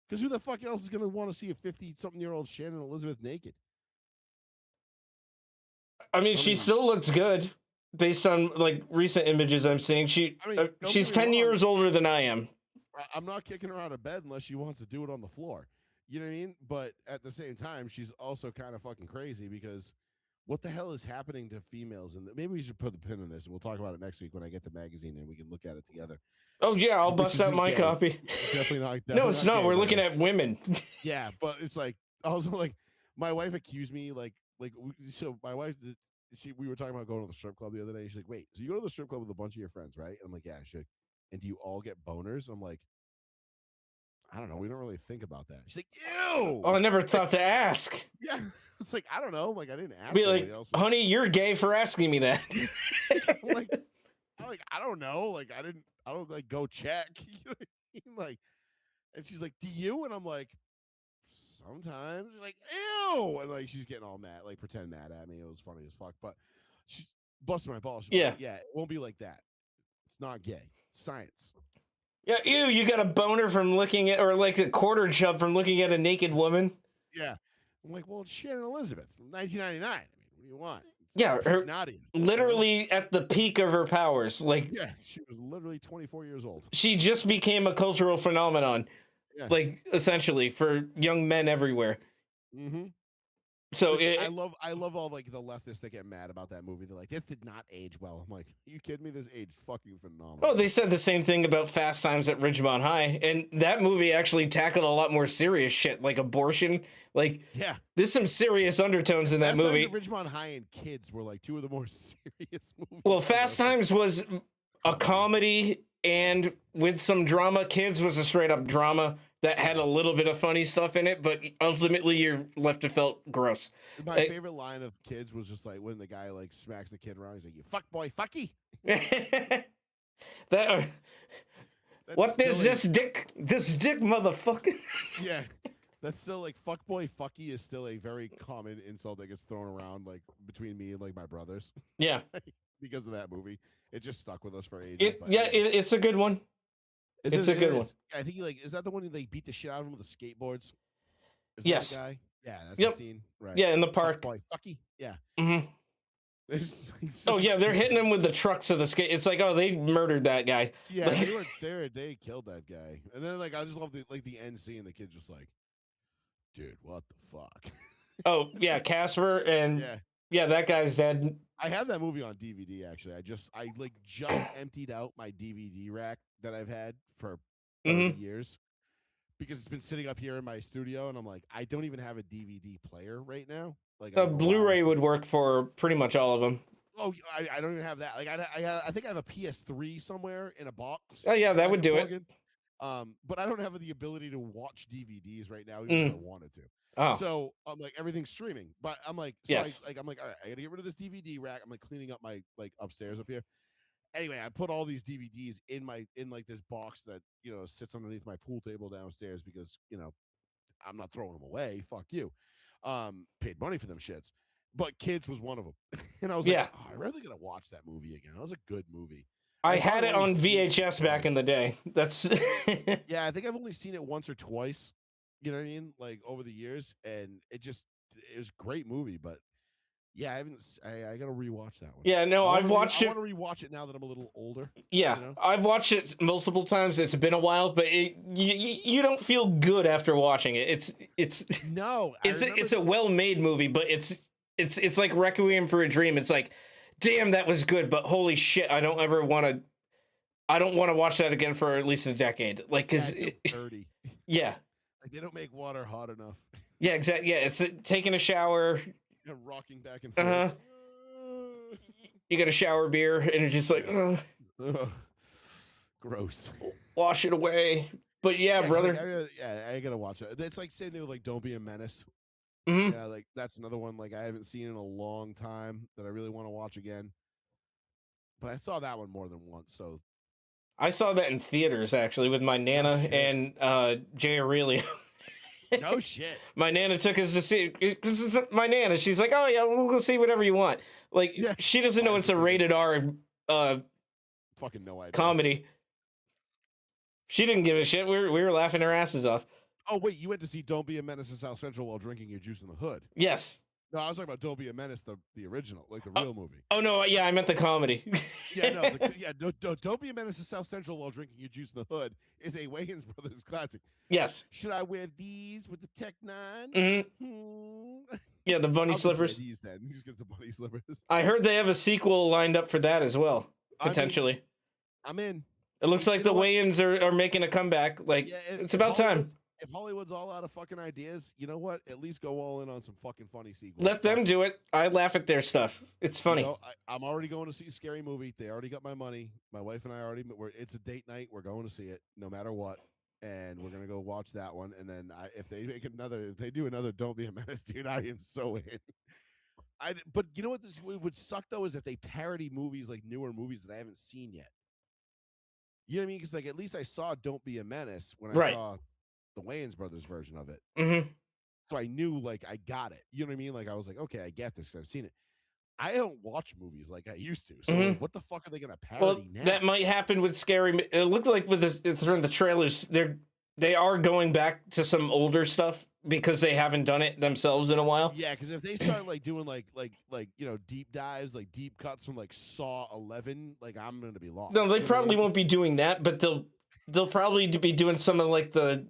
Because who the fuck else is going to want to see a 50-something-year-old Shannon Elizabeth naked? I mean, she still looks good based on like recent images I'm seeing. She's 10 years older than I am. I'm not kicking her out of bed unless she wants to do it on the floor. You know what I mean? But at the same time, she's also kind of fucking crazy because what the hell is happening to females? And maybe we should put the pin in this, and we'll talk about it next week when I get the magazine and we can look at it together. Oh yeah, I'll bust out my copy. Definitely not. No, it's not. We're looking at women. Yeah, but it's like also like my wife accused me so my wife we were talking about going to the strip club the other day. She's like, "Wait, so you go to the strip club with a bunch of your friends, right?" And I'm like, "Yeah, I should." And do you all get boners? I'm like, I don't know. We don't really think about that. She's like, ew. Oh, I never thought to ask. Yeah. It's like, I don't know. Like, I didn't ask. Be like, honey, you're gay for asking me that. I'm like, I don't know. Like, I don't like go check. You know what I mean? Like, and she's like, do you? And I'm like, sometimes. She's like, ew. And like, she's getting all mad, like pretend mad at me. It was funny as fuck. But she's busting my balls. Yeah. Like, yeah. It won't be like that. It's not gay. It's science. Yeah, ew, you got a boner from looking at, or like a quarter chub from looking at a naked woman. Yeah. I'm like, well, it's Shannon Elizabeth from 1999. I mean, what do you want? Yeah, her Nadia. Literally at the peak of her powers. Like, yeah, she was literally 24 years old. She just became a cultural phenomenon. Yeah. Like, essentially, for young men everywhere. Mm-hmm. So I love all like the leftists that get mad about that movie. They're like, this did not age well. I'm like, are you kidding me? This aged fucking phenomenal. Oh, they said the same thing about Fast Times at Ridgemont High, and that movie actually tackled a lot more serious shit, like abortion. Like, yeah, there's some serious undertones in that movie. Ridgemont High and Kids were like two of the more serious movies. Well, Fast Times was a comedy and with some drama. Kids was a straight up drama that had a little bit of funny stuff in it, but ultimately you're left to felt gross. My favorite line of Kids was just like when the guy like smacks the kid around. He's like, "You fuck boy, fucky." What is this dick? This dick, motherfucker. Yeah, that's still like fuck boy, fucky is still a very common insult that gets thrown around like between me and like my brothers. Yeah, because of that movie, it just stuck with us for ages. It's a good one. It's a good one. I think is that the one they beat the shit out of him with the skateboards? Yes. That guy? Yeah, that's the scene. Right. Yeah, in the park. Fuck boy, fucky. Yeah. Mm-hmm. They're hitting him with the trucks of the skate. It's like, oh, they murdered that guy. Yeah, they were there. They killed that guy. And then like I just love the end scene. The kid's just like, dude, what the fuck? Oh yeah, Casper and yeah, that guy's dead. I have that movie on DVD actually. I just emptied out my DVD rack that I've had for 30 years because it's been sitting up here in my studio, and I'm like, I don't even have a DVD player right now. Like a Blu-ray would work for pretty much all of them. Oh, I don't even have that. Like I think I have a PS3 somewhere in a box. Oh yeah, that would do it. But I don't have the ability to watch DVDs right now, even if I wanted to. Oh, So I'm like, everything's streaming. But I'm like, so yes. I'm like, all right, I gotta get rid of this DVD rack. I'm like cleaning up my like upstairs up here. Anyway, I put all these DVDs in like this box that sits underneath my pool table downstairs because I'm not throwing them away. Fuck you. Paid money for them shits. But Kids was one of them, and I was like, Yeah. oh, I really gotta watch that movie again. That was a good movie. I I've had probably it only on seen it VHS back in twice. the day. That's Yeah, I think I've only seen it once or twice. You know what I mean? Like over the years, and it was a great movie. But yeah, I haven't. I gotta rewatch that one. yeah. No, I've watched I it. want to rewatch it now that I'm a little older. Yeah, I've watched it multiple times. It's been a while, but you don't feel good after watching it. It's No, it's a well-made movie, but it's like Requiem for a Dream. It's like, damn, that was good, but holy shit, I don't want to watch that again for at least a decade. Like, cause dirty. Yeah, like they don't make water hot enough. Yeah, exactly. Yeah, it's taking a shower, rocking back and forth. You get a shower beer, and it's just like, gross. Wash it away. But yeah, brother. Like, I gotta watch it. It's like saying they were like, "Don't Be a Menace." Mm-hmm. Yeah, like that's another one like I haven't seen in a long time that I really want to watch again. But I saw that one more than once, so I saw that in theaters actually with my nana and Jay Aurelio. No shit. My nana took us to see. Cause it's my nana. She's like, "Oh yeah, we'll go see whatever you want." Like she doesn't know it's a rated R. Fucking no idea. Comedy. She didn't give a shit. We were laughing our asses off. Oh wait, you went to see "Don't Be a Menace" in South Central while drinking your juice in the hood? Yes. No, I was talking about "Don't Be a Menace," the original, like the real movie. Oh no, yeah, I meant the comedy. Don't Be a Menace to South Central while drinking your juice in the hood is a Wayans Brothers classic. Yes. Should I wear these with the Tech 9? Mm-hmm. Yeah, the bunny slippers. These then. You just get the bunny slippers. I heard they have a sequel lined up for that as well, potentially. I'm in. It looks like the Wayans are making a comeback. Like, it's about time. If Hollywood's all out of fucking ideas, you know what? At least go all in on some fucking funny sequels. Let them do it. I laugh at their stuff. It's funny. I'm already going to see a Scary Movie. They already got my money. My wife and I it's a date night. We're going to see it no matter what. And we're gonna go watch that one. And then if they do another "Don't Be a Menace," dude, I am so in. But you know what would suck though is if they parody movies, like newer movies that I haven't seen yet. You know what I mean? Because like at least I saw "Don't Be a Menace" when I saw the Wayans Brothers version of it. Mm-hmm. So I knew like I got it. You know what I mean? Like I was like, okay, I get this. I've seen it. I don't watch movies like I used to. So like, what the fuck are they gonna parody now? That might happen with Scary. It looked like with this from the trailers, they are going back to some older stuff because they haven't done it themselves in a while. Yeah, because if they start like doing like deep dives, like deep cuts from like Saw 11, like I'm gonna be lost. No, they probably won't be doing that, but they'll probably be doing some of like the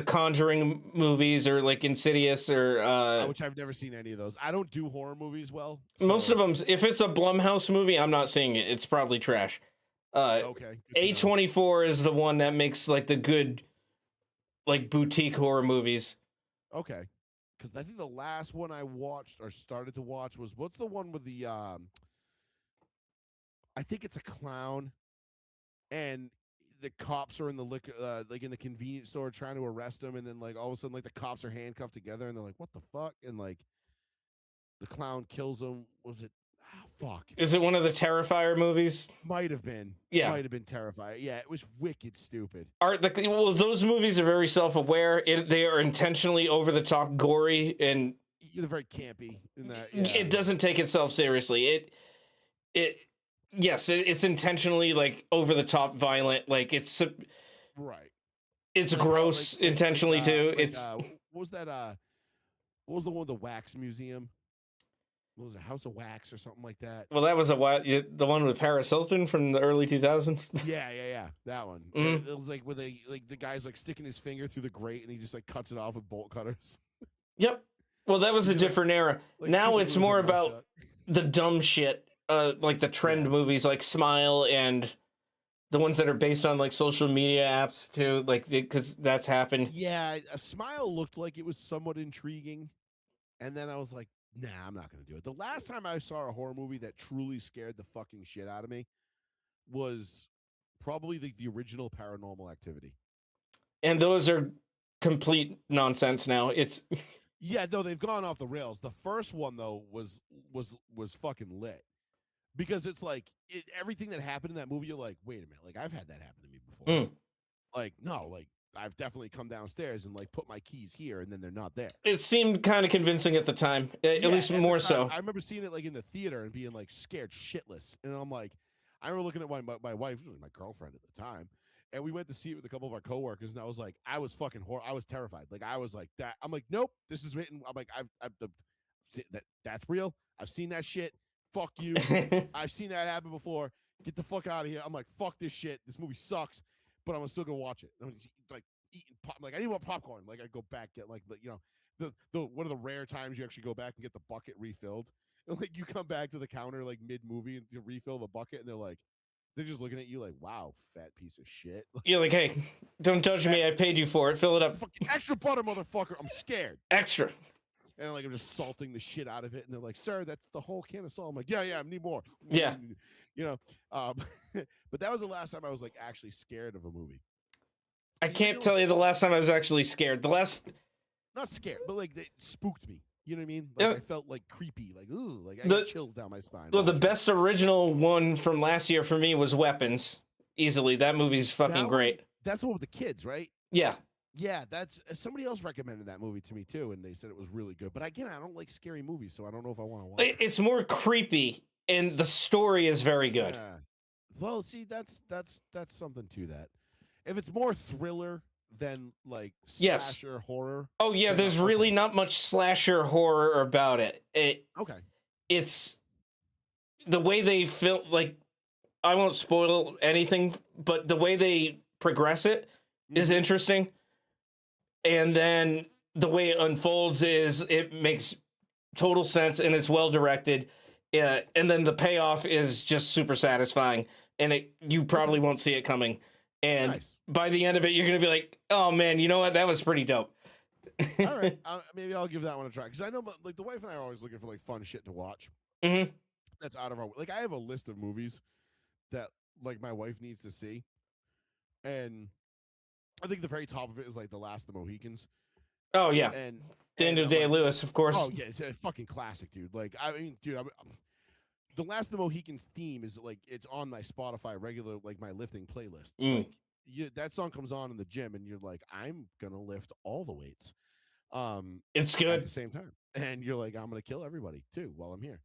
Conjuring movies or like Insidious or which I've never seen any of those. I don't do horror movies well. So. Most of them, if it's a Blumhouse movie, I'm not seeing it. It's probably trash. Okay. A24 is the one that makes like the good like boutique horror movies. Okay. Because I think the last one I watched or started to watch was what's the one with the I think it's a clown and the cops are in the liquor like in the convenience store trying to arrest him, and then like all of a sudden like the cops are handcuffed together and they're like, what the fuck? And like the clown kills him. Was it fuck? Is it one of the Terrifier movies? Might have been. Yeah. Might have been Terrifier. Yeah, it was wicked stupid. Well, those movies are very self-aware. They are intentionally over the top gory and they're very campy in that. Yeah. It doesn't take itself seriously. It's intentionally like over the top violent. Like it's right. It's like, gross intentionally too. It's what was that? What was the one with the wax museum? What was it, House of Wax or something like that? Well, that was the one with Paris Hilton from the early 2000s. Yeah, that one. Mm-hmm. It was like where the guy's like sticking his finger through the grate and he just like cuts it off with bolt cutters. Yep. Well, that was a different era. Like now it's more about the dumb shit, like the trend movies, like Smile and the ones that are based on like social media apps too, like because that's happened. Yeah, a Smile looked like it was somewhat intriguing, and then I was like, nah, I'm not going to do it. The last time I saw a horror movie that truly scared the fucking shit out of me was probably the original Paranormal Activity. And those are complete nonsense now. It's Yeah, no, they've gone off the rails. The first one though was fucking lit because it's like everything that happened in that movie. You're like, wait a minute, like I've had that happen to me before. Like no, like I've definitely come downstairs and like put my keys here and then they're not there. it seemed kind of convincing at the time, at least more so. I remember seeing it like in the theater and being like scared shitless, and I'm like, I remember looking at my wife, who was my girlfriend at the time, and we went to see it with a couple of our coworkers, and I was like, I was fucking I was terrified. Like I was like that. I'm like, nope, this is written. I'm like, that's real. I've seen that shit. Fuck you. I've seen that happen before. Get the fuck out of here. I'm like, fuck this shit. This movie sucks, but I'm still gonna watch it. I'm like eating pop. Like I didn't want popcorn. Like I go back get like you know the one of the rare times you actually go back and get the bucket refilled. And like you come back to the counter like mid movie and you refill the bucket, and they're just looking at you like, wow, fat piece of shit. You're like, hey, don't judge me. I paid you for it. Fill it up. Fucking extra butter, motherfucker. I'm scared. Extra. And like I'm just salting the shit out of it, and they're like, "Sir, that's the whole can of salt." I'm like, "Yeah, I need more." Yeah. You know, but that was the last time I was like actually scared of a movie. I can't tell you the last time I was actually scared. Not scared, but like it spooked me. You know what I mean? Like I felt like creepy, like ooh, like I got chills down my spine. Well, the best original one from last year for me was Weapons. Easily, that movie's fucking great. That's the one with the kids, right? Yeah. Yeah, that's somebody else recommended that movie to me too, and they said it was really good. But again, I don't like scary movies, so I don't know if I want to watch it. It's more creepy, and the story is very good. Yeah. Well, see, that's something to that. If it's more thriller than like slasher horror. Oh yeah, there's really not much slasher horror about it. Okay. It's the way they feel. Like I won't spoil anything, but the way they progress it is interesting. And then the way it unfolds is it makes total sense and it's well directed. And then the payoff is just super satisfying, and you probably won't see it coming. And by the end of it, you're gonna be like, "Oh man, you know what? That was pretty dope." All right, maybe I'll give that one a try because I know, like the wife and I are always looking for like fun shit to watch. That's out of our like. I have a list of movies that like my wife needs to see, and I think the very top of it is like The Last of the Mohicans. Oh yeah, and Daniel Day-Lewis, of course. Oh yeah, it's a fucking classic, dude. Like I mean, dude, The Last of the Mohicans theme is like it's on my Spotify regular like my lifting playlist. Like that song comes on in the gym, and you're like, I'm gonna lift all the weights. It's good at the same time, and you're like, I'm gonna kill everybody too while I'm here.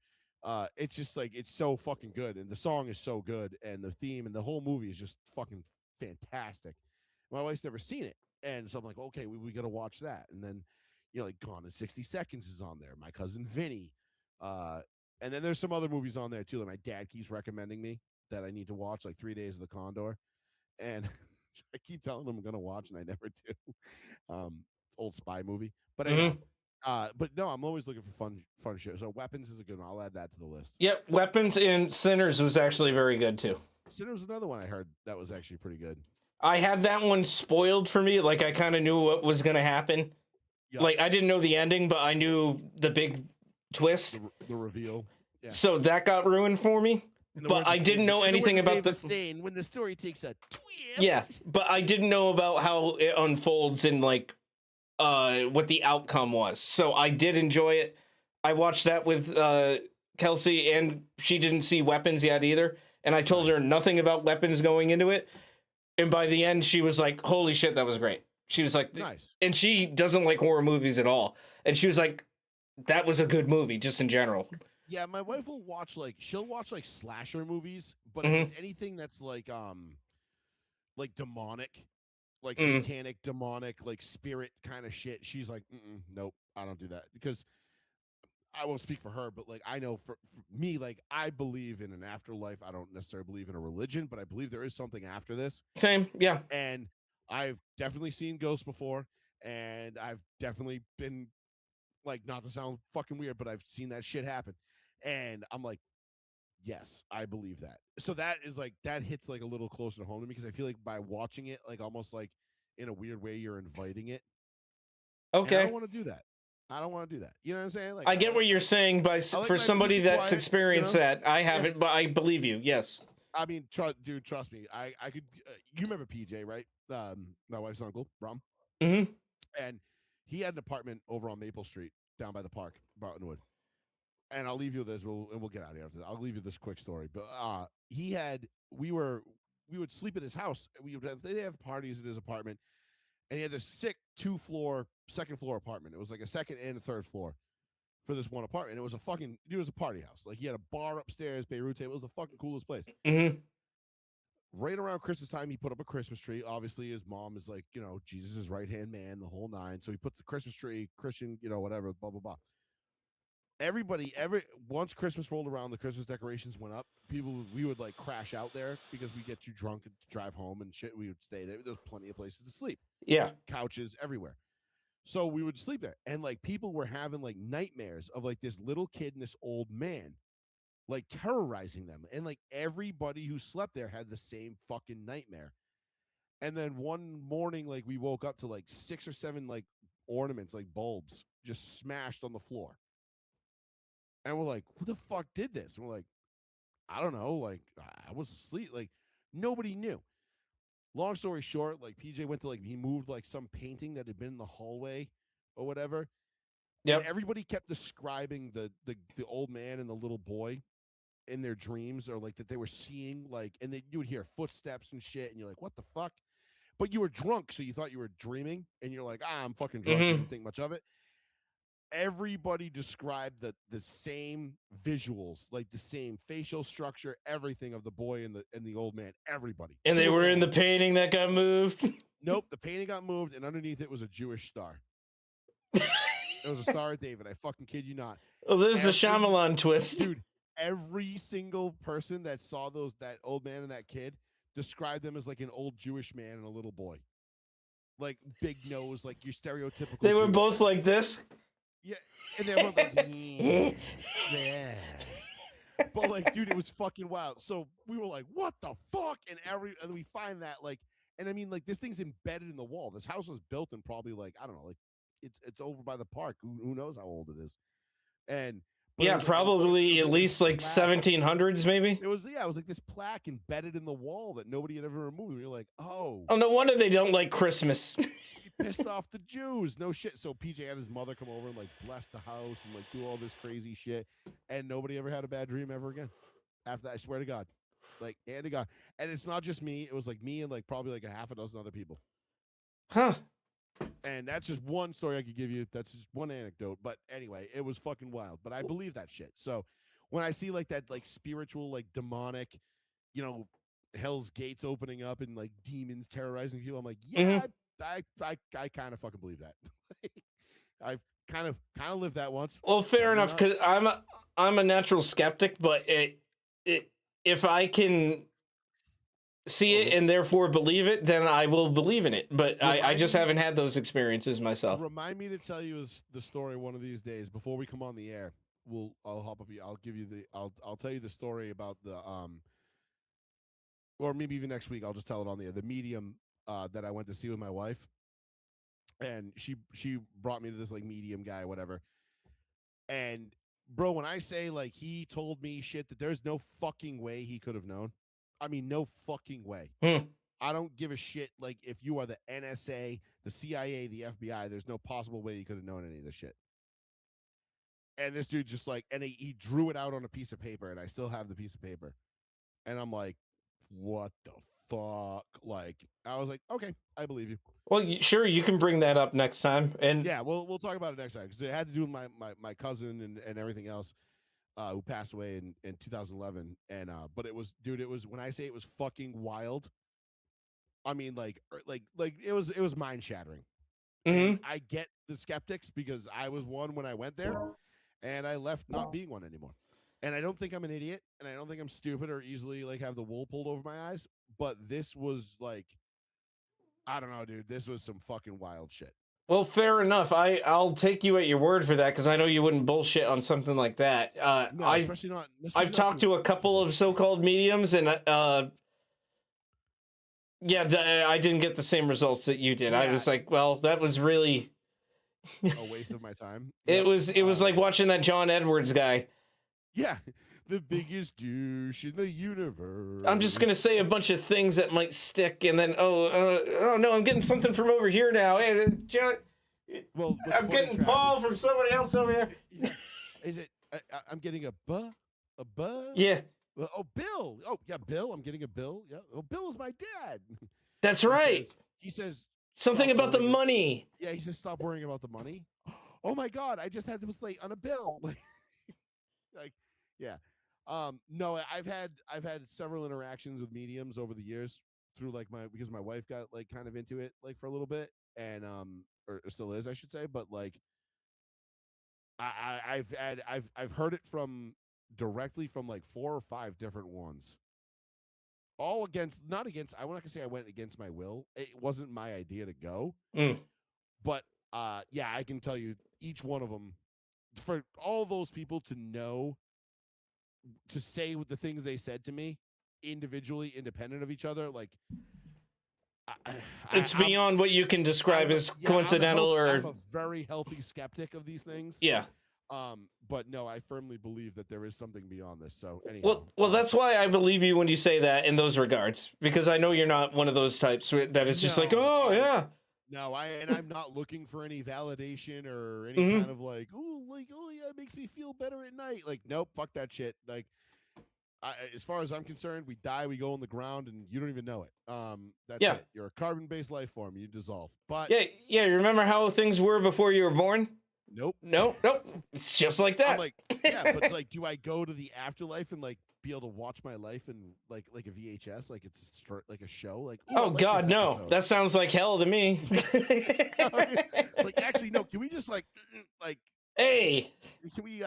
It's just like it's so fucking good, and the song is so good, and the theme and the whole movie is just fucking fantastic. My wife's never seen it, and so I'm like, okay, we got to watch that. And then, you know, like Gone in 60 Seconds is on there. My Cousin Vinny, and then there's some other movies on there too that my dad keeps recommending me that I need to watch, like 3 Days of the Condor, and I keep telling him I'm gonna watch, and I never do. Old spy movie, but anyway. But no, I'm always looking for fun shit. So Weapons is a good one. I'll add that to the list. Yep, Weapons and Sinners was actually very good too. Sinners was another one I heard that was actually pretty good. I had that one spoiled for me. Like I kind of knew what was going to happen. Yep. Like I didn't know the ending, but I knew the big twist, the reveal. Yeah. So that got ruined for me. But I didn't know anything about the Mustaine when the story takes a twist. Yeah, but I didn't know about how it unfolds and like what the outcome was. So I did enjoy it. I watched that with Kelsey, and she didn't see Weapons yet either. And I told her nothing about Weapons going into it. And by the end, she was like, holy shit, that was great. She was like, nice. And she doesn't like horror movies at all. And she was like, that was a good movie, just in general. Yeah, my wife will watch she'll watch slasher movies, but if it's anything that's like demonic, like satanic, demonic, like spirit kind of shit, she's like, nope, I don't do that. Because I won't speak for her, but like I know for me, like I believe in an afterlife. I don't necessarily believe in a religion, but I believe there is something after this. Same, yeah. And I've definitely seen ghosts before, and I've definitely been like, not to sound fucking weird, but I've seen that shit happen. And I'm like, yes, I believe that. So that is like that hits like a little closer to home to me because I feel like by watching it, like almost like in a weird way, you're inviting it. Okay. And I don't want to do that. I don't want to do that. You know what I'm saying? Like, I get what you're saying, for somebody that's experienced that. I haven't, but I believe you. Yes. I mean, dude, trust me. I could. You remember PJ, right? My wife's uncle, Brum, Mm-hmm. and he had an apartment over on Maple Street, down by the park, Bartonwood. And I'll leave you this. We'll get out of here after this. I'll leave you this quick story. But he had. We would sleep at his house. They'd have parties at his apartment, and he had this sick second floor apartment. It was like a second and a third floor for this one apartment. It was a party house. Like he had a bar upstairs, Beirut table. It was the fucking coolest place. Mm-hmm. Right around Christmas time, he put up a Christmas tree. Obviously, his mom is like, Jesus' right-hand man, the whole nine. So he puts the Christmas tree, Christian, whatever, blah, blah, blah. Once Christmas rolled around, the Christmas decorations went up. We would like crash out there because we get too drunk and drive home and shit. We would stay there. There's plenty of places to sleep. Yeah. Couches everywhere. So we would sleep there. And like people were having like nightmares of like this little kid and this old man like terrorizing them. And like everybody who slept there had the same fucking nightmare. And then one morning, like we woke up to like 6 or 7 like ornaments, like bulbs, just smashed on the floor. And we're like, who the fuck did this? And we're like, I don't know. Like, I was asleep. Like, nobody knew. Long story short, like PJ went to he moved like some painting that had been in the hallway or whatever. Yep. And everybody kept describing the old man and the little boy in their dreams, or like that they were seeing, like, and then you would hear footsteps and shit, and you're like, what the fuck? But you were drunk, so you thought you were dreaming, and you're like, I'm fucking drunk, didn't think much of it. Everybody described the same visuals, like the same facial structure, everything of the boy and the old man. Everybody, and they were in the painting that got moved. Nope, the painting got moved, and underneath it was a Jewish star. It was a Star of David. I fucking kid you not. Oh, this is a Shyamalan twist, dude. Every single person that saw that old man and that kid described them as like an old Jewish man and a little boy, like big nose, like your stereotypical. They were Jewish. both like this. Yeah, and they were like, yeah. But like, dude, it was fucking wild. So we were like, what the fuck? And we find that like, and I mean, like, this thing's embedded in the wall. This house was built in probably like, I don't know, like it's over by the park. Who knows how old it is? And yeah, probably at least like 1700s, maybe. It was like this plaque embedded in the wall that nobody had ever removed. And you're like, oh, no wonder they don't like Christmas. He pissed off the Jews. No shit. So PJ had his mother come over and like bless the house and like do all this crazy shit, and nobody ever had a bad dream ever again. After that, I swear to God, like, and to God, and it's not just me. It was like me and like probably like a half a dozen other people. Huh. And that's just one story I could give you. That's just one anecdote. But anyway, it was fucking wild. But I believe that shit. So when I see like that, like spiritual, like demonic, Hell's Gates opening up and like demons terrorizing people, I'm like, yeah, I kind of fucking believe that. I've kind of lived that once. Well, fair enough, because I'm a natural skeptic, but if I can see it and therefore believe it, then I will believe in it. But I just haven't had those experiences myself. Remind me to tell you the story one of these days before we come on the air. I'll hop up. I'll tell you the story about the or maybe even next week. I'll just tell it on the air. The medium that I went to see with my wife, and she brought me to this like medium guy, whatever. And bro, when I say like he told me shit that there's no fucking way he could have known. I mean, no fucking way. I don't give a shit. Like, if you are the NSA, the CIA, the FBI, there's no possible way you could have known any of this shit. And this dude just like, and he drew it out on a piece of paper, and I still have the piece of paper. And I'm like, what the fuck? Like, I was like, okay, I believe you. Well, sure, you can bring that up next time. And yeah, we'll talk about it next time, because it had to do with my cousin and everything else. Who passed away in 2011, and but it was when I say it was fucking wild, I mean like it was mind shattering. I get the skeptics because I was one when I went there, and I left not being one anymore. And I don't think I'm an idiot, and I don't think I'm stupid or easily like have the wool pulled over my eyes. But this was like, I don't know, dude. This was some fucking wild shit. Well, fair enough. I'll take you at your word for that, because I know you wouldn't bullshit on something like that. No, especially not. I've talked to a couple of so-called mediums, and I didn't get the same results that you did. Yeah. I was like, well, that was really a waste of my time. It was like watching that John Edwards guy. Yeah, the biggest douche in the universe. I'm just gonna say a bunch of things that might stick, and then oh no, I'm getting something from over here now. Hey, Well, I'm getting Paul from somebody else over here. Yeah. Is it? I'm getting a buh. Yeah, Oh, Bill. Oh, yeah, Bill. I'm getting a bill. Yeah. Oh, Bill is my dad. that's right. He says Something stop about the worrying- money. Yeah, he says stop worrying about the money. Oh my God, I just had this late on a bill. Like, yeah. No, I've had several interactions with mediums over the years through like because my wife got like kind of into it like for a little bit, and or still is, I should say, but like I've heard it from directly from like 4 or 5 different ones. All against, not against. I'm not gonna say I went against my will. It wasn't my idea to go, but yeah, I can tell you each one of them. For all those people to know, to say the things they said to me individually, independent of each other, like It's beyond what you can describe as coincidental I'm a very healthy skeptic of these things. Yeah. But no, I firmly believe that there is something beyond this. So anyhow, Well, that's why I believe you when you say that in those regards, because I know you're not one of those types that it's just like, oh yeah. No, I'm not looking for any validation or any kind of like, oh yeah, it makes me feel better at night. Like, nope, fuck that shit. Like, as far as I'm concerned, we die, we go on the ground, and you don't even know it. That's it. You're a carbon-based life form. You dissolve. But yeah. You remember how things were before you were born? Nope. It's just like that. I'm like, yeah, but like, do I go to the afterlife and like be able to watch my life and like a VHS, like it's like a show? Like, oh God, no, that sounds like hell to me. Like, actually, no. Can we just like, hey, can we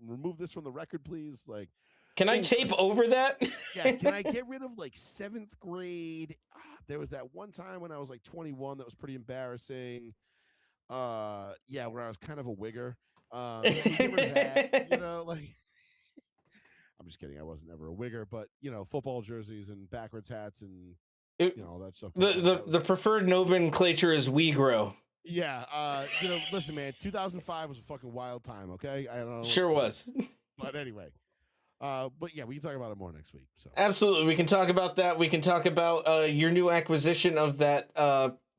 remove this from the record, please? Like, can I tape over that? Yeah, can I get rid of like 7th grade? There was that one time when I was like 21 that was pretty embarrassing. Yeah, where I was kind of a wigger. Get rid of that, like I'm just kidding. I wasn't ever a wigger, but football jerseys and backwards hats and all that stuff. The preferred nomenclature is Wegro. Yeah, listen, man, 2005 was a fucking wild time, okay? I don't know. Sure was. But anyway. But yeah, we can talk about it more next week. So absolutely, we can talk about that. We can talk about your new acquisition of that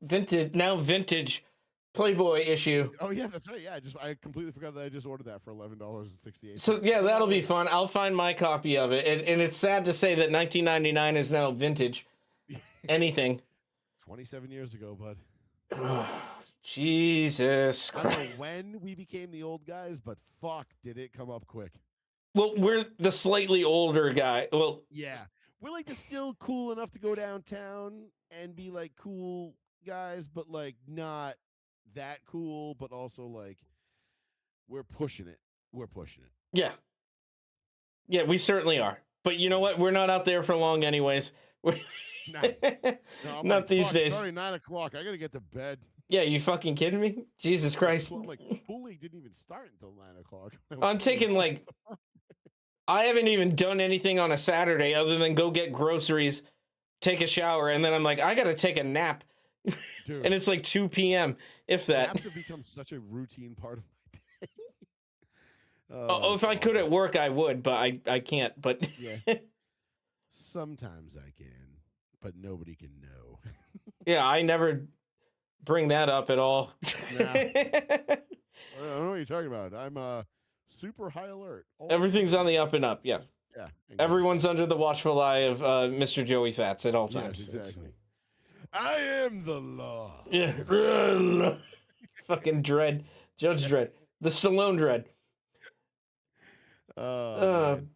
vintage Playboy issue. Oh yeah, that's right. Yeah, I completely forgot that I just ordered that for $11.68. So yeah, that'll be fun. I'll find my copy of it, and it's sad to say that 1999 is now vintage. Anything. 27 years ago, bud. Jesus Christ. I don't know when we became the old guys, but fuck, did it come up quick. Well, we're the slightly older guy. Well, yeah, we're like the still cool enough to go downtown and be like cool guys, but like not that cool, but also like we're pushing it. Yeah, we certainly are. But you know what? We're not out there for long, anyways. No, not like, these days. It's already 9 o'clock. I gotta get to bed. Yeah, you fucking kidding me? Jesus Christ! I'm like, pool league didn't even start until 9 o'clock. I'm taking like. I haven't even done anything on a Saturday other than go get groceries, take a shower, and then I'm like, I gotta take a nap. Dude, and it's like 2 p.m. If that. Naps have become such a routine part of my day. If I could at work, I would, but I can't. But yeah, sometimes I can, but nobody can know. Yeah, I never bring that up at all. No. I don't know what you're talking about. I'm super high alert. Everything's on the up and up. Yeah. Yeah. Exactly. Everyone's under the watchful eye of Mr. Joey Fats at all times. Yes, exactly. I am the law. Yeah. Fucking Dredd. Judge Dredd. The Stallone Dredd.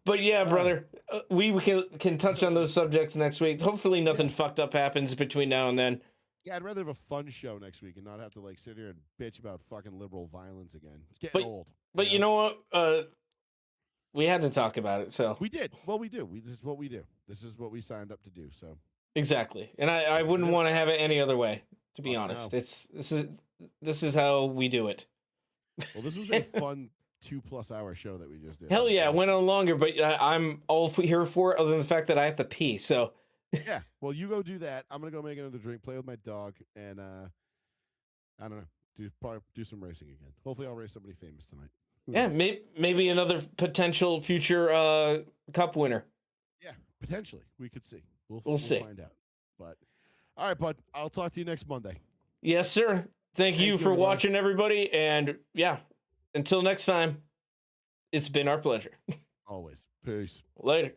But yeah, brother, we can touch on those subjects next week. Hopefully nothing fucked up happens between now and then. Yeah, I'd rather have a fun show next week and not have to like sit here and bitch about fucking liberal violence again. It's getting old. But you know what? We had to talk about it, so we did. Well, we do. This is what we do. This is what we signed up to do. So exactly, and I wouldn't want to have it any other way. To be honest, no. This is how we do it. Well, this was a fun 2+ hour show that we just did. Hell yeah, it went on longer, but I'm all here for it. Other than the fact that I have to pee, so. Yeah, well, you go do that. I'm gonna go make another drink, play with my dog, and I don't know, probably do some racing again. Hopefully, I'll race somebody famous tonight. Yeah, maybe another potential future cup winner. Yeah, potentially. We could see. We'll see. Find out. But all right, bud. I'll talk to you next Monday. Yes, sir. Thank you for watching, everybody. And yeah, until next time, it's been our pleasure. Always. Peace. Later.